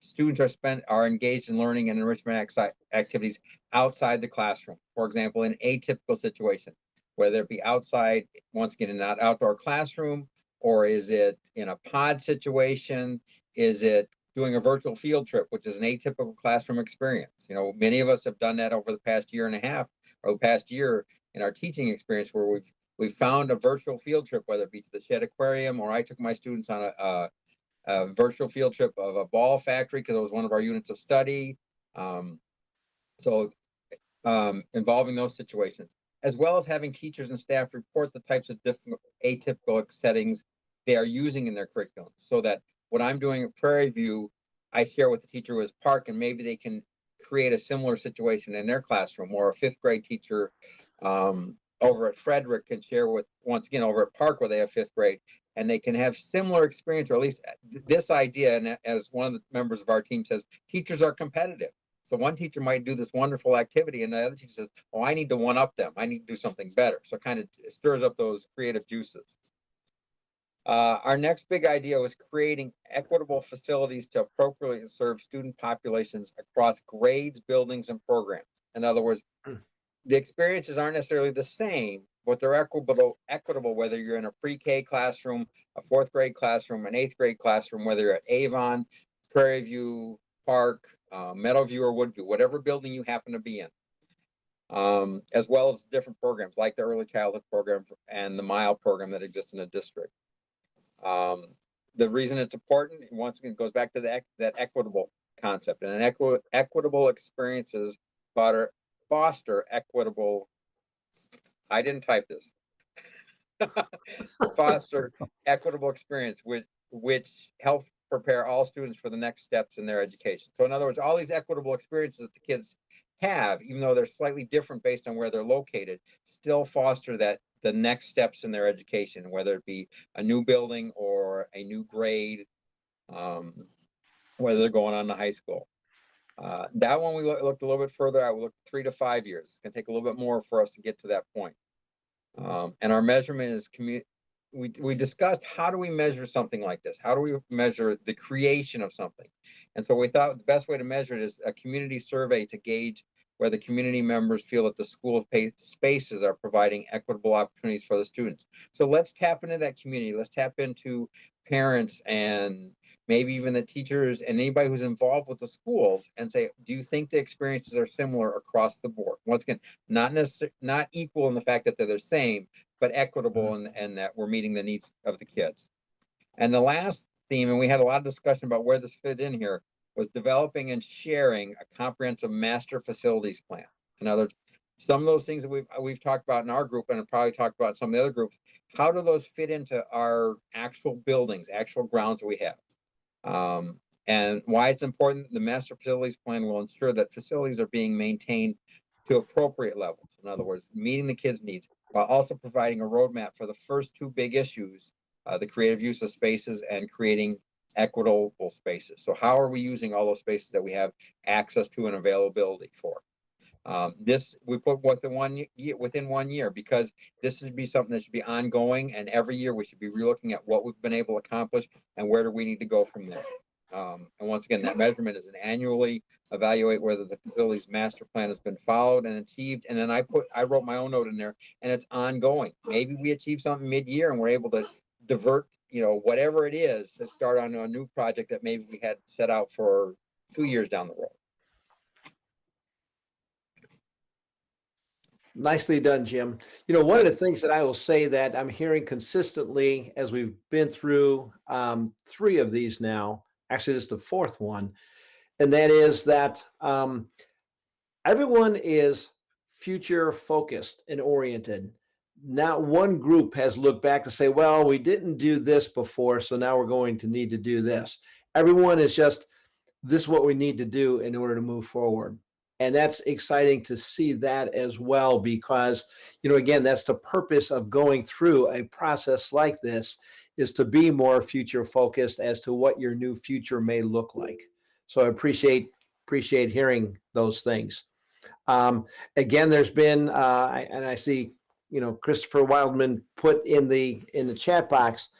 students are engaged in learning and enrichment activities outside the classroom. For example, in atypical situation, whether it be outside, once again, in an outdoor classroom, or is it in a pod situation? Is it doing a virtual field trip, which is an atypical classroom experience? You know, many of us have done that over the past year and a half, or the past year in our teaching experience, where we've found a virtual field trip, whether it be to the Shed Aquarium, or I took my students on a virtual field trip of a ball factory because it was one of our units of study. Involving those situations, as well as having teachers and staff report the types of different atypical settings they are using in their curriculum, so that what I'm doing at Prairie View, I share with the teacher who is Park, and maybe they can create a similar situation in their classroom, or a 5th grade teacher over at Frederick can share with, once again, over at Park, where they have 5th grade, and they can have similar experience, or at least this idea. And as one of the members of our team says, teachers are competitive. So one teacher might do this wonderful activity, and the other teacher says, oh, I need to one up them. I need to do something better. So it kind of stirs up those creative juices. Our next big idea was creating equitable facilities to appropriately serve student populations across grades, buildings, and programs. In other words, the experiences aren't necessarily the same, but they're equitable, whether you're in a pre-K classroom, a 4th grade classroom, an 8th grade classroom, whether you're at Avon, Prairie View, Park, Meadowview, or Woodview, whatever building you happen to be in, as well as different programs like the early childhood program and the MILE program that exists in the district. The reason it's important, once again, goes back to that equitable concept, and an equitable experiences foster equitable, I didn't type this, foster equitable experience, which helps prepare all students for the next steps in their education. So in other words, all these equitable experiences that the kids have, even though they're slightly different based on where they're located, still foster the next steps in their education, whether it be a new building or a new grade, whether they're going on to high school. That one we looked a little bit further. I looked 3 to 5 years. It's going to take a little bit more for us to get to that point. And our measurement is we discussed, how do we measure something like this? How do we measure the creation of something? And so we thought the best way to measure it is a community survey to gauge where the community members feel that the school spaces are providing equitable opportunities for the students. So let's tap into that community. Let's tap into parents and maybe even the teachers and anybody who's involved with the schools and say, do you think the experiences are similar across the board? Once again, not equal in the fact that they're the same, but equitable and that we're meeting the needs of the kids. And the last theme, and we had a lot of discussion about where this fit in here, was developing and sharing a comprehensive master facilities plan. In other words, some of those things that we've talked about in our group, and I've probably talked about in some of the other groups, how do those fit into our actual buildings, actual grounds that we have? And why it's important, the master facilities plan will ensure that facilities are being maintained to appropriate levels. In other words, meeting the kids' needs, while also providing a roadmap for the first 2 big issues, the creative use of spaces and creating equitable spaces. So how are we using all those spaces that we have access to and availability for? This we put within 1 year, because this should be something that should be ongoing, and every year we should be relooking at what we've been able to accomplish and where do we need to go from there. And once again, that measurement is an annually evaluate whether the facility's master plan has been followed and achieved. And then I wrote my own note in there, and it's ongoing. Maybe we achieve something mid-year and we're able to divert, whatever it is, to start on a new project that maybe we had set out for 2 years down the road. Nicely done, Jim. One of the things that I will say that I'm hearing consistently as we've been through 3 of these now, actually this is the 4th one, and that is that everyone is future focused and oriented. Not one group has looked back to say, well, we didn't do this before, so now we're going to need to do this. Everyone is just, this is what we need to do in order to move forward. And that's exciting to see that as well, because, again, that's the purpose of going through a process like this, is to be more future focused as to what your new future may look like. So I appreciate hearing those things. Again, there's been, and I see, Christopher Wildman put in the chat box,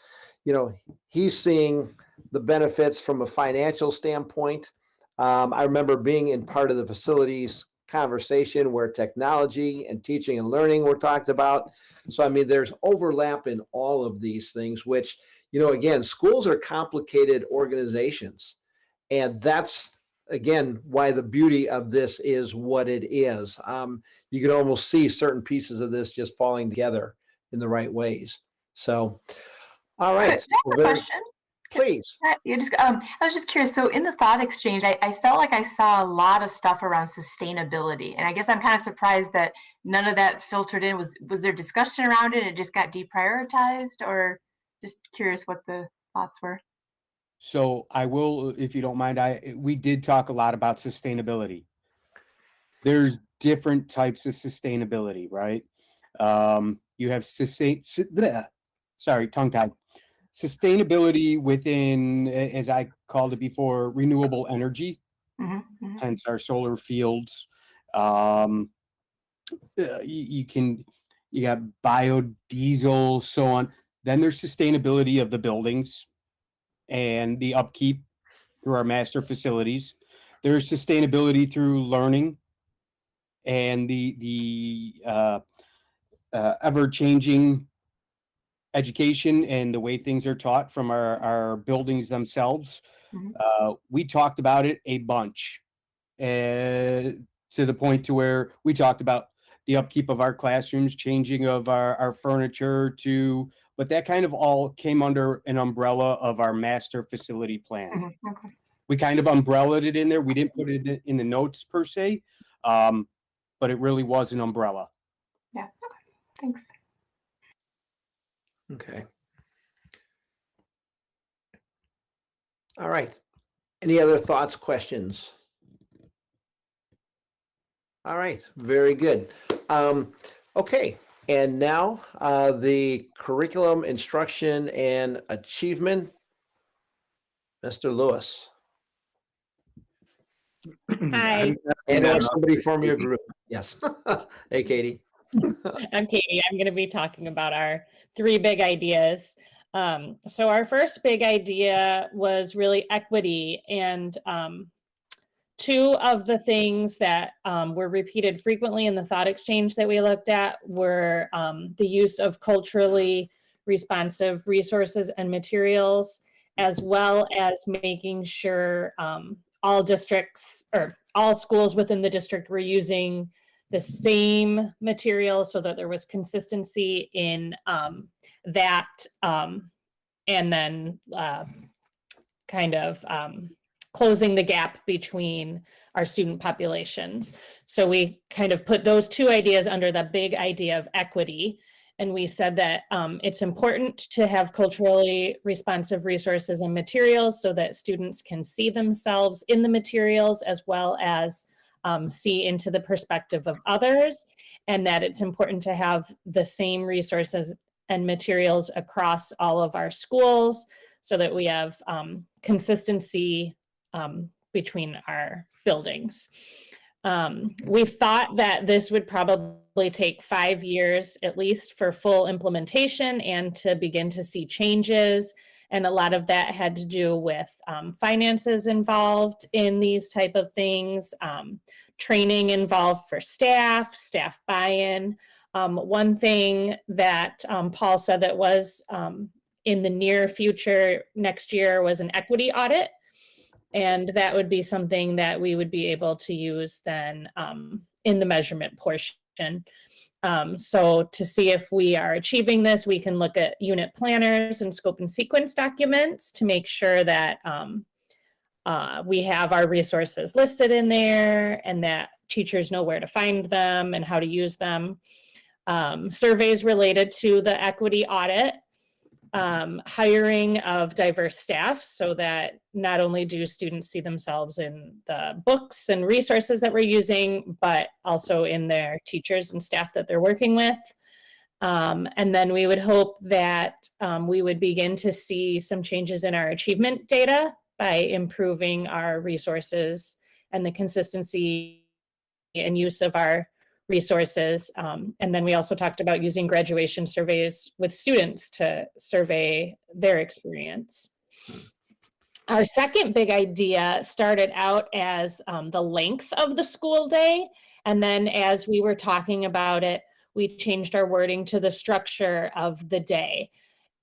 he's seeing the benefits from a financial standpoint. I remember being in part of the facilities conversation where technology and teaching and learning were talked about. So, I mean, there's overlap in all of these things, which, again, schools are complicated organizations. And that's, again, why the beauty of this is what it is. You can almost see certain pieces of this just falling together in the right ways. So, all right. Can I ask a question? Please. I was just curious. So in the Thought Exchange, I felt like I saw a lot of stuff around sustainability. And I guess I'm kind of surprised that none of that filtered in. Was there discussion around it and it just got deprioritized? Or just curious what the thoughts were? So I will, if you don't mind, we did talk a lot about sustainability. There's different types of sustainability, right? You have tongue-tied. Sustainability within, as I called it before, renewable energy, hence our solar fields. You got biodiesel, so on. Then there's sustainability of the buildings and the upkeep through our master facilities. There's sustainability through learning and the ever-changing education and the way things are taught from our buildings themselves. We talked about it a bunch, to the point to where we talked about the upkeep of our classrooms, changing of our furniture but that kind of all came under an umbrella of our master facility plan. Okay. We kind of umbrellaed it in there. We didn't put it in the notes per se, but it really was an umbrella. Yeah, okay, thanks. Okay. All right. Any other thoughts, questions? All right, very good. Okay, and now the curriculum, instruction, and achievement. Mr. Lewis. Hi. And somebody from your group. Yes. Hey, Katie. I'm Katie. I'm going to be talking about our 3 big ideas. So our first big idea was really equity, and 2 of the things that were repeated frequently in the Thought Exchange that we looked at were the use of culturally responsive resources and materials, as well as making sure all districts or all schools within the district were using the same material so that there was consistency in that, and then kind of closing the gap between our student populations. So we kind of put those 2 ideas under the big idea of equity. And we said that it's important to have culturally responsive resources and materials so that students can see themselves in the materials as well as see into the perspective of others, and that it's important to have the same resources and materials across all of our schools so that we have consistency between our buildings. We thought that this would probably take 5 years at least for full implementation and to begin to see changes. And a lot of that had to do with finances involved in these type of things, training involved for staff buy-in. One thing that Paul said that was in the near future next year was an equity audit. And that would be something that we would be able to use then in the measurement portion. So to see if we are achieving this, we can look at unit planners and scope and sequence documents to make sure that we have our resources listed in there and that teachers know where to find them and how to use them. Surveys related to the equity audit, hiring of diverse staff so that not only do students see themselves in the books and resources that we're using, but also in their teachers and staff that they're working with. And then we would hope that we would begin to see some changes in our achievement data by improving our resources and the consistency and use of our resources. And then we also talked about using graduation surveys with students to survey their experience. Our second big idea started out as the length of the school day. And then as we were talking about it, we changed our wording to the structure of the day.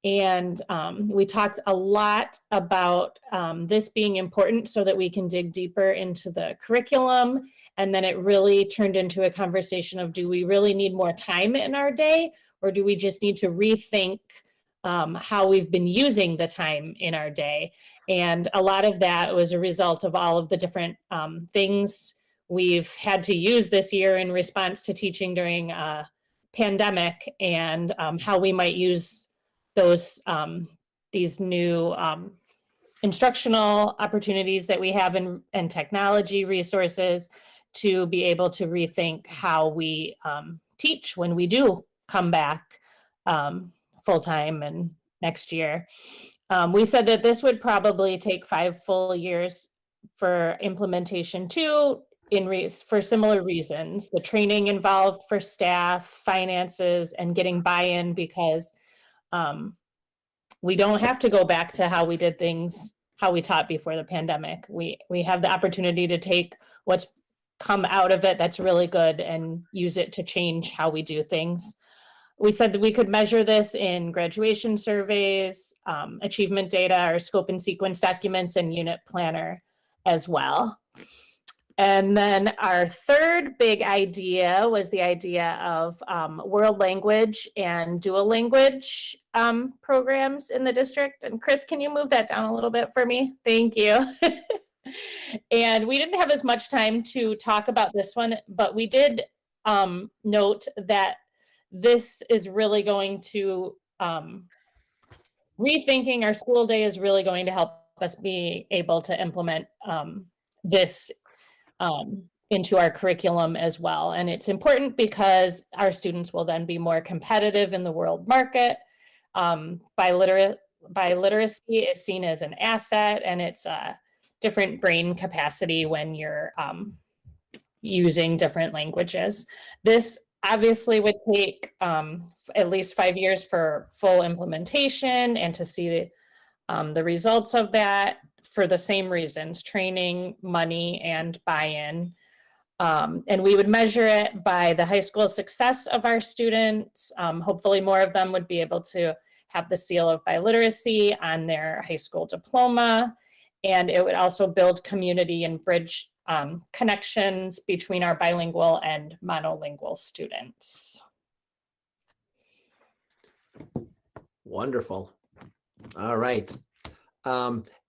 And we talked a lot about this being important so that we can dig deeper into the curriculum. And then it really turned into a conversation of, do we really need more time in our day, or do we just need to rethink how we've been using the time in our day? And a lot of that was a result of all of the different things we've had to use this year in response to teaching during a pandemic, and how we might use those these new instructional opportunities that we have and technology resources to be able to rethink how we teach when we do come back full-time and next year. We said that this would probably take 5 full years for implementation too, for similar reasons. The training involved for staff, finances, and getting buy-in, because we don't have to go back to how we did things, how we taught before the pandemic. We have the opportunity to take what's come out of it that's really good and use it to change how we do things. We said that we could measure this in graduation surveys, achievement data, our scope and sequence documents, and unit planner as well. And then our third big idea was the idea of world language and dual language programs in the district. And Chris, can you move that down a little bit for me? Thank you. And we didn't have as much time to talk about this one, but we did note that this is really going to, rethinking our school day is really going to help us be able to implement this into our curriculum as well. And it's important because our students will then be more competitive in the world market. Biliteracy is seen as an asset, and it's a different brain capacity when you're using different languages. This obviously would take at least 5 years for full implementation and to see the results of that, for the same reasons: training, money, and buy-in. And we would measure it by the high school success of our students. Hopefully more of them would be able to have the seal of biliteracy on their high school diploma. And it would also build community and bridge connections between our bilingual and monolingual students. Wonderful. All right.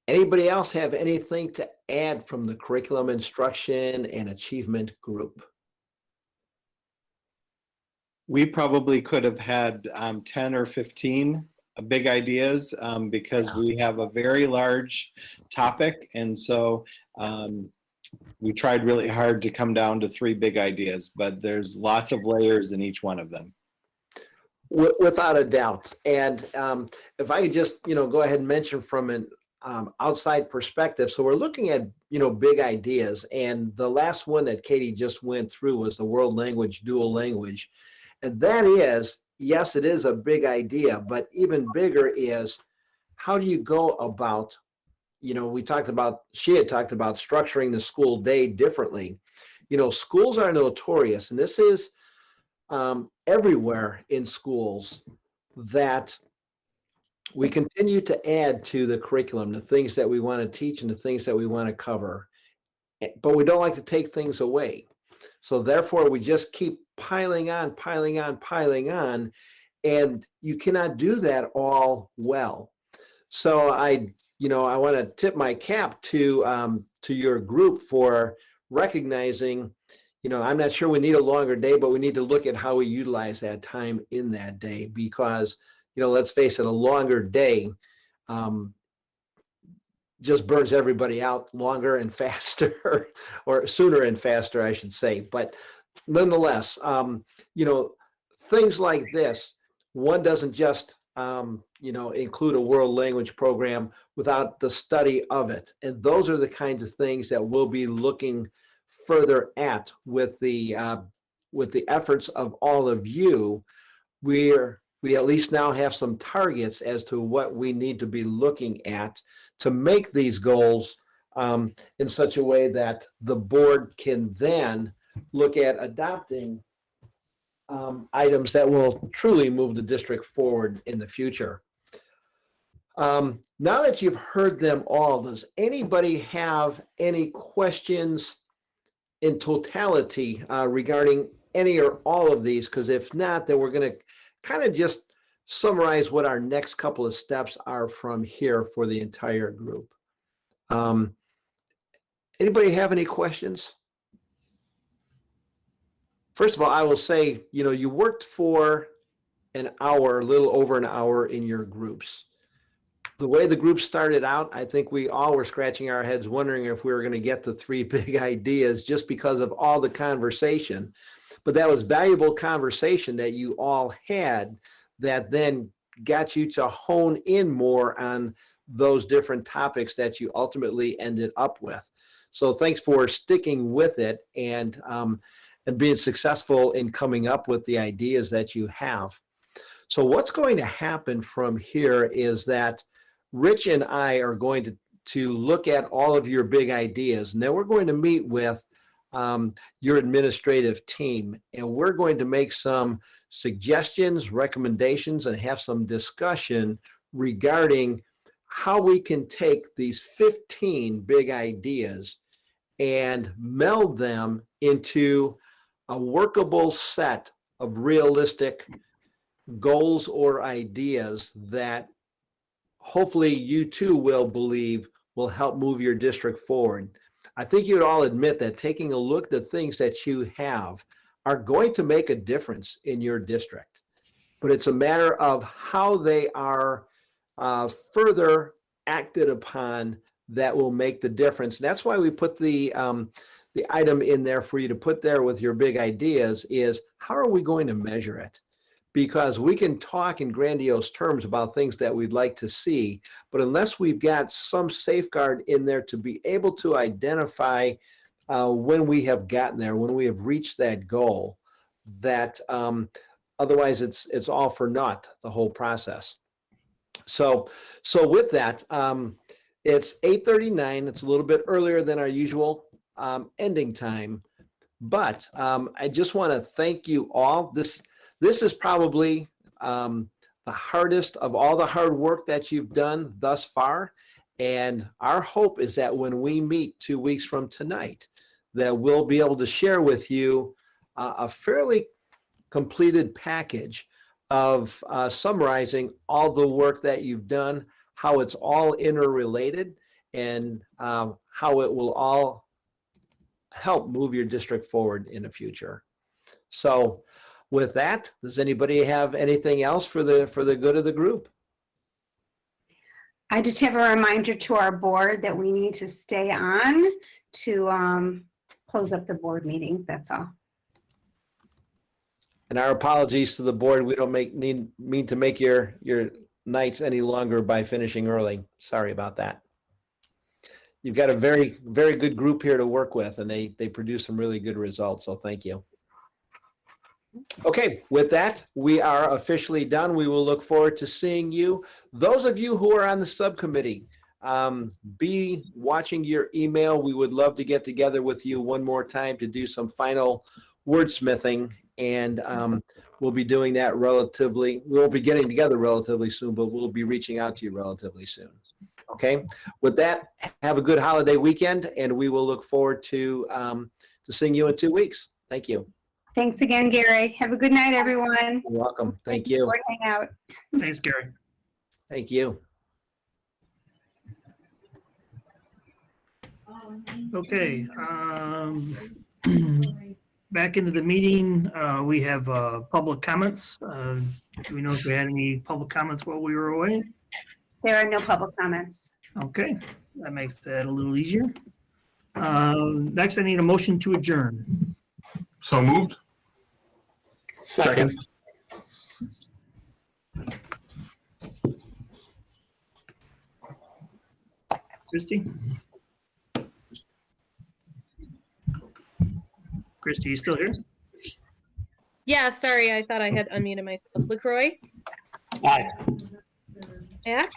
Anybody else have anything to add from the curriculum instruction and achievement group? We probably could have had 10 or 15 big ideas because we have a very large topic. And so we tried really hard to come down to 3 big ideas, but there's lots of layers in each one of them. Without a doubt. And if I could just, go ahead and mention from an outside perspective. So we're looking at, big ideas. And the last one that Katie just went through was the world language, dual language. And that is, yes, it is a big idea, but even bigger is, how do you go about, she had talked about structuring the school day differently. Schools are notorious, and this is everywhere in schools, that we continue to add to the curriculum, the things that we want to teach and the things that we want to cover, but we don't like to take things away. So therefore, we just keep piling on, and you cannot do that all well. So I want to tip my cap to your group for recognizing, I'm not sure we need a longer day, but we need to look at how we utilize that time in that day, because let's face it, a longer day just burns everybody out longer and faster, or sooner and faster, I should say. But nonetheless, things like this, one doesn't just, include a world language program without the study of it. And those are the kinds of things that we'll be looking further at with the efforts of all of you, we at least now have some targets as to what we need to be looking at to make these goals in such a way that the board can then look at adopting items that will truly move the district forward in the future. Now that you've heard them all, does anybody have any questions in totality regarding any or all of these? Because if not, then we're going to kind of just summarize what our next couple of steps are from here for the entire group. Anybody have any questions? First of all, I will say, you worked for an hour, a little over an hour in your groups. The way the group started out, I think we all were scratching our heads wondering if we were going to get the 3 big ideas just because of all the conversation. But that was valuable conversation that you all had that then got you to hone in more on those different topics that you ultimately ended up with. So thanks for sticking with it and being successful in coming up with the ideas that you have. So what's going to happen from here is that Rich and I are going to look at all of your big ideas, and then we're going to meet with your administrative team, and we're going to make some suggestions, recommendations, and have some discussion regarding how we can take these 15 big ideas and meld them into a workable set of realistic goals or ideas that hopefully you too will believe will help move your district forward. I think you'd all admit that taking a look at the things that you have are going to make a difference in your district, but it's a matter of how they are further acted upon that will make the difference. And that's why we put the item in there for you to put there with your big ideas is how are we going to measure it? Because we can talk in grandiose terms about things that we'd like to see, but unless we've got some safeguard in there to be able to identify when we have gotten there, when we have reached that goal, that otherwise it's all for naught, the whole process. So with that, it's 8:39. It's a little bit earlier than our usual ending time, but I just want to thank you all. This is probably the hardest of all the hard work that you've done thus far. And our hope is that when we meet 2 weeks from tonight, that we'll be able to share with you a fairly completed package of summarizing all the work that you've done, how it's all interrelated, and how it will all help move your district forward in the future. So with that, does anybody have anything else for the good of the group? I just have a reminder to our board that we need to stay on to close up the board meeting. That's all. And our apologies to the board. We don't mean to make your nights any longer by finishing early. Sorry about that. You've got a very, very good group here to work with, and they produce some really good results. So thank you. Okay, with that, we are officially done. We will look forward to seeing you. Those of you who are on the subcommittee, be watching your email. We would love to get together with you one more time to do some final wordsmithing, and we'll be doing that we'll be getting together relatively soon, but we'll be reaching out to you relatively soon. Okay, with that, have a good holiday weekend, and we will look forward to seeing you in 2 weeks. Thank you. Thanks again, Gary. Have a good night, everyone. You're welcome. Thank you. Hang out. Thanks, Gary. Thank you. Okay. Back into the meeting, we have public comments. Do we know if we had any public comments while we were away? There are no public comments. Okay, that makes that a little easier. Next, I need a motion to adjourn. So moved. Second. Christie? Christy, you still here? Yeah, sorry, I thought I had unmuted myself. LaCroix, Aye. Eck,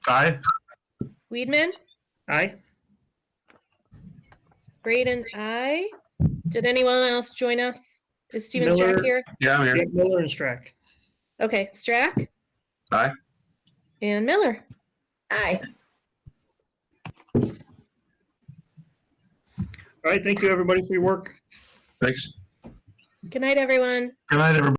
Aye. Weedman, Aye. Braden, aye. Did anyone else join us? Is Steven Miller. Strack here? Yeah, I'm here. Yeah, Miller and Strack. Okay, Strack Aye. and Miller. Aye. All right, thank you, everybody, for your work. Thanks. Good night, everyone. Good night, everybody.